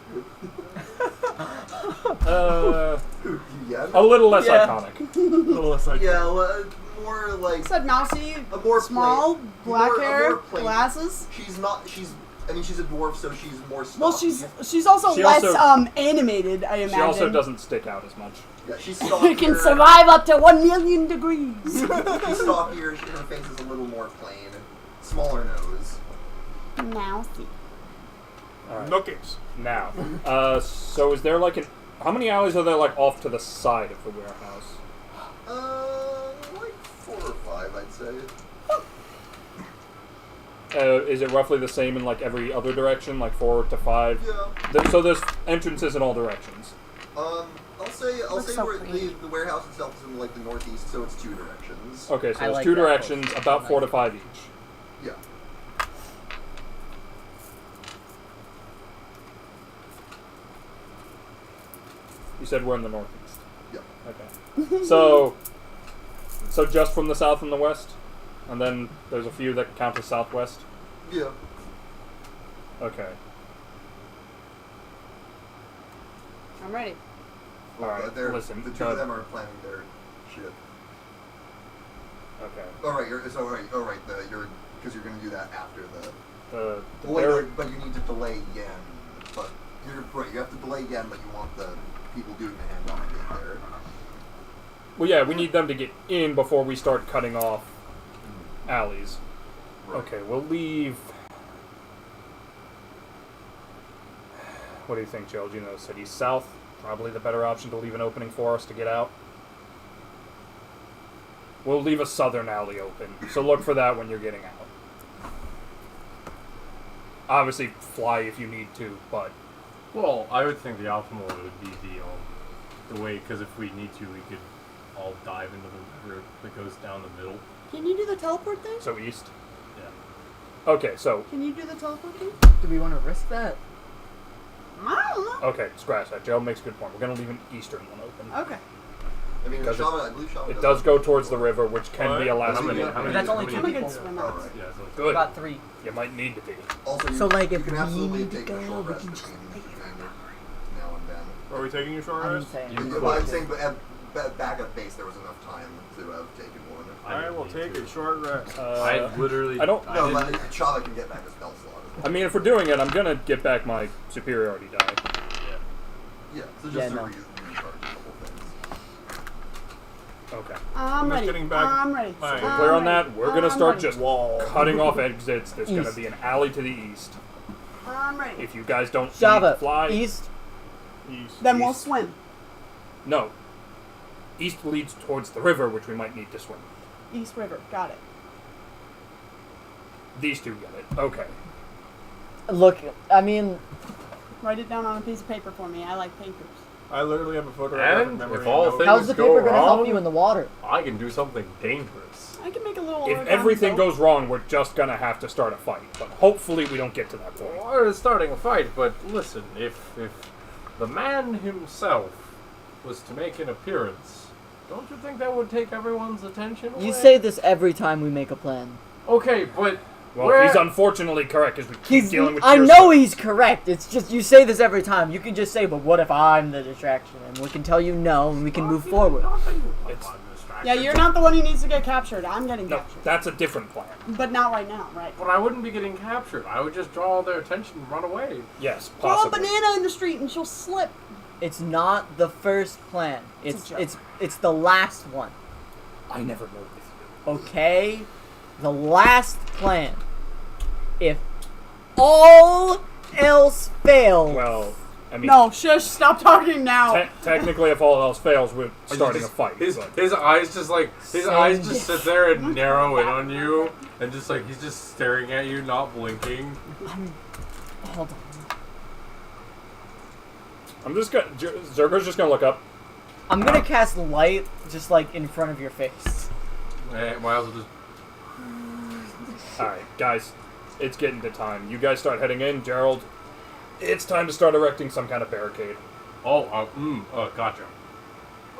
A: Yeah.
G: A little less
F: Yeah.
G: iconic.
E: A little aside.
A: Yeah, well, more like
C: Said mousy,
A: a more
C: small,
A: plain,
C: black
A: more- a
C: hair,
A: more plain-
C: glasses.
A: She's not. She's. I mean, she's a dwarf, so she's more.
C: Well,
A: Stocky.
C: she's also
G: She
C: less
G: also-
C: animated, I imagine.
G: She also doesn't stick out as much.
A: Yeah, she's
C: It
A: stockier.
C: can survive up to 1,000,000 degrees.
A: She's stockier. Her face is a little more plain. Smaller nose.
C: Mousy.
G: Alright.
E: Nuggets.
G: Now, so is there like an... How many alleys are there like off to the side of the warehouse?
A: Like 4 or 5, I'd say.
G: Is it roughly the same in like every other direction, like 4 to 5?
A: Yeah.
G: So there's entrances in all directions.
A: I'll say
C: Looks so
A: where
C: pretty.
A: the warehouse itself is in like the northeast, so it's 2 directions.
G: Okay, so
F: I
G: there's
F: like
G: 2
F: that
G: directions,
F: close.
G: about
F: I
G: 4
F: like
G: to 5 each.
A: Yeah.
G: You said we're in the northeast.
A: Yeah.
G: Okay. So just from the south and the west, and then there's a few that count as southwest.
A: Yeah.
G: Okay.
C: I'm ready.
G: All right. Listen.
A: the 2 of them are planning their shit.
G: Okay.
A: All right, you're because you're gonna do that after the.
G: The
A: Wait,
G: bear-
A: but you need to delay yen. But you're right. You have to delay yen, but you want the people doing the handoff to get there.
G: Well, yeah, we need them to get in before we start cutting off alleys.
A: Right.
G: Okay, we'll leave. What do you think, Gerald? You know, city south, probably the better option to leave an opening for us to get out. We'll leave a southern alley open, so look for that when you're getting out. Obviously, fly if you need to, but
B: Well, I would think the optimal would be the way, because if we need to, we could all dive into the river that goes down the middle.
C: Can you do the teleport thing?
G: so east.
B: Yeah.
G: Okay, so
C: Can you do the teleport thing?
F: Do we want to risk that?
C: I don't know.
G: okay, scratch that. Gerald makes a good point. We're gonna leave an eastern one open.
C: Okay.
A: I mean,
G: Because
A: Shava, I believe Shava
G: It does go towards the river, which can be a
E: What?
G: last
A: How many-
G: minute.
A: how many-
F: That's only
B: how
F: two
B: many
C: I'm a good
F: people.
C: swimmer.
A: Alright.
B: Yeah, so
G: Good.
F: About 3.
G: You might need to be.
A: Also,
F: So,
A: you,
F: like,
A: you
F: if
A: can
F: we
A: absolutely
F: need to
A: take a
F: go,
A: short
F: we
A: rest
F: can
A: between
F: just take
A: now and then.
E: Are we taking a short
F: I'm
E: rest?
F: saying.
B: You
A: Well, I'm
B: could.
A: saying, but back at base, there was enough time to have taken one.
E: I will
B: need
E: take
B: to.
E: a short rest.
B: I literally.
G: I don't-
A: No,
B: didn't-
A: but Shava can get back a spell slot.
G: I mean, if we're doing it, I'm gonna get back my superiority die.
A: Yeah, so just
F: Yeah,
A: to
F: no.
A: recharge a couple things.
G: Okay.
C: I'm
E: just
C: ready.
E: getting back
C: I'm ready.
E: my-
C: I'm
G: Clear on
C: ready.
G: that. We're gonna
C: I'm
G: start
C: ready.
G: just
E: Wall.
G: cutting off exits. There's gonna
F: East.
G: be an alley to the east.
C: I'm ready.
G: If you guys don't need
F: Java,
G: to fly,
F: east.
E: East.
C: Then we'll
G: East.
C: swim.
G: no. East leads towards the river, which we might need to swim.
C: East River. Got it.
G: These two get it. Okay.
F: Look, I mean,
C: Write it down on a piece of paper for me. I like papers.
E: I literally have a photographic
B: And
E: memory.
B: if all
E: and no-
B: things
F: how's the
B: go
F: paper gonna help
B: wrong,
F: you in the water?
B: I can do something dangerous.
C: I can make a little.
G: If
C: origami
G: everything
C: boat.
G: goes wrong, we're just gonna have to start a fight. But hopefully we don't get to that point.
B: We're starting a fight, but listen, if the man himself was to make an appearance, don't you think that would take everyone's attention away?
F: You say this every time we make a plan.
B: Okay, but
G: Well,
B: where-
G: he's unfortunately correct because we keep dealing with
F: I
G: your
F: know
G: stuff.
F: he's correct. It's just you say this every time. You can just say, "But what if I'm the distraction?" And we can tell you no, and we can move forward.
G: It's-
C: Yeah, you're not the one who needs to get captured. I'm getting
G: No,
C: captured.
G: that's a different plan.
C: But not right now, right?
B: But I wouldn't be getting captured. I would just draw their attention and run away.
G: Yes,
C: Throw a
G: possibly.
C: banana in the street and she'll slip.
F: It's not the first plan.
C: It's a
F: It's the last one.
G: I never know with you.
F: Okay, the last plan. If all else fails,
G: Well, I mean,
C: No, shush, stop talking now.
G: technically, if all else fails, we're starting a fight.
B: His
G: but-
B: eyes just like his
F: Same.
B: eyes just sit there and narrow in on you, and just like he's just staring at you, not blinking.
F: hold on.
G: I'm just gonna. Zergo's just gonna look up.
F: I'm gonna cast light just like in front of your face.
B: Might as well just.
G: Alright, guys, it's getting to time. You guys start heading in. Gerald, it's time to start erecting some kind of barricade.
B: Gotcha.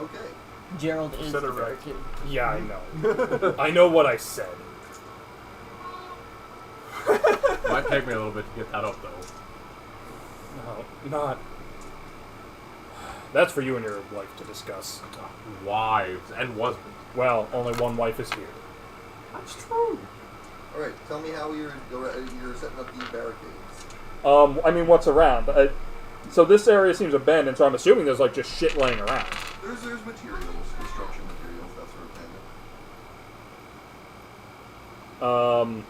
A: Okay.
F: Gerald is
E: Said it
F: the
E: right.
F: barricade.
G: Yeah, I know. I know what I said.
B: Might take me a little bit to get that up though.
G: No, not. That's for you and your wife to discuss.
B: Wives and husbands.
G: Well, only one wife is here.
B: That's true.
A: All right. Tell me how you're setting up the barricades.
G: I mean, what's around? So this area seems abandoned, so I'm assuming there's like just shit laying around.
A: There's materials, construction materials, that sort of thing.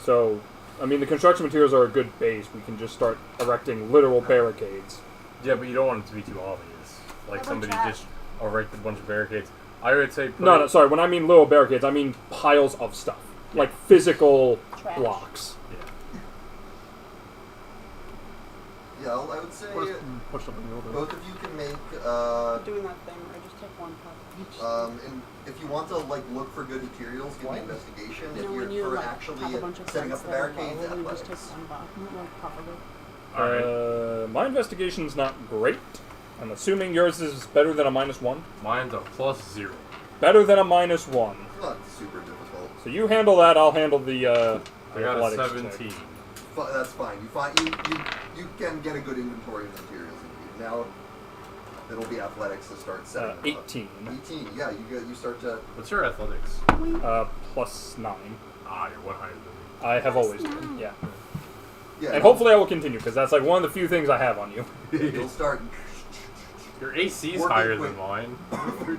G: So, I mean, the construction materials are a good base. We can just start erecting literal barricades.
B: Yeah, but you don't want it to be too obvious. Like
C: How
B: somebody
C: about
B: just erected a bunch of barricades. I would say.
G: No, sorry. When I mean literal barricades, I mean piles of stuff, like physical
C: Trash.
G: blocks.
A: Yeah, I would say
E: Push up in the order.
A: both of you can make
C: Doing that thing where I just take one puff.
A: and if you want to like look for good materials, give me investigation.
C: You
A: If
C: know, when
A: you're
C: you
A: for
C: like
A: actually
C: have a bunch of
A: setting up
C: friends
A: the
C: that are
A: barricades,
C: low, you just take
A: athletics.
C: one puff. Like probably.
B: Alright.
G: My investigation's not great. I'm assuming yours is better than a -1.
B: Mine's a +0.
G: Better than a -1.
A: It's not super difficult.
G: So you handle that. I'll handle the.
B: I got a
G: athletics check.
B: 17.
A: That's fine. You can get a good inventory of the materials you need. Now it'll be athletics to start setting them up.
G: 18.
A: 18. Yeah, you start to.
B: What's your athletics?
G: +9.
B: Ah, you're one higher than me.
G: I have always been. Yeah.
A: Yeah,
G: And hopefully I will continue because that's like one of the few things I have on you.
A: you'll start.
B: Your AC's
A: Working
B: higher
A: quick.
B: than mine.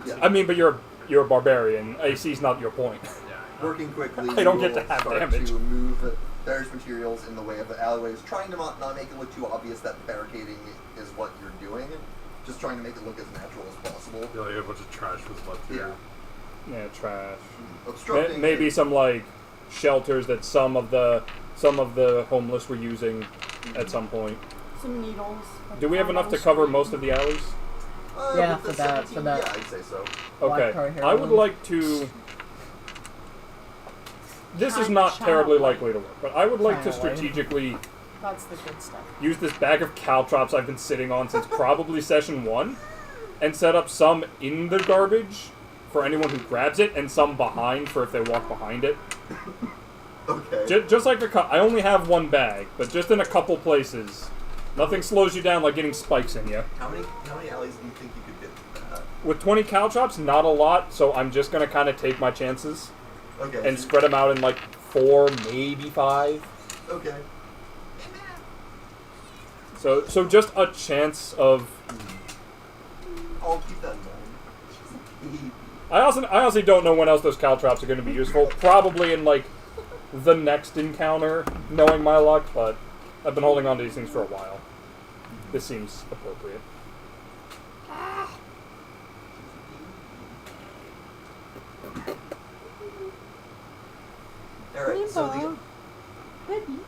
A: Yeah.
G: I mean, but you're a barbarian. AC's not your point.
B: Yeah.
A: Working quickly.
G: I don't
A: you
G: get to
A: will
G: have
A: start
G: damage.
A: to move various materials in the way of the alleyways, trying to not make it look too obvious that barricading is what you're doing. Just trying to make it look as natural as possible.
B: I feel like a bunch of trash was left here.
G: Yeah, trash.
A: Obstructing.
G: Maybe some like shelters that some of the homeless were using at some point.
C: Some needles.
G: Do we have enough to cover most of the alleys?
F: Yeah,
A: with the
F: for that-
A: 17,
F: that.
A: Yeah, I'd say so.
G: Okay.
F: Black tar
G: I would
F: heroin.
G: like to. This is
C: Shine-
G: not
C: shine
G: terribly
C: a light.
G: likely to work, but I would like to
F: Shine a light.
G: strategically
C: That's the good stuff.
G: use this bag of caltrops I've been sitting on since probably session 1 and set up some in the garbage for anyone who grabs it, and some behind for if they walk behind it.
A: Okay.
G: Just like I only have one bag, but just in a couple places. Nothing slows you down like getting spikes in you.
A: How many alleys do you think you could get with that?
G: With 20 caltrops, not a lot, so I'm just gonna kind of take my chances
A: Okay.
G: and spread them out in like 4, maybe 5.
A: Okay.
G: So just a chance of.
A: I'll keep that in mind.
G: I honestly don't know when else those caltrops are going to be useful. Probably in like the next encounter, knowing my luck. But I've been holding on to these things for a while. This seems appropriate.
A: Alright, so
C: Rainbow. Baby.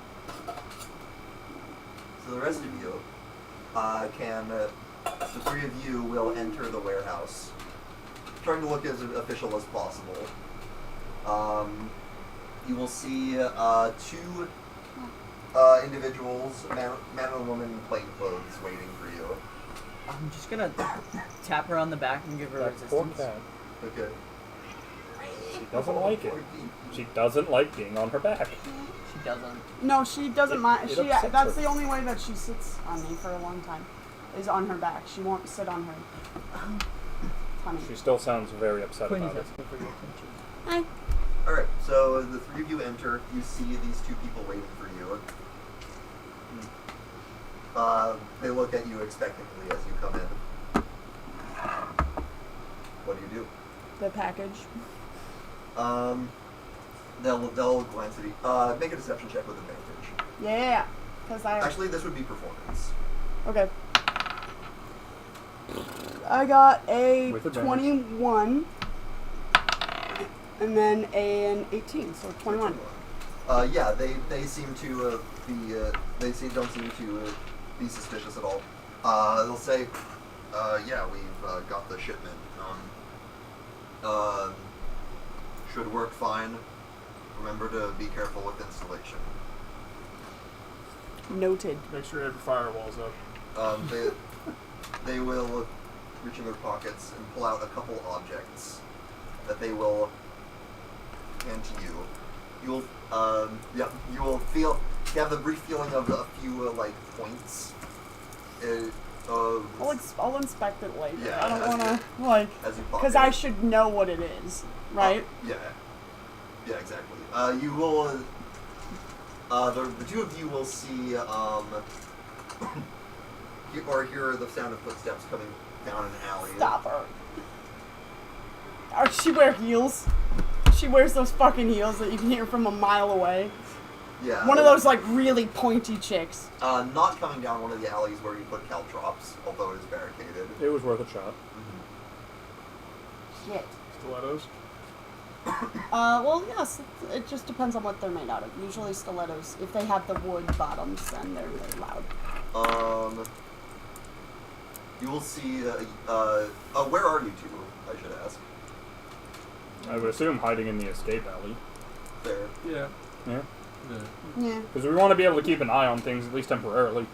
A: the rest of you the three of you will enter the warehouse, trying to look as official as possible. You will see two individuals, man and woman in plain clothes, waiting for you.
F: I'm just gonna tap her on the back and give her
G: That poor
F: resistance.
G: cat.
A: Okay.
G: She doesn't like it. She doesn't like being on her back.
F: She doesn't.
C: No, she doesn't mind.
G: it upsets
C: That's
G: her.
C: the only way that she sits on me for a long time, is on her back. She won't sit on her tummy.
G: She still sounds very upset
F: Queenie's
G: about it.
F: asking for your attention.
C: Hi.
A: Alright, so the three of you enter. You see these two people waiting for you. They look at you expectantly as you come in. What do you do?
C: The package.
A: They'll glance at you. Make a deception check with advantage.
C: Yeah, because I.
A: Actually, this would be performance.
C: Okay. I got a
G: With advantage.
C: 21, and then an 18, so 21.
A: Yeah, they seem to don't seem to be suspicious at all. They'll say, yeah, we've got the shipment. Should work fine. Remember to be careful with installation.
C: Noted.
E: Make sure every firewall's up.
A: They will reach in their pockets and pull out a couple objects that they will hand to you. You will have the brief feeling of a few like points.
C: I'll inspect it later.
A: Yeah,
C: I don't
A: as
C: want
A: you-
C: to, like,
A: as you
C: because
A: pocket
C: I
A: it.
C: should know what it is, right?
A: Yeah. Yeah, exactly. You will. The two of you will see or hear the sound of footsteps coming down an alley.
C: Stop her. Or she wear heels. She wears those fucking heels that you can hear from a mile away.
A: Yeah.
C: One of those like really pointy chicks.
A: Not coming down one of the alleys where you put caltrops, although it is barricaded.
G: It was worth a shot.
C: Shit.
E: Stilettos.
C: Well, yes. It just depends on what they're made out of. Usually stilettos, if they have the wood bottoms, then they're really loud.
A: You will see. Where are you two? I should ask.
G: I would assume hiding in the escape alley.
A: There.
B: Yeah.
G: Yeah.
B: Yeah.
C: Yeah.
G: Because we want to be able to keep an eye on things, at least temporarily.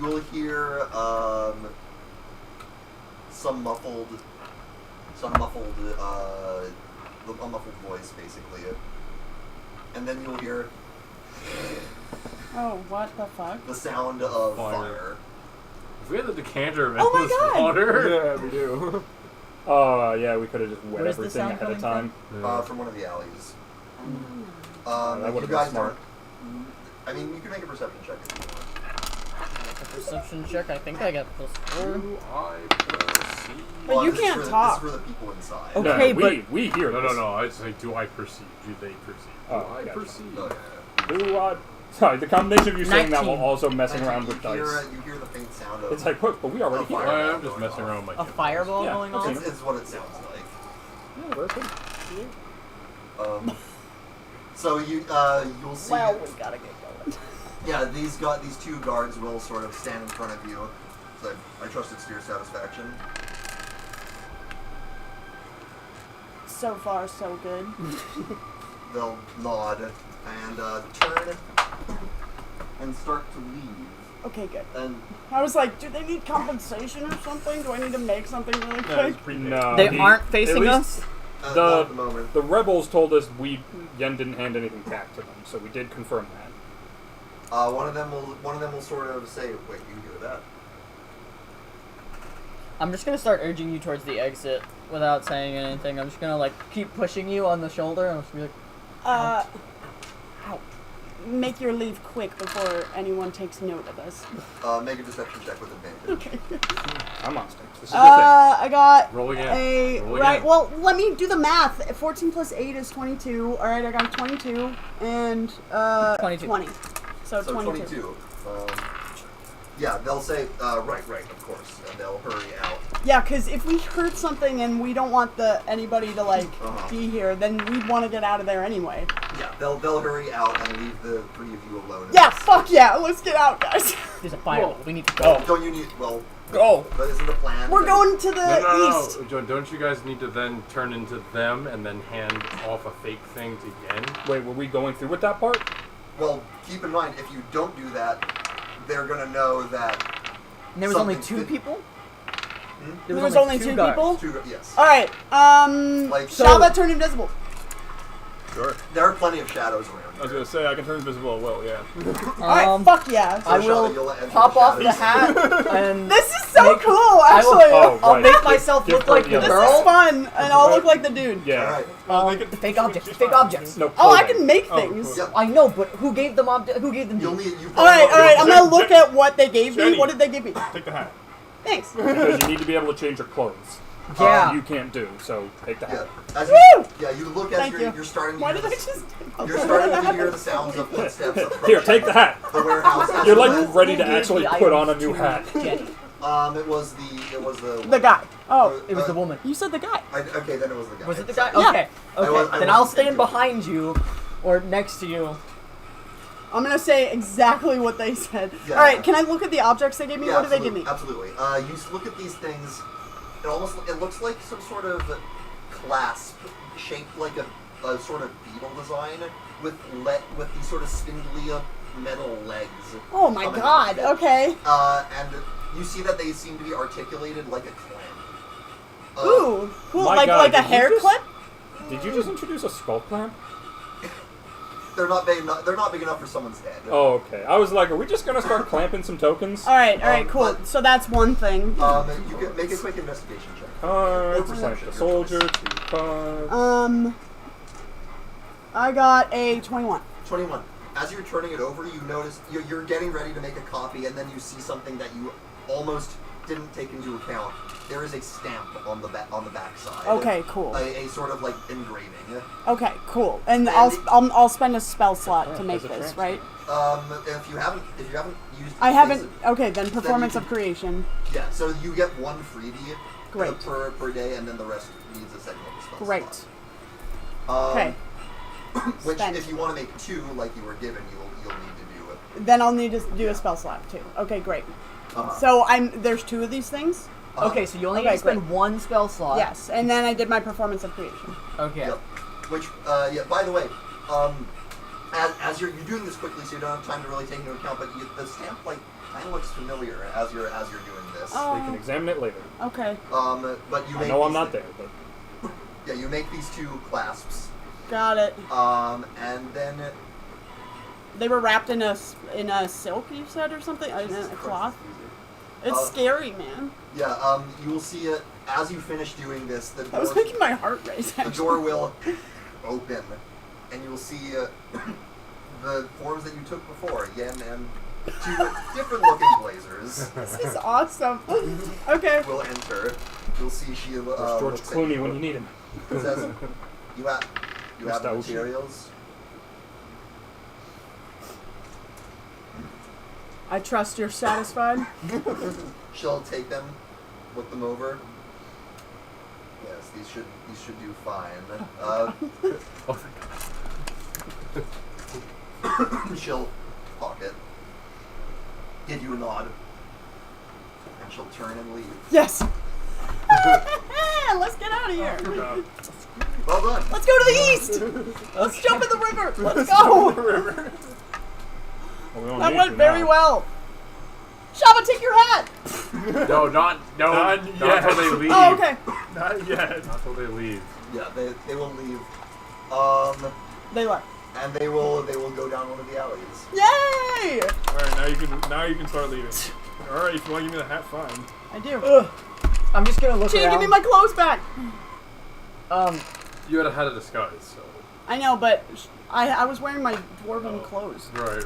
A: You will hear some muffled a muffled voice, basically, and then you'll hear
C: Oh, what the fuck?
A: the sound of
B: Fire.
A: fire.
B: If we had the decanter of
C: Oh my
B: endless
C: God!
B: water.
E: Yeah, we do.
G: Oh, yeah, we could have just wet
F: Where's the
G: everything
F: sound
G: ahead of
F: coming
G: time.
B: Yeah.
A: From one of the alleys.
G: That
A: You
G: would've been
A: guys
G: smart.
A: don't. I mean, you can make a perception check if you want.
F: A perception check. I think I got +4.
B: Do I perceive?
C: But you
A: this is
C: can't
A: for
C: talk.
A: This is for the people inside.
F: Okay.
G: No,
F: but-
G: we hear
B: No,
G: this.
B: I say, do I perceive? Do they perceive? Do
G: Oh,
B: I
G: gotcha.
B: perceive?
A: Oh, yeah.
G: Do I... Sorry, the combination of you saying that while
F: 19.
G: also messing
A: And
G: around
A: you
G: with
A: hear,
G: dice.
A: You hear the faint sound of.
G: It's like, but we already
A: Oh,
G: hear
A: fire.
G: it.
B: I'm just messing around with my
F: A fireball
G: Yeah,
F: going
G: okay.
F: off?
A: It's what it sounds like.
G: Yeah, that's good.
A: So you'll see.
C: Well, we gotta get going.
A: Yeah, these two guards will sort of stand in front of you. So I trust it's to your satisfaction.
C: So far, so good.
A: They'll nod and turn and start to leave.
C: Okay, good.
A: And
C: I was like, do they need compensation or something? Do I need to make something really
E: No, it's
C: quick?
E: prepaid.
G: No,
F: They
G: he-
F: aren't
G: at
F: facing
G: least
F: us?
A: not
G: The
A: at the moment.
G: the rebels told us Yen didn't hand anything back to them, so we did confirm that.
A: One of them will sort of say, "Wait, you hear that?"
F: I'm just gonna start urging you towards the exit without saying anything. I'm just gonna like keep pushing you on the shoulder and I'm just gonna be like,
C: Ow. Make your leave quick before anyone takes note of us.
A: Make a deception check with advantage.
C: Okay.
G: I'm on stage. This is your thing.
C: I got
B: Roll again.
C: a
B: Roll
C: right.
B: again.
C: Well, let me do the math. 14 plus 8 is 22. All right, I got 22 and
F: 22.
C: 20. So,
A: So
C: 22.
A: 22. Yeah, they'll say, right, of course, and they'll hurry out.
C: Yeah, because if we hurt something and we don't want anybody to like be here, then we'd want to get out of there anyway.
A: Yeah, they'll hurry out and leave the three of you alone.
C: Yeah, fuck yeah, let's get out, guys.
F: there's a fire. We need to go.
A: Don't you need? Well,
F: Go.
A: But isn't the plan?
C: We're going to the
B: No.
C: east.
B: Don't you guys need to then turn into them and then hand off a fake thing to Yen?
G: Wait, were we going through with that part?
A: Well, keep in mind, if you don't do that, they're gonna know that.
F: And there was only
A: something
F: 2
A: good-
F: people?
C: There was only 2
F: guards.
C: people?
A: Yes.
C: Alright,
A: Like,
C: Shaba turn invisible.
E: Sure.
A: There are plenty of shadows around.
E: I was gonna say I can turn invisible. Well, yeah.
C: Alright, fuck yeah.
F: I
A: So,
F: will
A: Shaba, you'll enter
F: pop
A: the
F: off the
A: shadows.
F: hat and
C: This is so
F: Make-
C: cool,
F: I will-
C: actually.
G: Oh,
F: I'll
G: right.
F: make myself
G: Give
F: look
G: her
F: like
G: the
F: the
G: other-
C: This
F: girl.
C: is fun, and I'll look like the dude.
G: Yeah.
A: Alright.
F: Fake objects. Fake objects.
G: No.
C: Oh, I
G: clothing.
C: can make
E: Oh,
C: things.
E: cool.
A: Yep.
F: I know, but who gave them Who gave them?
A: You'll
F: to you?
A: need. You
C: Alright, I'm gonna look at what they gave me.
E: Jenny.
C: What did they give me?
E: Take the hat.
C: Thanks.
G: Because you need to be able to change your clothes.
F: Yeah.
G: You can't do, so take the
A: Yeah.
G: hat.
A: As
C: Woo!
A: you, yeah, you look as
C: Thank you.
A: you're starting to
C: Why
A: hear
C: did I
A: the,
C: just...
A: you're starting to hear the sounds of footsteps approaching
G: Here, take the hat.
A: the warehouse. as
G: You're
A: you
G: like
A: land.
G: ready to
F: Who gave
G: actually
F: the
G: put on a
F: items
G: new
F: to
G: hat.
F: Jenny?
A: It was the
C: The guy. Oh,
F: It was the woman.
C: you said the guy.
A: Okay, then it was the guy.
F: Was it the guy?
A: Sorry.
C: Yeah.
F: Okay.
A: I
F: Okay.
A: was- I
F: Then I'll
A: wasn't
F: stand
A: thinking.
F: behind you, or next to you.
C: I'm gonna say exactly what they said.
A: Yeah.
C: Alright, can I look at the objects they gave me?
A: Yeah,
C: What did they give me?
A: Absolutely. You look at these things. It looks like some sort of clasp shaped like a sort of beetle design with these sort of spindly metal legs.
C: Oh my
A: coming
C: god,
A: off it.
C: okay.
A: And you see that they seem to be articulated like a clam.
C: Ooh, cool.
G: My
C: Like
G: God,
C: like a
G: did you
C: hair
G: just-
C: clip?
G: Did you just introduce a skull clamp?
A: They're not big. They're not big enough for someone's head.
G: Oh, okay. I was like, are we just gonna start clamping some tokens?
C: Alright, cool.
A: but-
C: So that's one thing.
A: You can make a quick investigation check.
G: Cards,
A: Or
G: like
A: perception,
G: the
A: your
G: soldier,
A: choice.
G: 2 cards.
C: I got a 21.
A: 21. As you're turning it over, you notice you're getting ready to make a copy, and then you see something that you almost didn't take into account. There is a stamp on the back side.
C: Okay, cool.
A: A sort of like engraving.
C: Okay, cool. And
A: And
C: I'll spend a spell slot to make
G: as a
C: this,
G: transfer.
C: right?
A: If you haven't used.
C: I haven't.
A: basic-
C: Okay, then performance
A: can-
C: of creation.
A: Yeah, so you get one freebie.
C: Great.
A: Per day, and then the rest needs a second spell
C: Great.
A: slot.
C: Okay.
A: Which,
C: Spend.
A: if you want to make 2, like you were given, you'll need to do it.
C: Then I'll need to do a spell slot too. Okay, great. So there's 2 of these things.
F: Okay, so you only
C: Okay,
F: need to spend 1 spell slot.
C: Yes, and then I did my performance of creation.
F: Okay.
A: Yep. Which, by the way, as you're doing this quickly, so you don't have time to really take into account, but the stamp like kind of looks familiar as you're doing this.
C: Oh.
G: We can examine it later.
C: Okay,
A: But you
G: I
A: make
G: know I'm
A: these
G: not
A: thi-
G: there, but
A: Yeah, you make these 2 clasps,
C: got it.
A: and then
C: They were wrapped in a silk, you said, or something, in a cloth. It's scary, man.
A: yeah, you will see it as you finish doing this. The
C: That was
A: door,
C: making my heart race.
A: the
C: Actually.
A: door will open, and you will see the forms that you took before, Yen and 2 different-looking blazers.
C: This is awesome. Okay.
A: Will enter. You'll see she
G: there's George
A: looks at
G: Clooney
A: you.
G: when you need him.
A: Says, you have the
G: Nostalgia.
A: materials.
C: I trust you're satisfied.
A: She'll take them, look them over. Yes, these should do fine. She'll pocket, give you a nod, and she'll turn and leave.
C: Yes. Let's get out of here.
A: Well done.
C: Let's go to the east. Let's jump in the river. Let's go.
G: Well, we don't
C: That
G: need
C: went
G: to
C: very
G: now.
C: well. yet.
B: No, not
E: Not
B: until they leave.
C: Oh, okay.
E: Not yet.
B: Not until they leave.
A: Yeah, they will leave.
C: They left.
A: And they will go down one of the alleys.
C: Yay!
E: All right, now you can start leaving. All right, if you want to give me the hat, fine.
C: I do.
F: Ugh. I'm just gonna look
C: Gee,
F: around.
C: give me my clothes back.
B: You had a disguise, so.
C: I know, but I was wearing my dwarven clothes.
B: Right.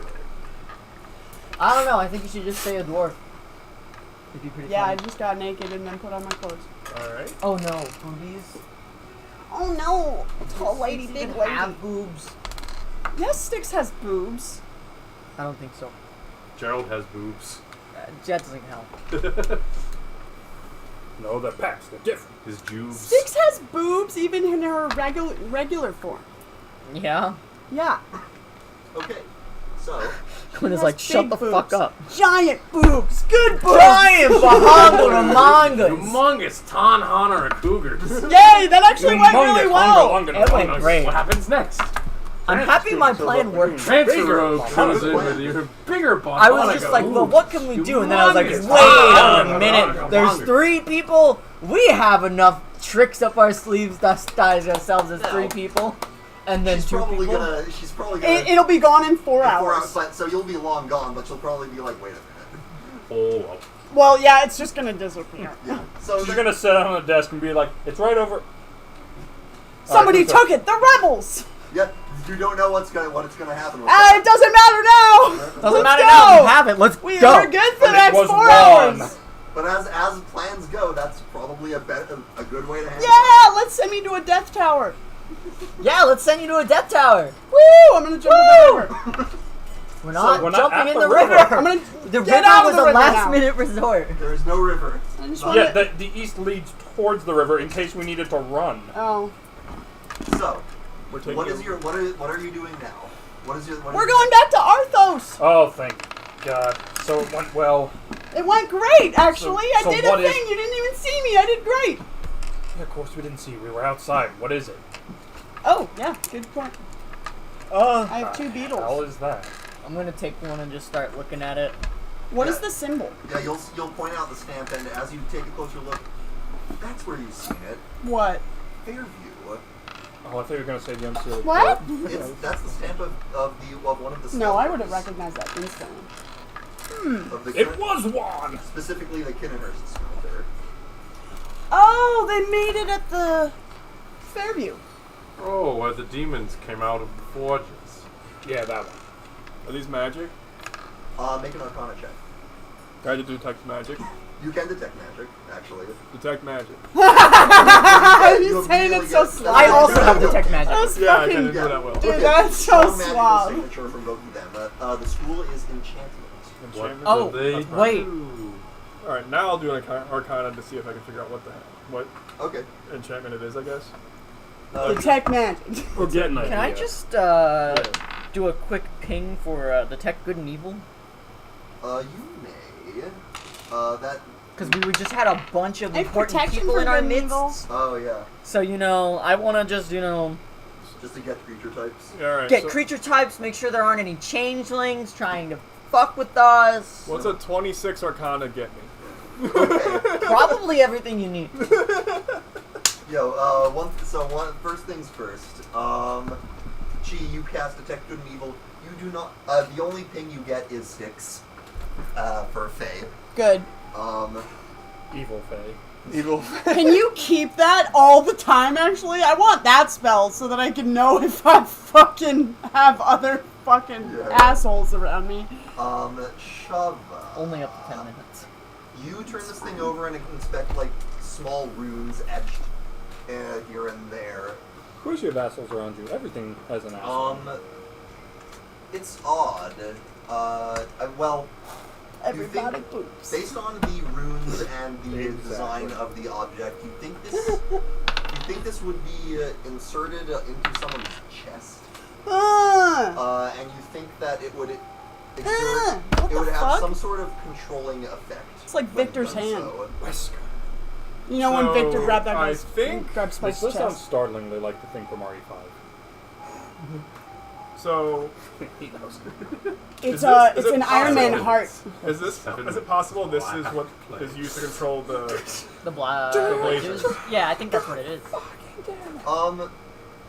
F: I don't know. I think you should just say a dwarf. It'd be pretty
C: Yeah, I
F: funny.
C: just got naked and then put on my clothes.
E: All right.
F: Oh no, boobies.
C: Oh no! Tall lady,
F: Sticks
C: big
F: even
C: lady.
F: have boobs.
C: Yes, Styx has boobs.
F: I don't think so.
B: Gerald has boobs.
F: That doesn't count.
G: No, the packs, they're different.
B: His jubes.
C: Styx has boobs even in her regular form.
F: Yeah.
C: Yeah.
A: Okay, so
F: Quinn is
C: has
F: like, shut
C: big
F: the
C: boobs.
F: fuck up.
C: Giant boobs. Good boobs.
F: Giant Bahanga Ramangas.
B: Humongous Tanhana Cougars.
C: Yay! That actually went really well.
F: It went great.
B: What happens next?
F: I'm happy my plan worked.
B: Transfer
F: bigger.
B: Rogue comes in with even bigger bond.
F: I was just like, well, what can we do? And then I was like, wait
B: Humongous.
F: a minute. There's 3 people. We have enough tricks up our sleeves to disguise ourselves as 3 people. And then
A: she's
F: 2
A: probably
F: people.
A: gonna
C: It'll be gone in 4
A: in
C: hours.
A: but so you'll be long gone, but she'll probably be like, wait a minute.
B: Oh, well.
C: Well, yeah, it's just gonna disappear.
A: Yeah. So
G: She's gonna sit on the desk and be like, it's right over.
C: Somebody
G: Alright,
C: took it. The rebels.
A: yeah, you don't know what's gonna happen with
C: It doesn't matter now.
F: Doesn't
C: Let's
F: matter
C: go.
F: now. We have it. Let's go.
C: We're good for the
G: And it
C: next
G: was
C: 4
G: won.
C: hours.
A: But as plans go, that's probably a good way to handle it.
C: Yeah, let's send me to a death tower.
F: Yeah, let's send you to a death tower.
C: Woo! I'm gonna jump in the river.
F: We're not
G: we're not
F: jumping
G: at
F: in
G: the
F: the
G: river.
F: river.
C: I'm gonna
F: The
C: get
F: river
C: out
F: was
C: of the
F: a
C: river
F: last
C: now.
F: minute resort.
A: There is no river.
C: I just wanna.
G: Yeah, the east leads towards the river in case we needed to run.
C: Oh,
A: So,
E: We're taking
A: what are you doing now? What is
C: we're going back to Arthos.
G: Oh, thank God. So it went well.
C: It went great, actually.
G: So
C: I did a
G: what
C: thing.
G: is-
C: You didn't even see me. I did great.
G: Yeah, of course we didn't see. We were outside. What is it?
C: Oh, yeah, good point. I have 2
G: How
C: beetles.
G: is that?
F: I'm gonna take one and just start looking at it.
C: What is
A: Yeah.
C: the symbol?
A: Yeah, you'll point out the stamp, and as you take a closer look, that's where you've seen it.
C: What?
A: Fairview.
G: Oh, I thought you were gonna say the unsealed.
C: What?
A: That's the stamp of one of the.
C: No, I would have
A: smelters.
C: recognized that instantly.
A: Of the
G: It was one.
A: specifically the Kinninhurst smelter.
C: Oh, they made it at the Fairview.
B: Oh, where the demons came out of the forges.
G: Yeah, that one.
E: Are these magic?
A: Make an Arcana check.
E: Try to detect magic.
A: You can detect magic, actually.
E: Detect magic.
C: You're saying it so
A: immediately get-
C: slow.
F: I also have detect magic.
C: That's
E: Yeah, I
C: fucking.
E: didn't do that well.
C: Dude, that's so
A: Strong magical
C: suave.
A: signature from both of them. The school is enchantment.
E: Enchantment.
B: What
F: Oh,
B: do they
F: wait.
B: do?
E: All right, now I'll do an Arcana to see if I can figure out what
A: Okay.
E: enchantment it is. I guess.
C: Detect magic.
G: We're getting an
F: Can I
G: idea.
F: just do a quick ping for detect good and evil?
A: You may. That.
F: Because we just had a bunch of
C: And
F: important
C: protection
F: people
C: for
F: in our
C: good and
F: midst.
C: evil.
A: Oh yeah.
F: So I want to just
A: Just to get creature types.
E: Yeah, all right.
F: get
E: so
F: creature types, make sure there aren't any changelings trying to fuck with us.
E: what's a 26 Arcana get me?
F: Probably everything you need.
A: Yo, first things first. You cast Detect Good and Evil. You do not. The only ping you get is 6. For Fae.
C: Good.
G: Evil Fae.
E: Evil.
C: Can you keep that all the time, actually? I want that spell so that I can know if I fucking have other fucking
A: Yeah.
C: assholes around me.
A: Shava.
F: Only up to 10 minutes.
A: You turn this thing over and it can inspect like small runes etched here and there.
G: Of course you have assholes around you. Everything has an asshole.
A: It's odd. Well,
C: Everybody poops.
A: based on the runes and the
G: Exactly.
A: design of the object, you think this would be inserted into someone's chest, and you think that it would exert,
C: What
A: it
C: the
A: would have
C: fuck?
A: some sort of controlling effect.
C: It's like
A: when
C: Victor's
A: done
C: hand.
A: so.
G: Wesker.
C: You know when Victor
E: So,
C: grabbed that
E: I
C: guy's
E: think
C: grabbed
G: This
C: Spike's
G: does sound
C: chest.
G: startlingly like the thing from RE5.
E: So,
G: He knows.
C: It's
E: Is
C: an
E: it
C: Iron Man
E: possible?
C: heart.
E: is it possible this is what is used to control the?
F: The black
E: blazers.
F: Yeah, I think that's what it is.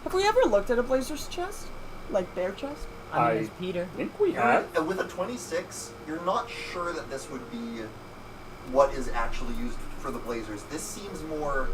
C: Have we ever looked at a Blazer's chest? Like their chest?
F: I mean, it's Peter.
G: I think we have.
A: With a 26, you're not sure that this would be what is actually used for the Blazers. This seems more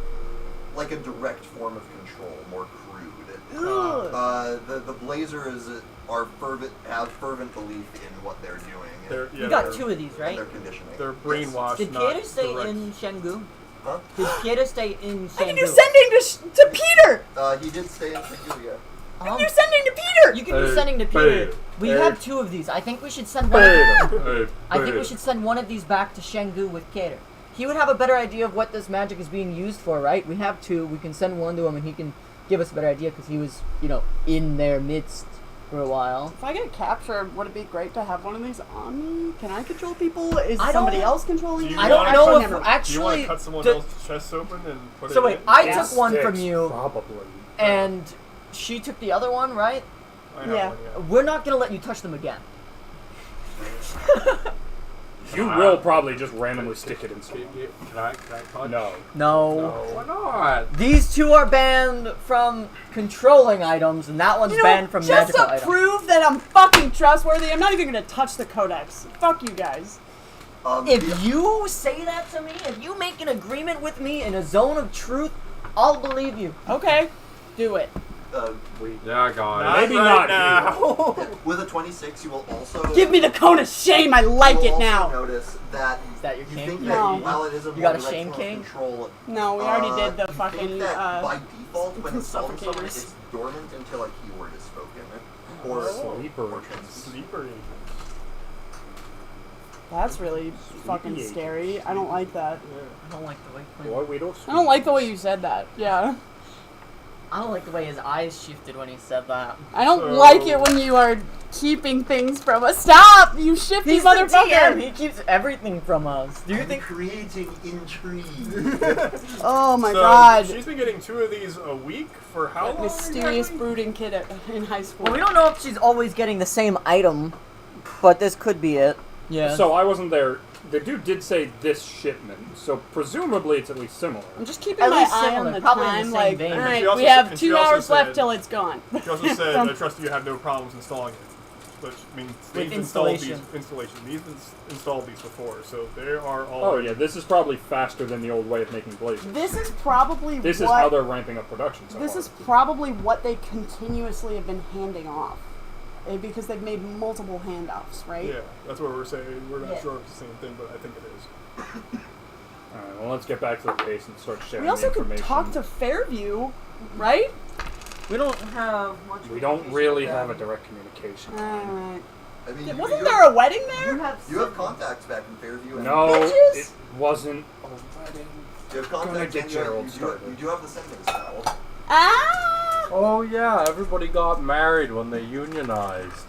A: like a direct form of control, more crude. The Blazers have fervent belief in what they're doing.
F: You got two of these,
A: and
F: right?
A: their conditioning.
E: They're brainwashed.
F: Did
E: not
F: Peter stay
E: direct.
F: in Shengu?
A: Huh?
F: Did Peter stay in Shengu?
C: I can do sending to Peter!
A: He did stay in Shibuya.
C: I can do sending to Peter!
F: You can do
B: Hey,
F: sending to Peter.
B: Peter.
F: We
B: Hey.
F: have two of these. I think we should send one. I think we
B: Peter.
F: should send one of these back to Shengu with Kater. He would have a better idea of what this magic is being used for, right? We have two. We can send one to him, and he can give us a better idea because he was, in their midst for a while.
C: If I get captured, would it be great to have one of these on me? Can I control people? Is
F: I
C: somebody
F: don't-
C: else controlling me?
F: I don't
E: wanna
F: know
E: cut-
F: if
C: never-
E: Do you want
F: actually.
E: to cut someone
F: d-
E: else's chest open and put
F: So
E: it
F: wait,
E: in?
F: I took one from
G: Sticks,
F: you,
G: Probably.
F: and she took the other one, right?
E: I have
C: Yeah.
E: one, yeah.
F: We're not gonna let you touch them again.
G: You will probably just randomly stick it in someone.
B: Can I touch?
G: No.
F: No.
B: Why not?
F: These two are banned from controlling items, and that one's banned from
C: just
F: magical
C: to
F: items.
C: prove that I'm fucking trustworthy, I'm not even gonna touch the codex. Fuck you guys.
F: If you say that to me, if you make an agreement with me in a zone of truth, I'll believe you.
C: Okay, do it.
B: Yeah, I got it.
G: Maybe
E: right
G: not
E: now.
A: With a 26, you will also
C: Give me the cone of shame, I like
A: you
C: it
A: will
C: now.
A: also notice that
F: Is that your
A: you
F: king?
A: think that
C: No.
A: while it is a
F: You
A: more
F: got a
A: direct
F: shame
A: form of
F: king?
A: control,
C: No, we already did the
A: you think
C: fucking,
A: that by default, when it's called someone,
C: suffocators.
A: it's dormant until a keyword is spoken, or
G: Sleeper
A: or
G: agents.
E: Sleeper agent.
C: That's really fucking
G: agent.
C: scary. I don't like that.
F: I don't like the way.
G: Boy, we don't.
C: I don't like the way you said that. Yeah.
F: I don't like the way his eyes shifted when he said that.
C: I don't
E: So-
C: like it when you are keeping things from us. Stop! You shifty
F: He's the TM.
C: motherfucker!
F: He keeps everything from us. Do you
A: I'm
F: think?
A: creating intrigue.
C: Oh my
E: So,
C: god.
E: She's been getting 2 of these a week for how
C: That
E: long?
C: mysterious
E: exactly?
C: brooding kid in high school.
F: Well, we don't know if she's always getting the same item, but this could be it. Yeah.
G: So I wasn't there. The dude did say this shipment, so presumably it's at least similar.
C: I'm just keeping
F: At
C: my
F: least
C: eye
F: similar,
C: on the
F: probably in the
C: time.
F: same
C: Like,
F: vein.
E: And
C: alright,
E: she also
C: we have
E: said- and she
C: 2
E: also
C: hours left
E: said-
C: till it's gone.
E: She also said, I trust you have no problems installing it. Which means they've installed these
F: installation.
E: These installed these before, so they are all.
G: Oh yeah, this is probably faster than the old way of making blazers.
C: This is probably
G: This is
C: what,
G: how they're ramping up production. So
C: This
G: far.
C: is probably what they continuously have been handing off. Because they've made multiple handoffs, right?
E: Yeah, that's what we're saying. We're not
C: Yeah.
E: sure if it's the same thing, but I think it is.
G: Alright, well let's get back to the base and start sharing
C: We also
G: the
C: could
G: information.
C: talk to Fairview, right?
F: we don't have much.
G: We don't
F: communication
G: really
F: with
G: have a
F: them.
G: direct communication.
C: Alright.
A: I mean,
C: Wasn't there a wedding there?
A: you have contacts back in Fairview. And
G: No,
C: Bitches?
G: it wasn't.
A: you have
G: Gonna
A: contacts
G: get
A: and
G: Gerald
A: you
G: started.
A: do have the sending spell.
C: Ah!
B: Oh yeah, everybody got married when they unionized.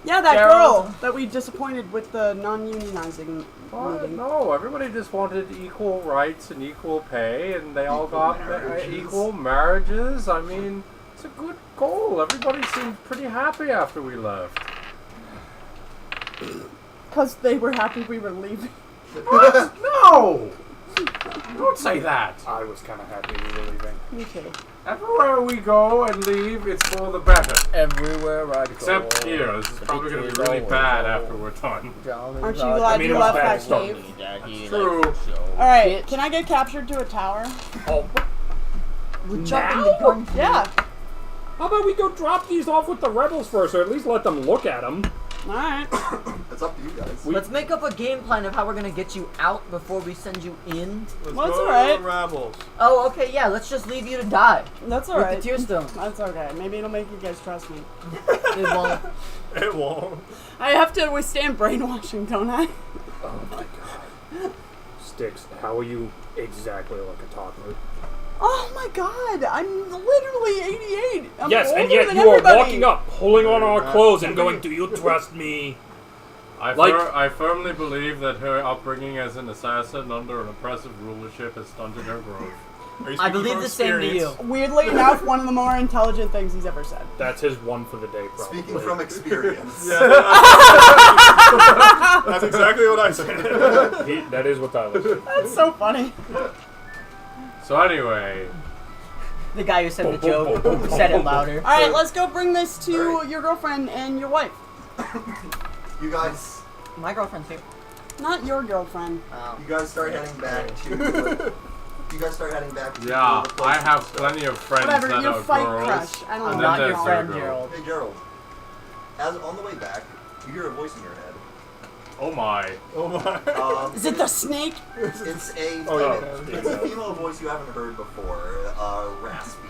C: Yeah, that
F: Gerald.
C: girl that we disappointed with the non-unionizing meeting.
B: No, everybody just wanted equal rights and equal pay, and they all got equal marriages. I mean, it's a good goal. Everybody seemed pretty happy after we left.
C: Because they were happy we were leaving.
B: What? No! Don't say that.
G: I was kind of happy we were leaving.
C: Me too.
B: Everywhere we go and leave, it's for the better.
F: Everywhere I go.
B: Except here. This is probably going to be really bad after we're done.
C: Aren't you glad
G: mean,
C: you
G: it was
C: left
G: bad
C: that
G: starting.
C: cave?
B: True.
C: Alright, can I get captured to a tower?
G: Oh,
F: We're
G: now?
F: jumping the gun.
C: Yeah.
G: How about we go drop these off with the rebels first, or at least let them look at them?
C: Alright.
A: It's up to you guys.
F: Let's make up a game plan of how we're gonna get you out before we send you in.
E: Let's
C: Well, it's
E: go
C: alright.
E: to the Rebels.
F: Oh, okay, yeah. Let's just leave you to die
C: That's
F: with
C: alright.
F: the tear stone.
C: That's okay. Maybe it'll make you guys trust me.
F: It won't.
E: It won't.
C: I have to withstand brainwashing, don't I?
G: Oh my god. Sticks, how are you exactly like a toddler?
C: Oh my god, I'm literally 88. I'm
G: Yes, and
C: older
G: yet
C: than
G: you
C: everybody.
G: are walking up, pulling on our clothes, and going, "Do you trust me?"
B: I firmly believe that her upbringing as an assassin under an oppressive rulership has stunted her growth.
E: Are you
F: I
E: speaking
F: believe
E: from
F: the same to you.
E: experience?
C: Weirdly enough, one of the more intelligent things he's ever said.
G: That's his one for the day, probably.
A: Speaking from experience.
E: Yeah, that's exactly what I said.
G: That is what Tyler said.
C: That's so funny.
B: So anyway,
F: The guy who said the joke said it louder.
C: All right, let's go bring this to your girlfriend and your wife.
A: You guys,
F: My girlfriend's here.
C: Not your girlfriend.
F: Oh.
A: you guys start heading back to. You guys start heading back to.
B: yeah,
A: the place
B: I
A: and
B: have
A: stuff.
B: plenty of friends
C: Whatever,
B: that
C: your
B: are
C: fight
B: girls.
C: crush. I don't
B: And
C: know.
F: Not
B: then
F: your
B: there's
F: friend,
B: girl.
F: Gerald.
A: Hey Gerald, as on the way back, you hear a voice in your head.
B: Oh my.
E: Oh my.
C: Is it the snake?
A: It's a
E: Oh, yeah.
A: it's a female voice you haven't heard before. Raspy.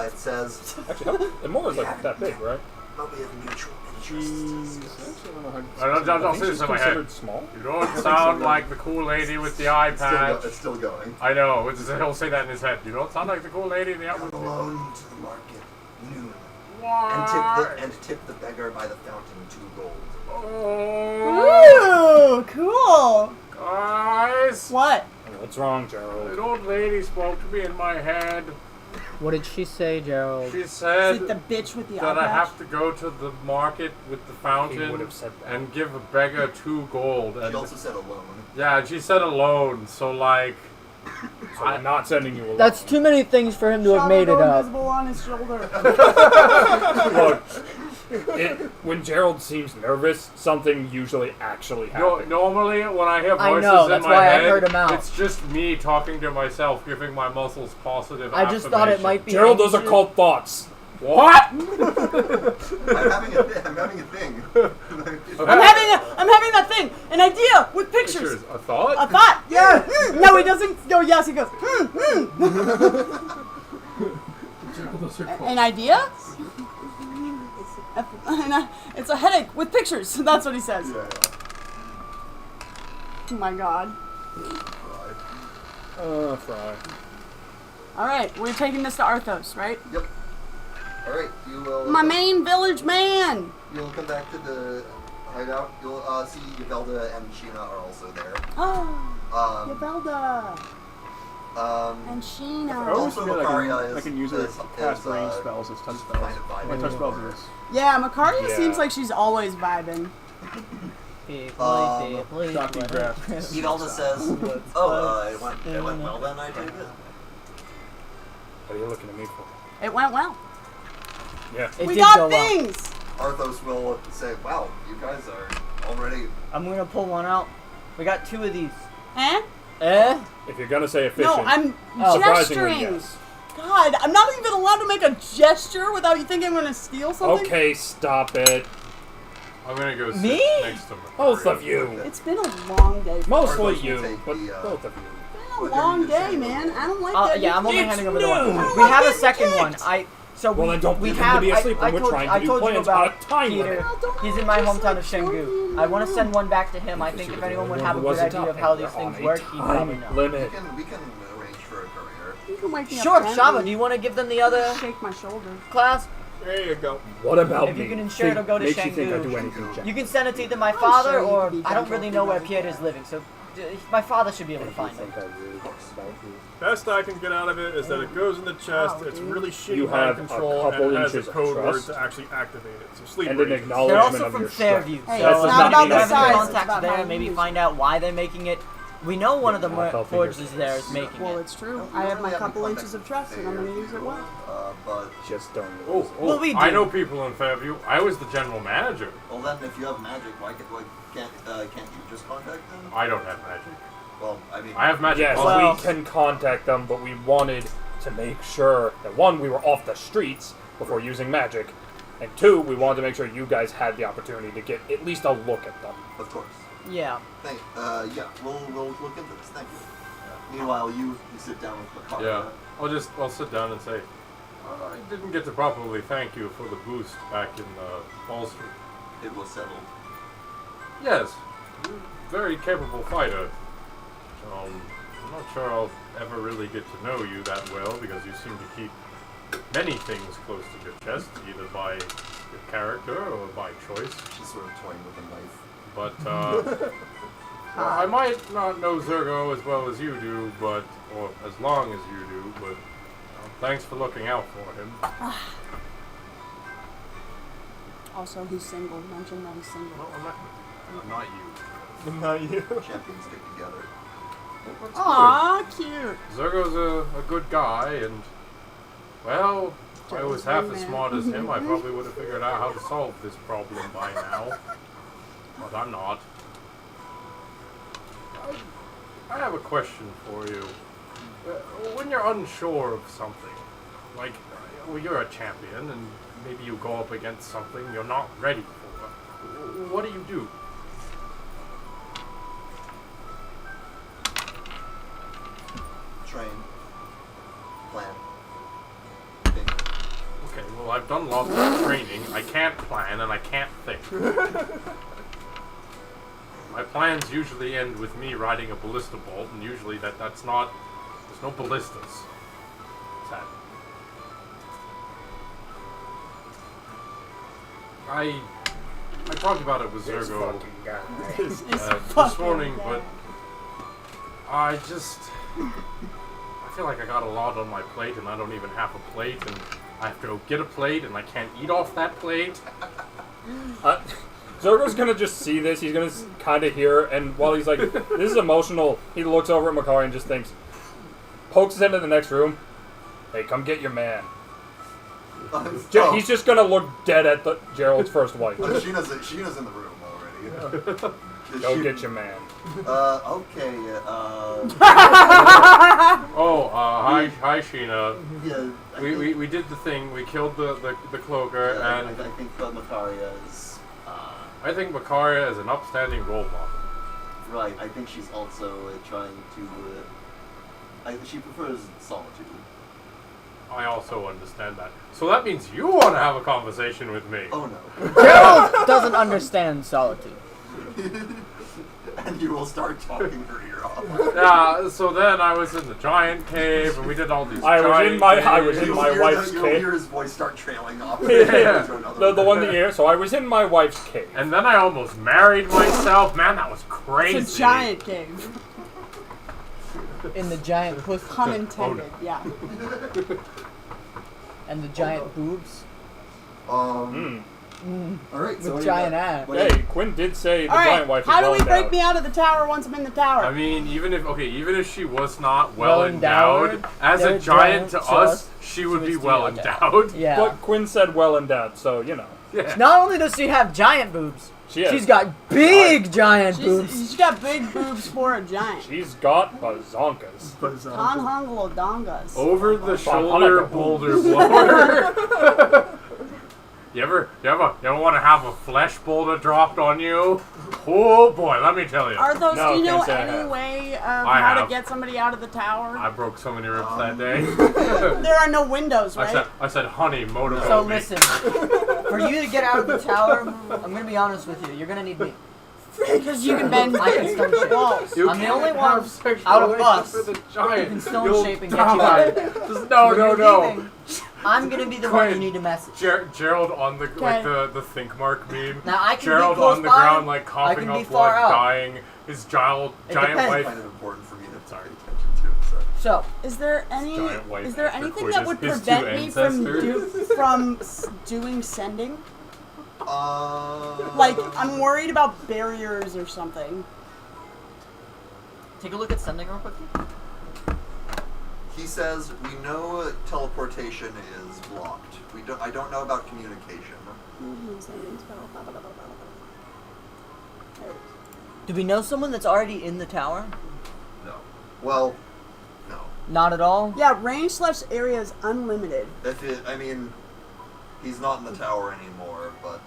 A: It says,
G: Actually, the more is like that big, right?
A: "But we have mutual
E: She's.
A: interests."
E: Actually, I don't know how.
B: I don't
G: I think
B: see
G: she's
B: this in my head.
G: considered small.
B: You don't sound like the cool lady with the eye patch.
A: It's still going.
B: I know. He'll say that in his head. You don't sound like the cool lady in the eye
A: Come
B: patch.
A: alone to the market, noon,
B: What?
A: and tip the beggar by the fountain 2 gold.
B: Oh,
C: Ooh, cool.
B: guys.
C: What?
G: What's wrong,
B: An
G: Gerald?
B: old lady spoke to me in my head.
F: What did she say, Gerald?
B: She
C: Is
B: said
C: it the bitch with the
B: that
C: eye
B: I
C: patch?
B: have to go to the market with the
G: He
B: fountain
G: would have said that.
B: and give a beggar 2 gold.
A: She
B: And
A: also said alone.
B: yeah, and she said alone. So like,
G: So I'm not sending you alone.
F: That's too many things for him to have made it up.
C: Invisible on his shoulder.
G: Look, when Gerald seems nervous, something usually actually happens.
B: normally when I hear
F: I
B: voices
F: know,
B: in
F: that's
B: my
F: why I
B: head,
F: heard him out.
B: it's just me talking to myself, giving my muscles positive.
F: I just thought it
B: affirmation.
F: might be.
G: Gerald, those are called thoughts.
B: What?
A: I'm having a thing.
C: I'm having that thing, an idea with pictures.
B: Pictures. A thought?
C: A thought. Yeah. No, he doesn't go yes. He goes. An idea? It's a headache with pictures. That's what he says.
A: Yeah.
C: Oh my god.
G: Fry.
C: All right, we're taking this to Arthos, right?
A: Yep. All right, you will.
C: My main village man.
A: You'll come back to the hideout. You'll see Yvelda and Sheena are also there.
C: Oh,
A: Um,
C: Yavelda and
E: I
C: Sheena.
E: always
A: Also,
E: feel like
A: Makaria
E: I can use it
A: is-
E: to cast
A: is,
E: range spells as touch
A: just
E: spells.
A: kind of vibing
E: My touch spells
A: in
E: are
A: the
E: this.
C: Yeah, Makaria
G: Yeah.
C: seems like she's always vibing.
E: Shocking grasp.
A: Yvelda says, "Oh, it went well then. I take it."
G: What are you looking at me for?
C: It went well.
G: Yeah.
F: It
C: We
F: did
C: got
F: go well.
C: things.
A: Arthos will say, "Wow, you guys are already."
F: I'm gonna pull one out. We got 2 of these.
C: Eh?
F: Eh?
G: If you're gonna say efficient,
C: No, I'm
G: surprisingly,
C: gesturing.
G: yes.
C: God, I'm not even allowed to make a gesture without you thinking I'm gonna steal something.
G: Okay, stop it.
B: I'm gonna go sit
F: Me?
B: next to her.
G: Both of you.
C: It's been a long day.
G: Mostly
A: Arthos will
G: you,
A: take
G: but
A: the,
G: both of you.
C: It's been a long day, man. I don't like that.
F: Yeah, I'm only
G: It's
F: handing over the one.
G: noon.
F: We have a
C: Getting
F: second one.
C: kicked.
G: Well, then don't
F: we
G: leave him
F: have.
G: to be asleep when we're
F: told,
G: trying
F: I
G: to do
F: told you
G: plans
F: about
G: on a time
F: Peter.
G: limit.
F: He's in my hometown of Shengu. I want to send one back to him. I think if anyone would have a good idea of how these things work, he'd probably know.
G: Limit.
A: We can arrange for a career.
C: You can wake me
F: Sure,
C: up gently.
F: Shava, do you want to give them the other
C: Shake my shoulder.
F: class?
E: There you go.
G: What about
F: If
G: me?
F: you can ensure it'll go to
G: Makes you think I
F: Shengu.
G: do anything, Jack.
F: You can send it to either my
C: I'm
F: father
C: sure you
F: or
C: can be
F: I don't
C: gentle
F: really know where
C: with
F: Pierre is living, so my father should be able to find him.
E: Best I can get out of it is that it goes in the chest. It's really shitty
G: You
E: mind
G: have a
E: control,
G: couple
E: and it has a
G: inches of
E: code word
G: trust.
E: to actually activate it. So sleep
G: And an
E: rage.
F: They're
G: acknowledgement
F: also
G: of
F: from
G: your strength.
F: Fairview,
C: Hey,
F: so
C: it's
F: if
C: not about
F: you
C: the
F: have any
C: size, it's
F: contacts
C: about how
F: there,
C: you
F: maybe
C: use it.
F: find out why they're making it. We know one of the
G: Yeah, I'll
F: forges
G: figure
F: there is making
C: Well,
F: it.
C: it's true. I have my couple inches of trust, and I'm gonna use it well.
A: But
G: Just don't.
B: Oh,
F: Well, we
B: I
F: do.
B: know people in Fairview. I was the general manager.
A: well, then if you have magic, why can't you just contact them?
B: I don't have magic.
A: Well, I mean,
B: I have magic.
G: Yes,
B: muscles.
F: Well-
G: we can contact them, but we wanted to make sure that one, we were off the streets before using magic, and two, we wanted to make sure you guys had the opportunity to get at least a look at them.
A: of course.
F: Yeah.
A: Yeah, we'll look into this. Thank you. Meanwhile, you sit down with Makara.
B: Yeah. I'll sit down and say, I didn't get to properly thank you for the boost back in Wall Street.
A: It was settled.
B: Yes, you're a very capable fighter. I'm not sure I'll ever really get to know you that well because you seem to keep many things close to your chest, either by your character or by choice.
A: She's sort of toying with a knife.
B: But I might not know Zergo as well as you do, or as long as you do, but thanks for looking out for him.
C: Also, he's single. Mention that he's single.
B: No, I'm not you.
E: Not you.
A: Champions stick together.
B: That's
C: Aw, cute.
B: good. Zergo's a good guy, and, well, if I was half as smart as him, I probably would have figured out how to solve this problem by now. But I'm not. I have a question for you. When you're unsure of something, like, well, you're a champion, and maybe you go up against something you're not ready for, what do?
A: Train. Plan. Think.
B: Okay, well, I've done lots of training. I can't plan, and I can't think. My plans usually end with me riding a ballista bolt, and usually that's not... There's no ballistas. Sadly. I talked about it with
D: This
B: Zergo
D: fucking guy.
B: this morning, but I feel like I got a lot on my plate, and I don't even have a plate, and I have to go get a plate, and I can't eat off that plate.
G: Zergo's gonna just see this, he's gonna kind of hear, and while he's like, this is emotional, he looks over at Makari and just thinks, pokes his head into the next room, hey, come get your man. He's just gonna look dead at Gerald's first wife.
A: Sheena's in the room already.
G: Go get your man.
A: Okay,
B: Hi Sheena.
A: yeah,
B: We did the thing, we killed the cloaker, and
A: I think Makaria is,
B: I think Makaria is an upstanding role model.
A: right, I think she's also trying to, she prefers solitude.
B: I also understand that. So that means you want to have a conversation with me.
A: Oh no.
F: Gerald doesn't understand solitude.
A: And you will start talking her ear off.
B: Yeah, so then I was in the giant cave, and we did all these
G: I was in my
A: You'll
G: wife's
A: You'll
G: cave.
A: hear his voice start trailing off.
B: Yeah.
A: To another
G: The one here, so I was in my wife's cave.
B: And then I almost married myself. Man, that was crazy.
C: It's a giant cave.
F: In the giant pussy.
C: Pun intended, yeah.
F: And the giant boobs.
A: Alright, so
F: With giant ass.
G: Hey, Quinn did say the
C: All
G: giant
C: right,
G: wife is
C: how do
G: well
C: we break
G: endowed.
C: me out of the tower once I'm in the tower?
B: I mean, even if she was not well
F: Well
B: endowed,
F: endowed,
B: as a
F: they're
B: giant to
F: giant to
B: us,
F: us,
B: she would be
F: was
B: well
F: still
B: endowed.
F: Yeah.
G: But Quinn said well endowed, so you know.
B: Yeah.
F: Not only does she have giant boobs,
G: She has,
F: she's got big giant boobs.
C: She's got big boobs for a giant.
G: She's got bazonkas.
C: Conhonglodongas.
B: Over the shoulder boulder blower. You ever want to have a flesh boulder dropped on you? Oh boy, let me tell you.
C: Arthos,
G: No,
C: do you know
G: can't say I
C: any
G: have.
C: way of
B: I
C: how to
B: have.
C: get somebody out of the tower?
B: I broke so many ribs that day.
C: There are no windows, right?
B: I said, honey, motorboat
F: So
B: me.
F: listen, for you to get out of the tower, I'm gonna be honest with you. You're gonna need me.
C: Because you can bend
F: I can stone shape.
C: walls.
B: You
F: I'm the
B: can't
F: only one
B: have sexual
F: out of
B: relations
F: us
B: with a giant.
F: who can stone
B: You'll
F: shape and get you out
B: die.
F: of there.
B: Just, no,
F: When
B: no,
F: you're
B: no.
F: leaving, I'm gonna be the one you
B: Quinn,
F: need to message.
B: Gerald on the like
C: Okay.
B: the think mark meme.
F: Now I can
B: Gerald
F: be close
B: on the
F: by,
B: ground like
F: I
B: coughing
F: can be
B: up
F: far
B: blood,
F: out.
B: dying. His giant
F: depends.
B: wife.
A: kind of important for me to pay attention to. So.
F: So,
C: Is there any?
B: Giant white
C: Is there
B: after
C: anything that would
B: coitus, his
C: prevent
B: two
C: me from
B: ancestors.
C: doing sending?
A: Like
C: Like I'm worried about barriers or something.
F: take a look at sending real quick.
A: he says, we know teleportation is blocked. I don't know about communication.
F: Do we know someone that's already in the tower?
A: No. Well, no.
F: Not at all.
C: Yeah, range/area is unlimited.
A: He's not in the tower anymore, but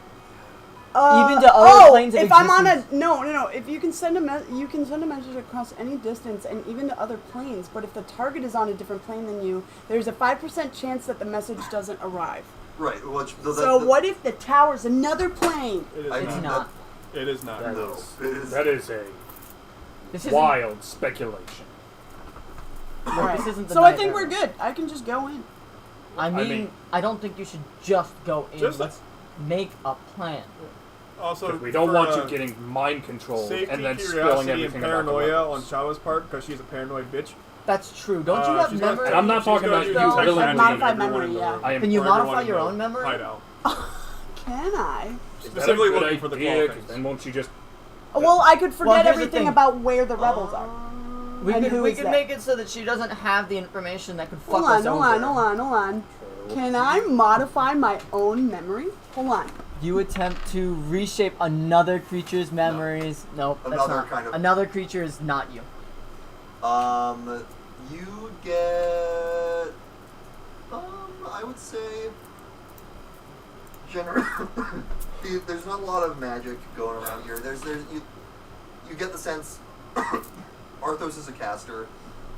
F: Even to other planes of
C: if I'm on a
F: existence?
C: no. If you can send you can send a message across any distance and even to other planes. But if the target is on a different plane than you, there's a 5% chance that the message doesn't arrive.
A: right.
C: So what if the tower's another plane?
E: It is
A: I
F: It's
A: mean,
F: not.
E: It is not.
A: No, it is.
G: That is a
F: This isn't.
G: wild speculation.
C: Right.
F: This isn't the
C: So I think
F: nightmare.
C: we're good. I can just go in.
F: I mean,
G: mean-
F: I don't think you should just go in.
E: Just-
F: Let's make a plan.
E: Also,
G: Because we don't
E: for,
G: want you getting mind controlled
E: safety,
G: and then spilling
E: curiosity,
G: everything
E: and
G: about the
E: paranoia on
G: weapons.
E: Shawa's part because she's a paranoid bitch.
F: That's true. Don't you have
E: she's gonna-
F: memory?
G: And I'm not
E: she's
G: talking
E: gonna
G: about
E: use
G: you
E: text
G: really
E: messaging
C: modify
E: everyone
C: memory,
E: in the
C: yeah.
E: room.
G: I am
F: Can you
E: Or everyone
F: modify
E: in
F: your
E: the
F: own memory?
E: hideout.
C: Can I?
E: Specifically
G: Is that a
E: looking
G: good
E: for the
G: idea?
E: claw
G: 'Cause
E: things.
G: then won't you just...
C: Well, I could forget
F: here's the
C: everything
F: thing.
C: about where the rebels are.
F: We
C: And
F: could,
C: who
F: we
C: is
F: could
C: that?
F: make it so that she doesn't have the information that could fuck
C: Hold on,
F: us
C: hold
F: over.
C: on, hold on, hold on. Can I modify my own memory? Hold on.
F: You attempt to reshape another creature's memories. Nope, that's
A: Another
F: not.
A: kind of-
F: Another creature is not you.
A: You get, I would say, there's not a lot of magic going around here. You get the sense Arthos is a caster,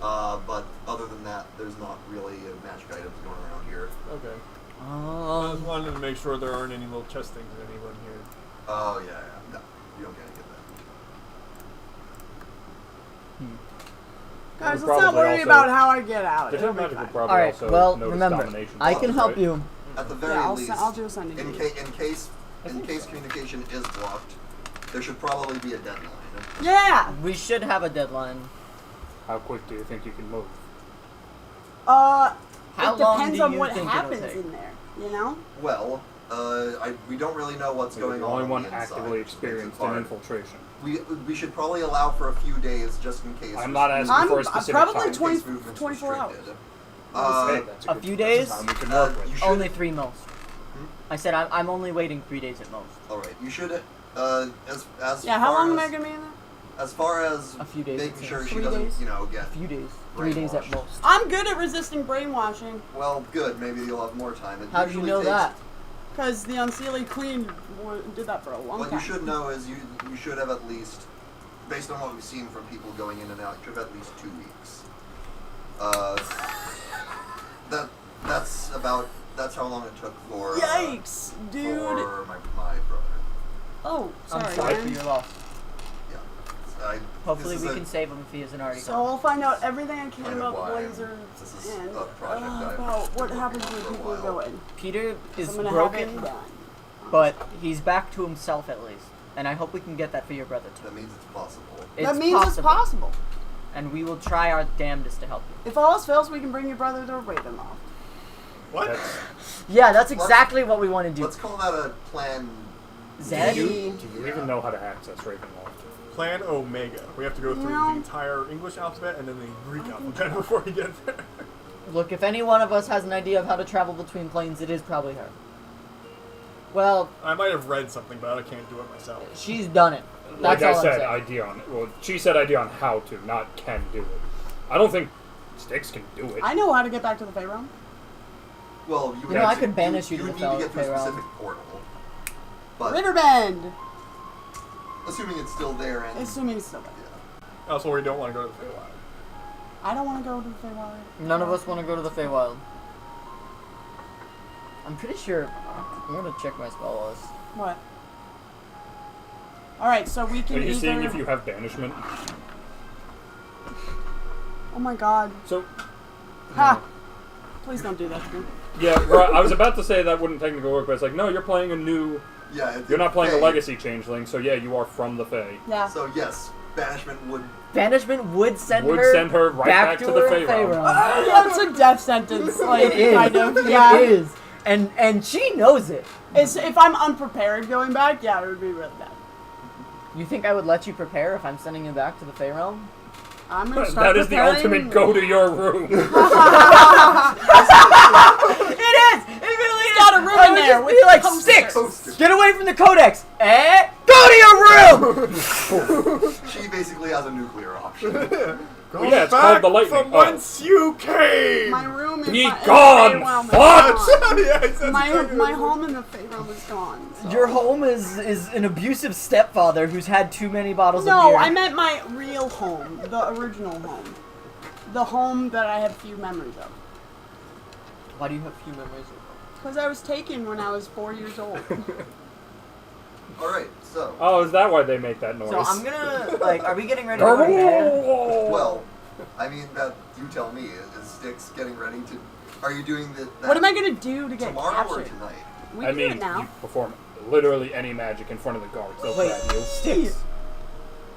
A: but other than that, there's not really magic items going around here.
E: Okay. I just wanted to make sure there aren't any little chest things anyone here.
A: Oh, yeah. No, you don't get any of that.
C: Guys, let's
G: probably
C: not worry
G: also-
C: about how I get out.
G: Detect
C: It'll be
G: magic would
C: fine.
G: probably
F: Alright,
G: also
F: well,
G: notice
F: remember,
G: domination.
F: I can help
A: right?
F: you.
A: At the very
C: Yeah,
A: least,
C: I'll do a sending.
A: in case communication is blocked, there should probably be a deadline.
C: Yeah!
F: We should have a deadline.
G: How quick do you think you can move?
F: How
C: it
F: long
C: depends
F: do
C: on
F: you
C: what
F: think it'll
C: happens
F: take?
C: in there, you know?
A: Well, we don't really know what's
G: You're
A: going
G: the
A: on.
G: only
A: on
G: one
A: the inside,
G: actively
A: which makes it
G: experienced in
A: hard.
G: infiltration.
A: We should probably allow for a few days just in case.
G: I'm not asking for a specific
C: probably
G: time.
C: 20
A: in case movement's
C: 24 hours.
A: restricted.
G: Hey, that's
F: a
G: good-
F: few
G: that's
F: days?
G: time we can work with.
A: You should,
F: Only 3 most. I said I'm only waiting 3 days at most.
A: all right. You should. As
C: Yeah, how
A: far
C: long am
A: as,
C: I gonna be in there?
A: As far as
F: A few days,
A: making
F: it
A: sure
F: seems.
A: she
C: 3
A: doesn't,
C: days?
A: get.
F: A few days. 3 days at
A: Brainwashed.
F: most.
C: I'm good at resisting brainwashing.
A: Well, good. Maybe you'll have more time. It
F: How do you
A: usually
F: know
A: takes,
F: that?
C: Because the Unseelie Queen did that for a long
A: What
C: time.
A: you should know is you should have at least, based on what we've seen from people going in and out, you should have at least 2 weeks. That's how long it took for.
C: Yikes, dude.
A: For my brother.
C: Oh, sorry,
F: I'm sorry for
C: man.
F: your loss.
A: Yeah.
F: Hopefully
A: this
F: we
A: is
F: can save him if he isn't already
C: So
F: gone.
C: I'll find out everything I can
A: Kind of
C: about
A: why
C: Blazers
A: this is
C: and
A: a project I've
C: about what
A: been
C: happens
A: working
C: when
A: on
C: people
A: for a
C: go
A: while.
C: in.
F: Peter
C: So
F: is
C: I'm gonna have
F: broken,
C: it done.
F: but he's back to himself at least. And I hope we can get that for your brother too.
A: That means it's possible.
C: That means it's possible.
F: And we will try our damnedest to help you.
C: If all else fails, we can bring your brother to Ravenloft.
E: What?
G: That's,
F: Yeah, that's exactly what we want to do.
A: Let's call that a plan.
F: Zed?
G: do you even know how to access Ravenloft?
E: Plan Omega. We have to go through
C: No.
E: the entire English alphabet and then the Greek alphabet before we get there.
F: Look, if any one of us has an idea of how to travel between planes, it is probably her. Well,
E: I might have read something, but I can't do it myself.
F: she's done it.
G: Like
F: That's
G: I
F: all
G: said,
F: I'm saying.
G: idea on it. Well, she said idea on how to, not can do it. I don't think Styx can do it.
C: I know how to get back to the Fey Realm.
A: Well, you,
F: You know, I could banish you to
A: would
F: the
A: need to get to a
F: Fey Realm.
A: specific portal. But
C: Riverbend!
A: assuming it's still there and
C: Assuming it's still there.
A: yeah.
E: Also, we don't want to go to the Feywild.
C: I don't want to go to the Feywild.
F: None of us want to go to the Feywild. I'm pretty sure. I'm gonna check my spell list.
C: What? Alright, so we can
G: Are you
C: either...
G: seeing if you have banishment?
C: Oh my god.
G: So,
C: Ha! Please don't do that to me.
G: yeah, right, I was about to say that wouldn't technically work, but it's like, no, you're playing a new...
A: Yeah,
G: You're not playing a
A: Fae.
G: legacy changeling, so yeah, you are from the Fae.
C: Yeah.
A: So yes, banishment would.
F: Banishment would send
G: Would
F: her
G: send her right back to the
F: her
G: Fey Realm.
C: That's a death sentence, like,
F: It is.
C: kind of. Yeah.
F: It is. And she knows it.
C: It's, if I'm unprepared going back, yeah, it would be really bad.
F: You think I would let you prepare if I'm sending you back to the Fey Realm?
C: I'm gonna start
G: That is the
C: preparing.
G: ultimate go to your room.
C: It is! It really got a room
F: I
C: in
F: would
C: there
F: just
C: with
F: be like,
C: posters.
F: Styx!
A: Posters.
F: Get away from the codex! Go to your room!
A: She basically has a nuclear option.
E: Go
G: Well, yeah, it's
E: back
G: called the lightning.
E: from whence you came!
C: My room in
G: Be
C: my,
G: gone,
C: in the Fey Realm is
G: fuck!
C: gone.
E: Yeah, it says
C: My
E: exactly
C: my
E: what-
C: home in the Fey Realm is gone. So.
F: Your home is an abusive stepfather who's had too many bottles of
C: No,
F: beer.
C: I meant my real home, the original home, the home that I have few memories of.
F: Why do you have few memories of
C: Because I was taken when I was 4 years old.
A: Alright, so.
G: Oh, is that why they make that noise?
F: So I'm gonna, like, are we getting ready to go to bed?
A: Well, I mean, that you tell me. Is Styx getting ready to. Are you doing that
C: What am I gonna do to get
A: tomorrow or
C: captured?
A: tonight?
C: We
G: I
C: can do
G: mean,
C: it now.
G: you perform literally any magic in front of the guards. They'll
F: Wait,
G: grab you.
F: Sticks.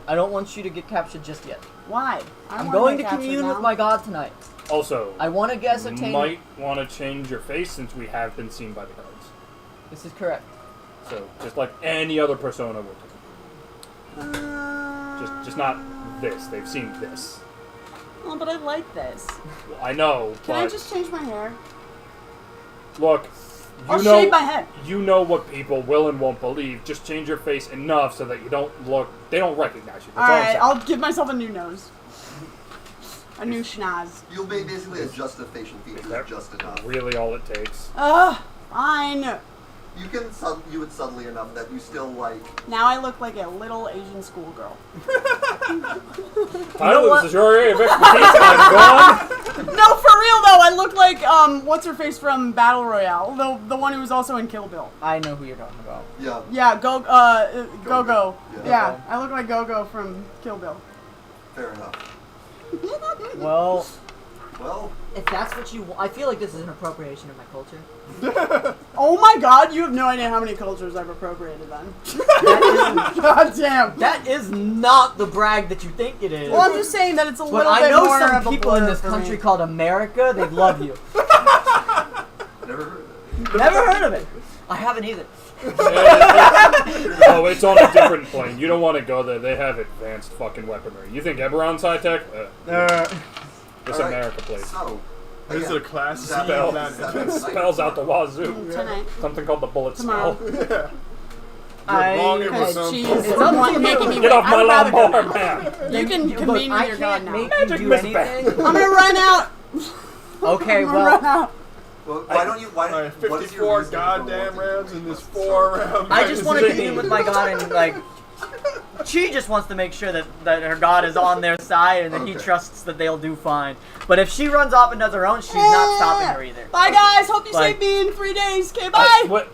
F: I don't want you to get captured just yet.
C: Why? I don't
F: I'm
C: wanna
F: going
C: get
F: to
C: captured
F: commune
C: now.
F: with my god tonight.
G: Also,
F: I want to ascertain.
G: might want to change your face since we have been seen by the guards.
F: This is correct.
G: So, just like any other persona would do. Just not this. They've seen this.
C: Oh, but I like this.
G: Well, I know,
C: Can
G: but
C: I just change my hair?
G: look,
C: I'll
G: you know,
C: shave my head.
G: you know what people will and won't believe. Just change your face enough so that you don't look. They don't recognize you. That's all I'm
C: Alright,
G: saying.
C: I'll give myself a new nose. A new schnoz.
A: You'll basically adjust the facial
G: Is
A: features
G: that
A: just enough.
G: really all it takes?
C: Fine.
A: You can you it subtly enough that you still like.
C: Now I look like a little Asian schoolgirl.
G: Tyler,
F: what?
G: this is your area of expertise. I'm gone.
C: No, for real though, I look like what's her face from Battle Royale, the one who was also in Kill Bill.
F: I know who you're talking about.
A: Yeah.
C: Yeah, Go-Go.
A: Yeah.
C: Yeah, I look like Go-Go from Kill Bill.
A: Fair enough.
F: Well,
A: Well,
F: if that's what you want, I feel like this is an appropriation of my culture.
C: Oh my god, you have no idea how many cultures I've appropriated then.
F: That
C: God damn.
F: that is not the brag that you think it is.
C: Well, I'm just saying that it's a
F: But
C: little
F: I
C: bit
F: know
C: more
F: some
C: of a
F: people in
C: blur
F: this
C: for
F: country
C: me.
F: called America. They'd love you.
A: never heard of it.
F: Never heard of it. I haven't either.
G: Oh, it's on a different plane. You don't want to go there. They have advanced fucking weaponry. You think Eberron's high tech? This
A: Alright,
G: America place.
A: So,
E: This is
A: again,
E: a class
A: does that
E: spell.
A: mean- does that mean tonight?
G: Spells out the wazoo.
C: Tonight.
G: Something called the bullet
C: Tomorrow.
G: spell.
E: You're wrong, it was
C: Because
E: some-
C: she's
F: It's up to you.
C: making me
G: Get
C: wait.
G: off my
C: I'd rather go
G: lawnmower,
C: now.
G: man!
C: You can
F: Look,
C: convene
F: I
C: with your god
F: can't
C: now.
F: make
G: Magic
F: you do
G: Miss
F: anything.
C: I'm gonna run out.
F: Okay,
C: I'm gonna run
F: well,
C: out.
A: Well, why don't you? Why?
E: Alright,
A: what is your
E: 54
A: reason for
E: goddamn
A: wanting
E: rounds
A: to
E: in this
A: do
E: 4-round.
F: I just want to
G: Magazine.
F: commune with my god and like. She just wants to make sure that her god is on their side and that he
A: Okay.
F: trusts that they'll do fine. But if she runs off and does her own, she's not stopping her either.
C: Bye guys, hope you
F: Like-
C: save me in 3 days. Okay, bye.
G: What?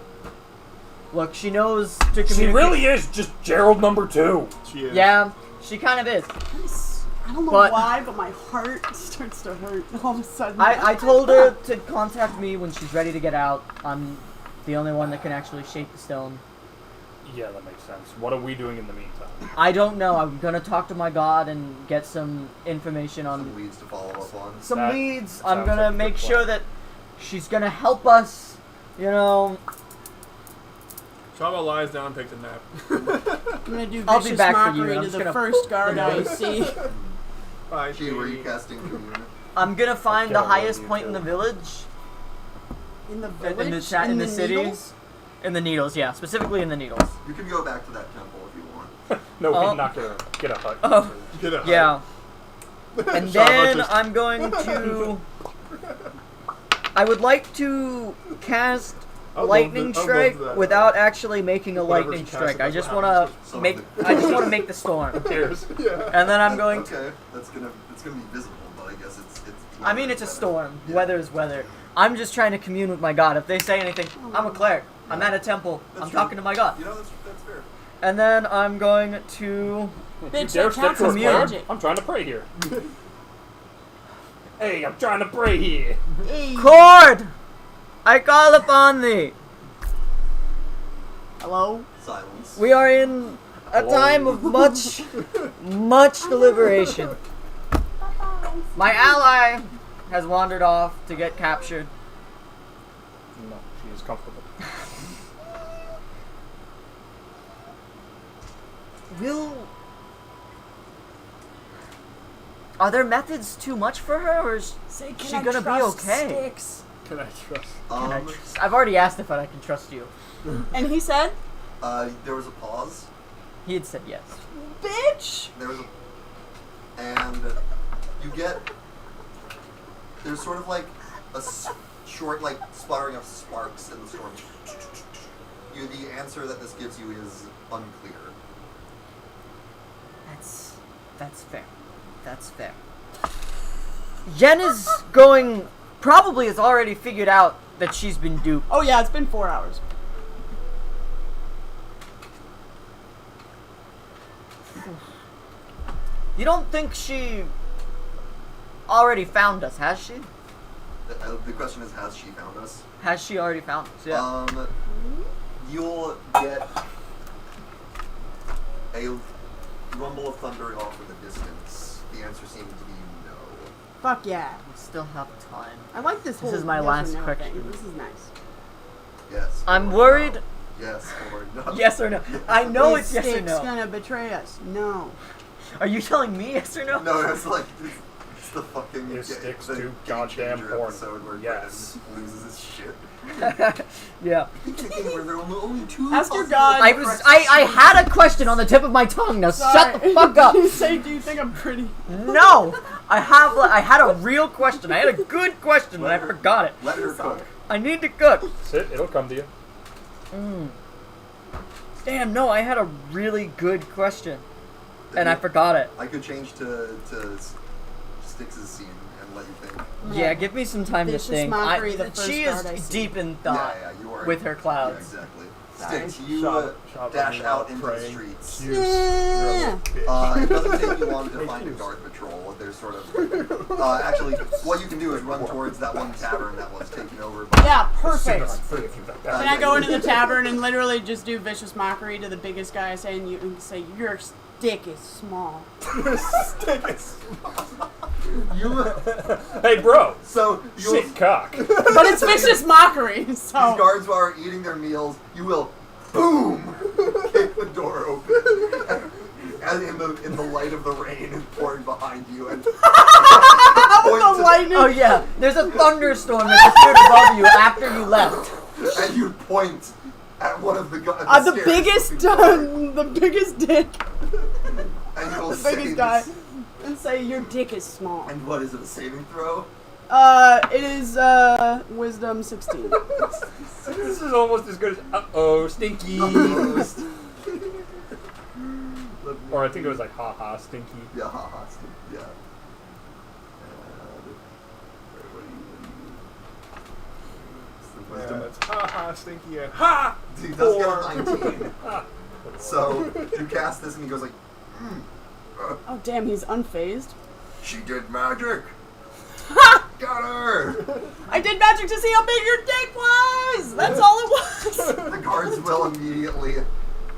F: Look, she knows to communicate.
G: She really is just Gerald number 2.
E: She is.
F: Yeah, she kind of is.
C: I don't know
F: But-
C: why, but my heart starts to hurt all of a sudden.
F: I told her to contact me when she's ready to get out. I'm the only one that can actually shape the stone.
G: Yeah, that makes sense. What are we doing in the meantime?
F: I don't know. I'm gonna talk to my god and get some information on
A: some leads to follow up on?
F: some
G: That
F: leads. I'm
G: sounds
F: gonna
G: like a
F: make
G: good
F: sure
G: plan.
F: that she's gonna help us. You know,
E: Chava lies down and takes a nap.
C: I'm gonna do
F: I'll be
C: vicious
F: back for you,
C: mockery
F: I'm
C: to
F: just
C: the
F: gonna
C: first guard I
F: annoy.
C: see.
E: Bye,
A: Gee, were you casting commune?
F: I'm gonna find the
G: Okay, well,
F: highest
G: you
F: point in
G: too.
F: the village,
C: In the
F: in
C: village,
F: the, in the city,
C: Needles?
F: in the Needles. Yeah, specifically in the Needles.
A: You can go back to that temple if you want.
G: No,
F: Oh.
G: he's not gonna get a hut.
F: Oh.
E: Get a
F: Yeah. And
E: Chava
F: then
E: just-
F: I'm going to. I would like to cast
E: I'll love
F: lightning
E: that- I'll
F: strike
E: love that.
F: without actually making a
E: Whatever
F: lightning
E: she casts,
F: strike. I
E: that's
F: just
E: what
F: want
A: So
F: to make. I just want to make the storm.
G: Here's.
E: Yeah.
F: And then I'm going to.
A: Okay, it's gonna be visible, but I guess it's.
F: I mean, it's a storm.
A: Yeah.
F: Weather is weather. I'm just trying to commune with my god. If they say anything, I'm a cleric. I'm
A: Yeah.
F: at a temple.
A: That's
F: I'm
A: true.
F: talking to my god.
A: You know, that's fair.
F: And then I'm going to.
C: Bitch,
G: You dare
C: that
G: step
C: counts
G: to a
C: as
F: commune.
C: magic.
G: I'm trying to pray here. Hey, I'm trying to pray here.
F: Cord! I call upon thee.
C: Hello?
A: Silence.
F: We are in a
G: Hello?
F: time of much deliberation. My ally has wandered off to get captured.
G: No, she is comfortable.
F: Are their methods too much for her, or is
C: Say, can
F: she
C: I
F: gonna be
C: trust
F: okay?
C: Sticks?
E: Can I trust?
F: I've already asked if I can trust you.
C: And he said,
A: There was a pause.
F: He had said yes.
C: bitch!
A: There was and you get, there's sort of like a short, like, sputtering of sparks in the storm. The answer that this gives you is unclear.
F: That's fair. That's fair. Yen is going, probably has already figured out that she's been duped.
C: Oh yeah, it's been 4 hours.
F: You don't think she already found us, has she?
A: The question is, has she found us?
F: Has she already found us? Yeah.
A: You'll get a rumble of thunder off in the distance. The answer seems to be no.
C: Fuck yeah.
F: We still have time.
C: I like this whole
F: This is my
C: yes or
F: last
C: no
F: question.
C: thing. This is nice.
A: Yes.
F: I'm
A: or
F: worried.
A: No. Yes or no.
F: Yes or no? I know
C: Is
F: it's yes or
C: Stick's
F: no.
C: gonna betray us? No.
F: Are you telling me yes or no?
A: No, it's like it's the fucking
B: It sticks
A: the
B: to
A: Game
B: goddamn
A: Changer
B: porn.
A: episode where
B: Yes.
A: Brennan loses his shit.
F: Yeah.
A: It's a game where there are only two.
C: Ask your
A: possible
C: god.
F: I had a question on the tip of my tongue. Now shut the fuck up.
C: You say, do you think I'm pretty?
F: No, I had a real question. I had a good question, but I forgot it.
A: Let her cook.
F: I need to cook.
B: Sit, it'll come to you.
F: Damn, no, I had a really good question, and I forgot it.
A: I could change to Styx' scene and let you think.
F: Yeah, give me some time to
C: Vicious
F: think.
C: mockery, the first
F: She
C: card I
F: is
C: see.
F: deep in thought
A: Yeah, you are.
F: with her
A: Yeah,
F: clouds.
A: exactly.
C: Sorry.
A: Styx, you
B: Shop
A: dash
B: running
A: out into the
B: praying.
A: streets.
B: You're a little bitch.
A: It doesn't take you long to find a guard patrol. There's sort of actually, what you can do is run towards that one tavern that was taken over by.
C: Yeah, perfect.
A: Uh,
C: Can I go into the tavern and literally just do vicious mockery to the biggest guy I say and say, your stick is small.
A: You,
B: Hey, bro!
A: so you'll,
B: Shit cock.
C: But it's vicious mockery,
A: these
C: so.
A: guards who are eating their meals, you will, boom, kick the door open, and in the light of the rain pouring behind you, and
C: With
A: point
C: the
A: to-
C: lightning.
F: Oh yeah, there's a thunderstorm that appeared above you after you left.
A: and you point at one of the guys.
C: The biggest dick,
A: and you'll
C: the
A: say
C: biggest
A: this-
C: guy, and say, your dick is small.
A: And what is it? A saving throw?
C: It is, wisdom 16.
G: This is almost as good as uh-oh, stinky.
A: Almost.
G: Or I think it was like haha, stinky.
A: Yeah, haha, Steve. Yeah.
E: Yeah, it's ha stinky and ha.
A: He does get a 19. So you cast this and he goes like,
C: Oh, damn, he's unfazed.
A: she did magic. Got her.
C: I did magic to see how big your dick was! That's all it was!
A: The guards will immediately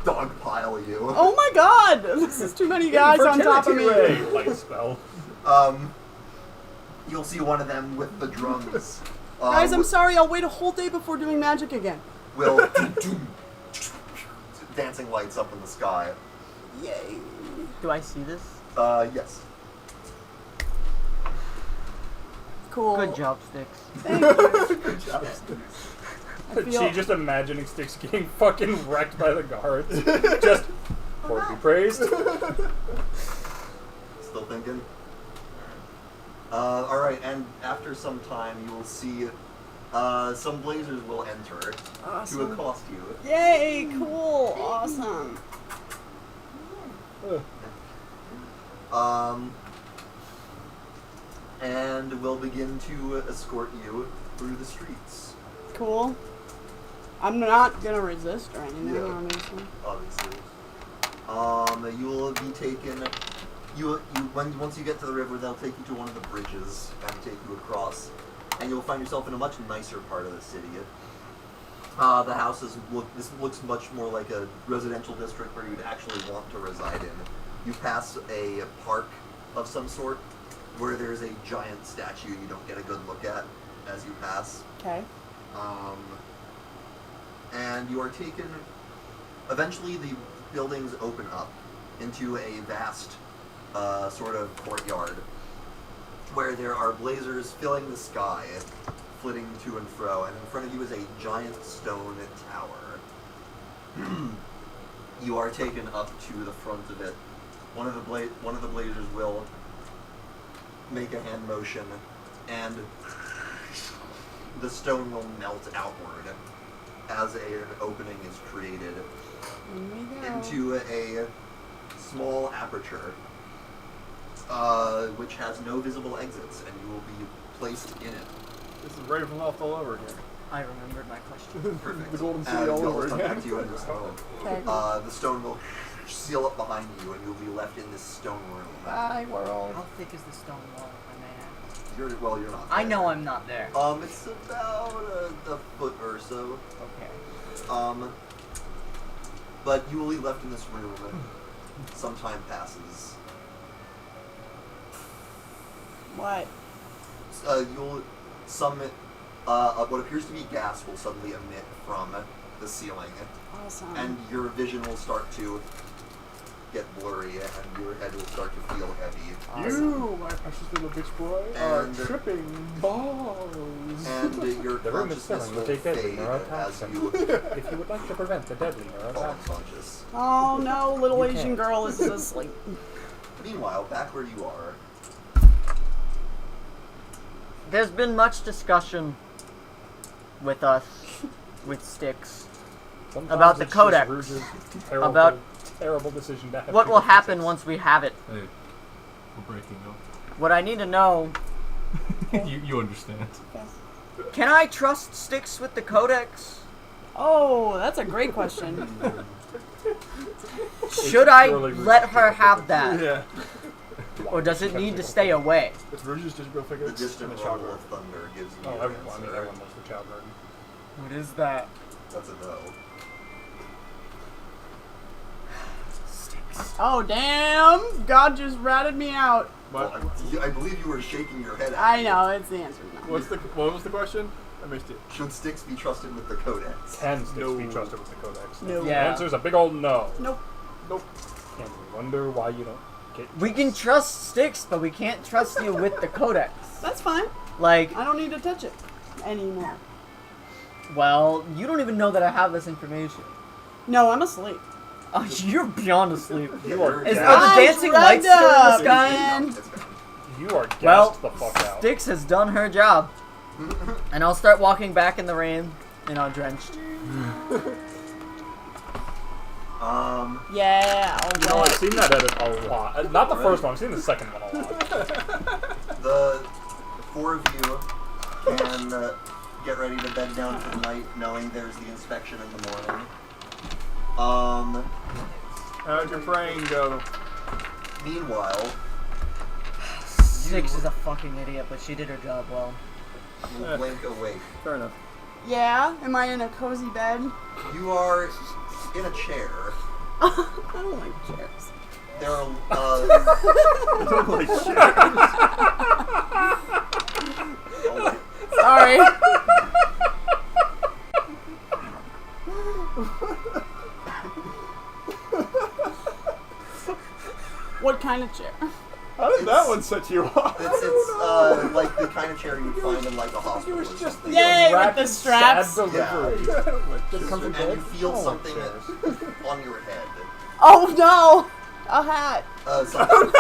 A: dogpile you.
C: Oh my god! This is too many guys on top of me.
B: Ray, light spell.
A: You'll see one of them with the drums.
C: Guys, I'm sorry, I'll wait a whole day before doing magic again.
A: Will dancing lights up in the sky.
C: Yay.
F: Do I see this?
A: Yes.
C: Cool.
F: Good job, Sticks.
C: Thank you.
A: Good job.
C: I feel,
G: She just imagining Sticks getting fucking wrecked by the guards. Just, Lord be praised.
A: Still thinking? Alright, and after some time you will see some blazers will enter to
C: Awesome.
A: accost you.
C: Yay, cool, awesome.
A: And will begin to escort you through the streets.
C: Cool. I'm not gonna resist or anything,
A: Yeah.
C: obviously.
A: Obviously. You will be taken. Once you get to the river, they'll take you to one of the bridges and take you across, and you'll find yourself in a much nicer part of the city. The houses this looks much more like a residential district where you'd actually want to reside in. You pass a park of some sort where there's a giant statue you don't get a good look at as you pass.
C: Okay.
A: And you are taken. Eventually, the buildings open up into a vast sort of courtyard where there are blazers filling the sky, flitting to and fro, and in front of you is a giant stone tower. You are taken up to the front of it. One of the blazers will make a hand motion, and the stone will melt outward as an opening is created into a small aperture, which has no visible exits, and you will be placed in it.
E: This is Ravenloft all over again.
F: I remembered my question.
A: Perfect.
E: The Golden City
A: And
E: all
A: you'll
E: over
A: come back
E: again.
A: to you in just a moment.
C: Okay.
A: The stone will seal up behind you, and you'll be left in this stone room.
C: Bye, world.
F: How thick is the stone wall, if I may ask?
A: You're not.
F: I
A: there.
F: know I'm not there.
A: It's about a foot or so.
F: Okay.
A: But you will be left in this room. Some time passes.
C: What?
A: What appears to be gas will suddenly emit from the ceiling,
C: Awesome.
A: and your vision will start to get blurry, and your head will start to feel heavy.
E: You, my precious little bitch boy, are
A: And-
E: tripping balls.
A: And your
G: The room is
A: consciousness
G: filling
A: will
G: with a deadly
A: fade as
G: neurotoxin.
A: you
G: If you would like to prevent the deadly
A: fall
G: neurotoxin.
A: unconscious.
C: Oh no, little
G: You
C: Asian
G: can't.
C: girl is asleep.
A: Meanwhile, back where you are,
F: There's been much discussion with us, with Styx,
G: Sometimes
F: About the
G: it's just
F: codex.
G: Rouge's terrible,
F: About
G: terrible decision to have
F: what
G: two
F: will happen
G: differences.
F: once we have it.
D: Hey, we're breaking up.
F: What I need to know,
D: you understand.
F: can I trust Styx with the codex?
C: Oh, that's a great question.
F: Should I
G: really
F: let her have that?
E: Yeah.
F: Or does it need to stay away?
E: It's Rouge's digital
A: the
E: figures
A: distant
E: and the
A: rumble
E: Chagrin.
A: of thunder gives you
G: Oh,
A: an
G: everyone, I mean,
A: answer.
G: everyone knows the child garden.
F: What is that?
A: That's a no.
C: Oh damn! God just ratted me out.
E: What?
A: I believe you were shaking your head at
C: I
A: me.
C: know, it's the answer. No.
E: What was the question? I missed it.
A: Should Styx be trusted with the codex?
G: Can Styx
E: No.
G: be trusted with the codex?
C: No.
G: The
F: Yeah.
G: answer's a big old no.
C: Nope.
E: Nope.
G: And we wonder why you don't get
F: We can trust Styx, but we can't trust you with the codex.
C: That's fine.
F: Like,
C: I don't need to touch it anymore.
F: well, you don't even know that I have this information.
C: No, I'm asleep.
F: Oh, you're beyond asleep.
G: You are
F: Is,
G: gassed.
F: are the
C: I'm
F: dancing
C: drugged
F: lights still in
C: up,
F: the sky?
C: man.
A: It's gone.
G: You are gassed
F: Well,
G: the fuck out.
F: Styx has done her job. And I'll start walking back in the rain, drenched.
C: Yeah,
G: You know, I've seen that edit a lot. Not the first one, I've seen the second one a lot.
A: The four of you can get ready to bed down for the night, knowing there's the inspection in the morning.
E: How'd your praying go?
A: Meanwhile,
F: Styx is a fucking idiot, but she did her job well.
A: you blink awake.
E: Fair enough.
C: Yeah, am I in a cozy bed?
A: You are in a chair.
C: I don't like chairs.
A: There are
C: Sorry. What kind of chair?
E: How did that one set you off?
A: it's like the kind of chair you'd find in like a hospital or something.
C: Yay, with
G: Rapid,
C: the straps.
G: sad delivery. Just comes in
A: And you
G: bed.
A: feel
G: Oh,
A: something
G: chairs.
A: on your head.
C: Oh no! A hat.
A: Something.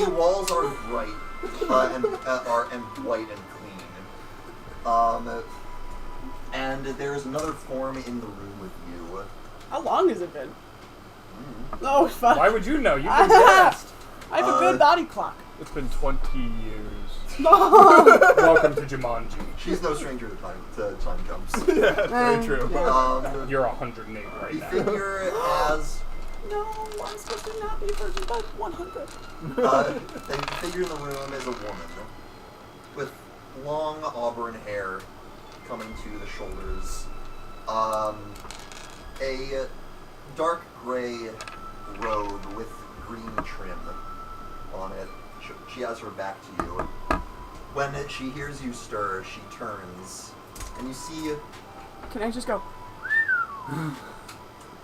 A: The walls are bright and white and clean. And there is another form in the room with you.
C: How long has it been? Oh fuck.
G: Why would you know? You've been gassed.
C: I have a good body clock.
E: It's been 20 years.
G: Welcome to Jumanji.
A: She's no stranger to time jumps.
E: Yeah, that's very true.
C: Yeah.
G: You're 108 right
A: The
G: now.
A: figure has
C: No, I'm supposed to not be virgin by 100.
A: the figure in the room is a woman with long auburn hair coming to the shoulders. A dark gray robe with green trim on it. She has her back to you. When she hears you stir, she turns, and you see,
C: Can I just go?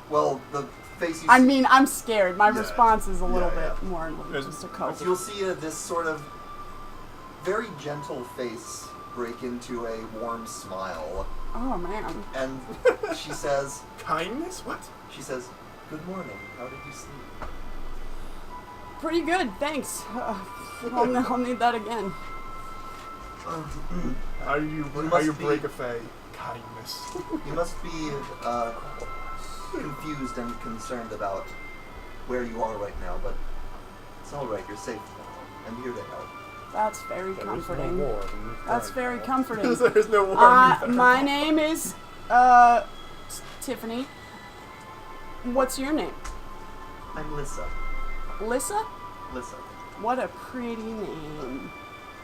A: well, the face you
C: I
A: see,
C: mean, I'm scared. My
A: Yeah.
C: response is a little
A: Yeah,
C: bit more like
E: Yes.
C: just a cope.
A: you'll see this sort of very gentle face break into a warm smile,
C: Oh man.
A: and she says,
E: Kindness? What?
A: "Good morning. How did you sleep?"
C: Pretty good, thanks. I'll need that again.
E: How you
A: must be-
E: break a fay? Kindness.
A: You must be confused and concerned about where you are right now, but it's all right. You're safe now. I'm here to help.
C: That's very
G: There is no
C: comforting.
G: war in this
C: That's
G: time.
C: very comforting.
E: There's no war.
C: My name is Tiffany. What's your name?
A: I'm Lissa.
C: Lissa?
A: Lissa.
C: What a pretty name.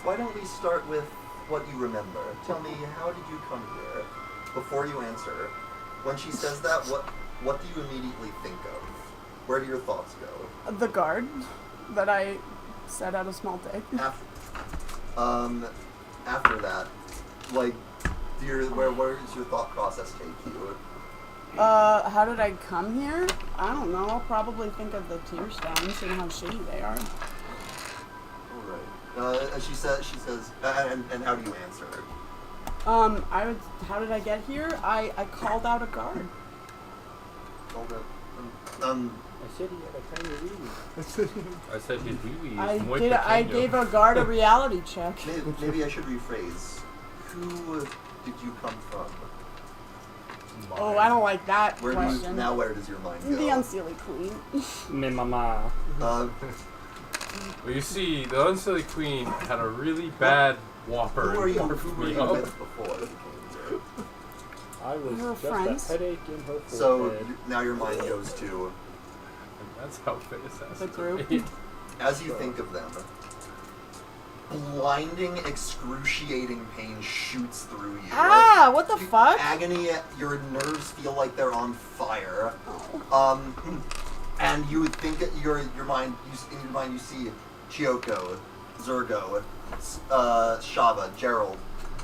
A: Why don't we start with what you remember? Tell me, how did you come here? Before you answer, when she says that, what do you immediately think of? Where do your thoughts go?
C: The guard that I set out a small dick.
A: After that, like, where does your thought process take you?
C: How did I come here? I don't know. I'll probably think of the tear stones and how shitty they are.
A: Alright. She says, and how do you answer?
C: How did I get here? I called out a guard.
A: Hold up.
H: I said he had a tiny wee.
B: I said his wee-wee
C: I
B: is muy
C: did. I
B: pequeño.
C: gave a guard a reality check.
A: Maybe I should rephrase. Who did you come from?
C: Oh, I don't like that
A: Where
C: question.
A: where does your mind go?
C: The Unseelie Queen.
G: Me mama.
B: Well, you see, the Unsilly Queen had a really bad whopper.
A: Who were you
B: and fucked me
A: with
B: up.
A: before you came here?
H: I was
C: Her
H: just
C: friends.
H: a headache in her
A: So
H: forehead.
A: now your mind goes to,
B: And that's how face has
C: The
B: to
C: group.
B: be.
A: as you think of them, blinding, excruciating pain shoots through you.
C: Ah, what the fuck?
A: Agony, your nerves feel like they're on fire.
C: Oh.
A: And you would think that in your mind you see Chiyoko, Zergo, Shava, Gerald,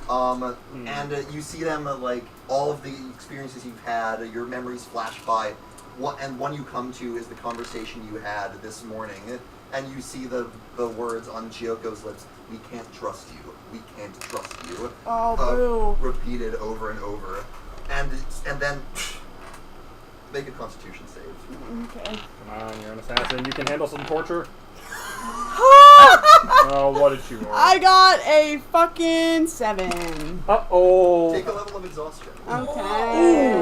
A: and you see them like all of the experiences you've had. Your memories flash by, and one you come to is the conversation you had this morning, and you see the words on Chiyoko's lips. We can't trust you. We can't trust you.
C: Oh, boo.
A: Repeated over and over, and then make a Constitution save.
C: Okay.
G: Come on, you're an assassin. You can handle some torture. Oh, what did you roll?
C: I got a fucking 7.
G: Uh-oh.
A: Take a level of exhaustion.
C: Okay.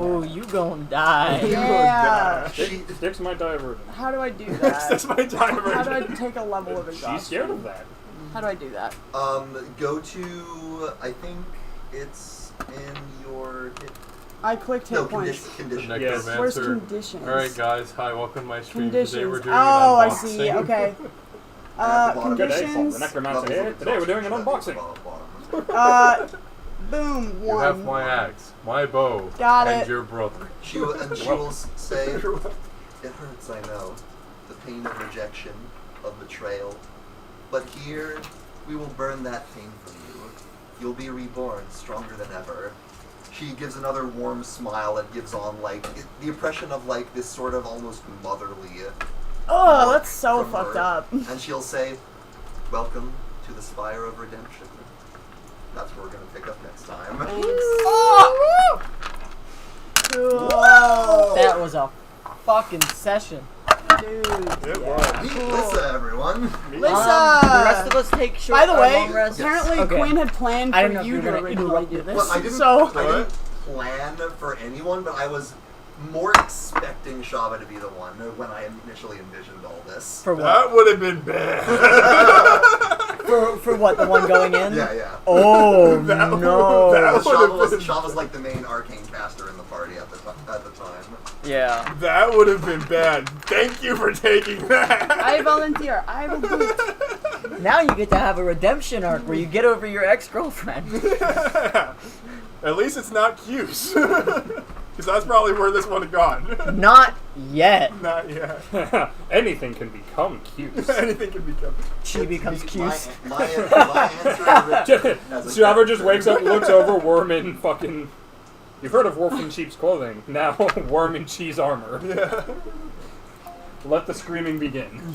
F: Oh, you gonna die.
C: Yeah.
G: Sticks might die of virgin.
C: How do I do that?
E: That's my diver.
C: How do I take a level of exhaustion?
G: She's scared of that.
C: How do I do that?
A: Go to, I think it's in your
C: I clicked hit points.
A: condition.
G: Yes.
C: Where's
B: Necromancer.
C: conditions?
B: Alright guys, hi, welcome to my stream.
C: Conditions.
B: Today we're doing
C: Oh, I
B: an
C: see.
B: unboxing.
C: Okay.
A: At the bottom.
G: Good day,
C: Conditions.
G: the Necromancer here. Today we're doing an unboxing.
C: Boom.
B: You
C: 1.
B: have my axe, my bow,
C: Got
B: and
C: it.
B: your brother.
A: She will say, it hurts, I know, the pain of rejection, of betrayal, but here we will burn that pain from you. You'll be reborn, stronger than ever. She gives another warm smile and gives on the impression of this sort of almost motherly.
C: Oh, that's so
A: from
C: fucked
A: her.
C: up.
A: And she'll say, "Welcome to the Spire of Redemption." That's where we're gonna pick up next time.
C: Thanks. Oh! Cool.
F: That was a fucking session.
C: Dude.
E: It
C: yeah.
E: was.
A: Meet Lissa, everyone.
C: Lissa!
F: The rest of us take short
C: By the way,
F: long rests.
C: apparently
F: Okay.
C: Quinn had planned
F: I didn't know
C: for
F: if you
C: you
F: were
C: to
F: gonna
C: originally
F: interrupt
C: do
F: me.
C: this.
A: Well, I didn't,
C: So,
A: I didn't plan for anyone, but I was more expecting Shava to be the one when I initially envisioned all this.
F: For what?
E: That would have been bad.
F: For what? The one going in?
A: Yeah.
F: Oh
E: That
F: no.
E: that would've been-
A: Shava's like the main arcane caster in the party at the time.
F: Yeah.
E: That would have been bad. Thank you for taking that.
C: I volunteer. I will do it.
F: Now you get to have a redemption arc where you get over your ex-girlfriend.
E: At least it's not Cuse. Because that's probably where this would have gone.
F: Not yet.
E: Not yet.
G: Anything can become cute.
E: Anything can become.
F: She becomes cute.
A: My answer
G: Shava just wakes up, looks over, worm in fucking... You've heard of wolf in sheep's clothing. Now, worm in cheese armor.
E: Yeah.
G: Let the screaming begin.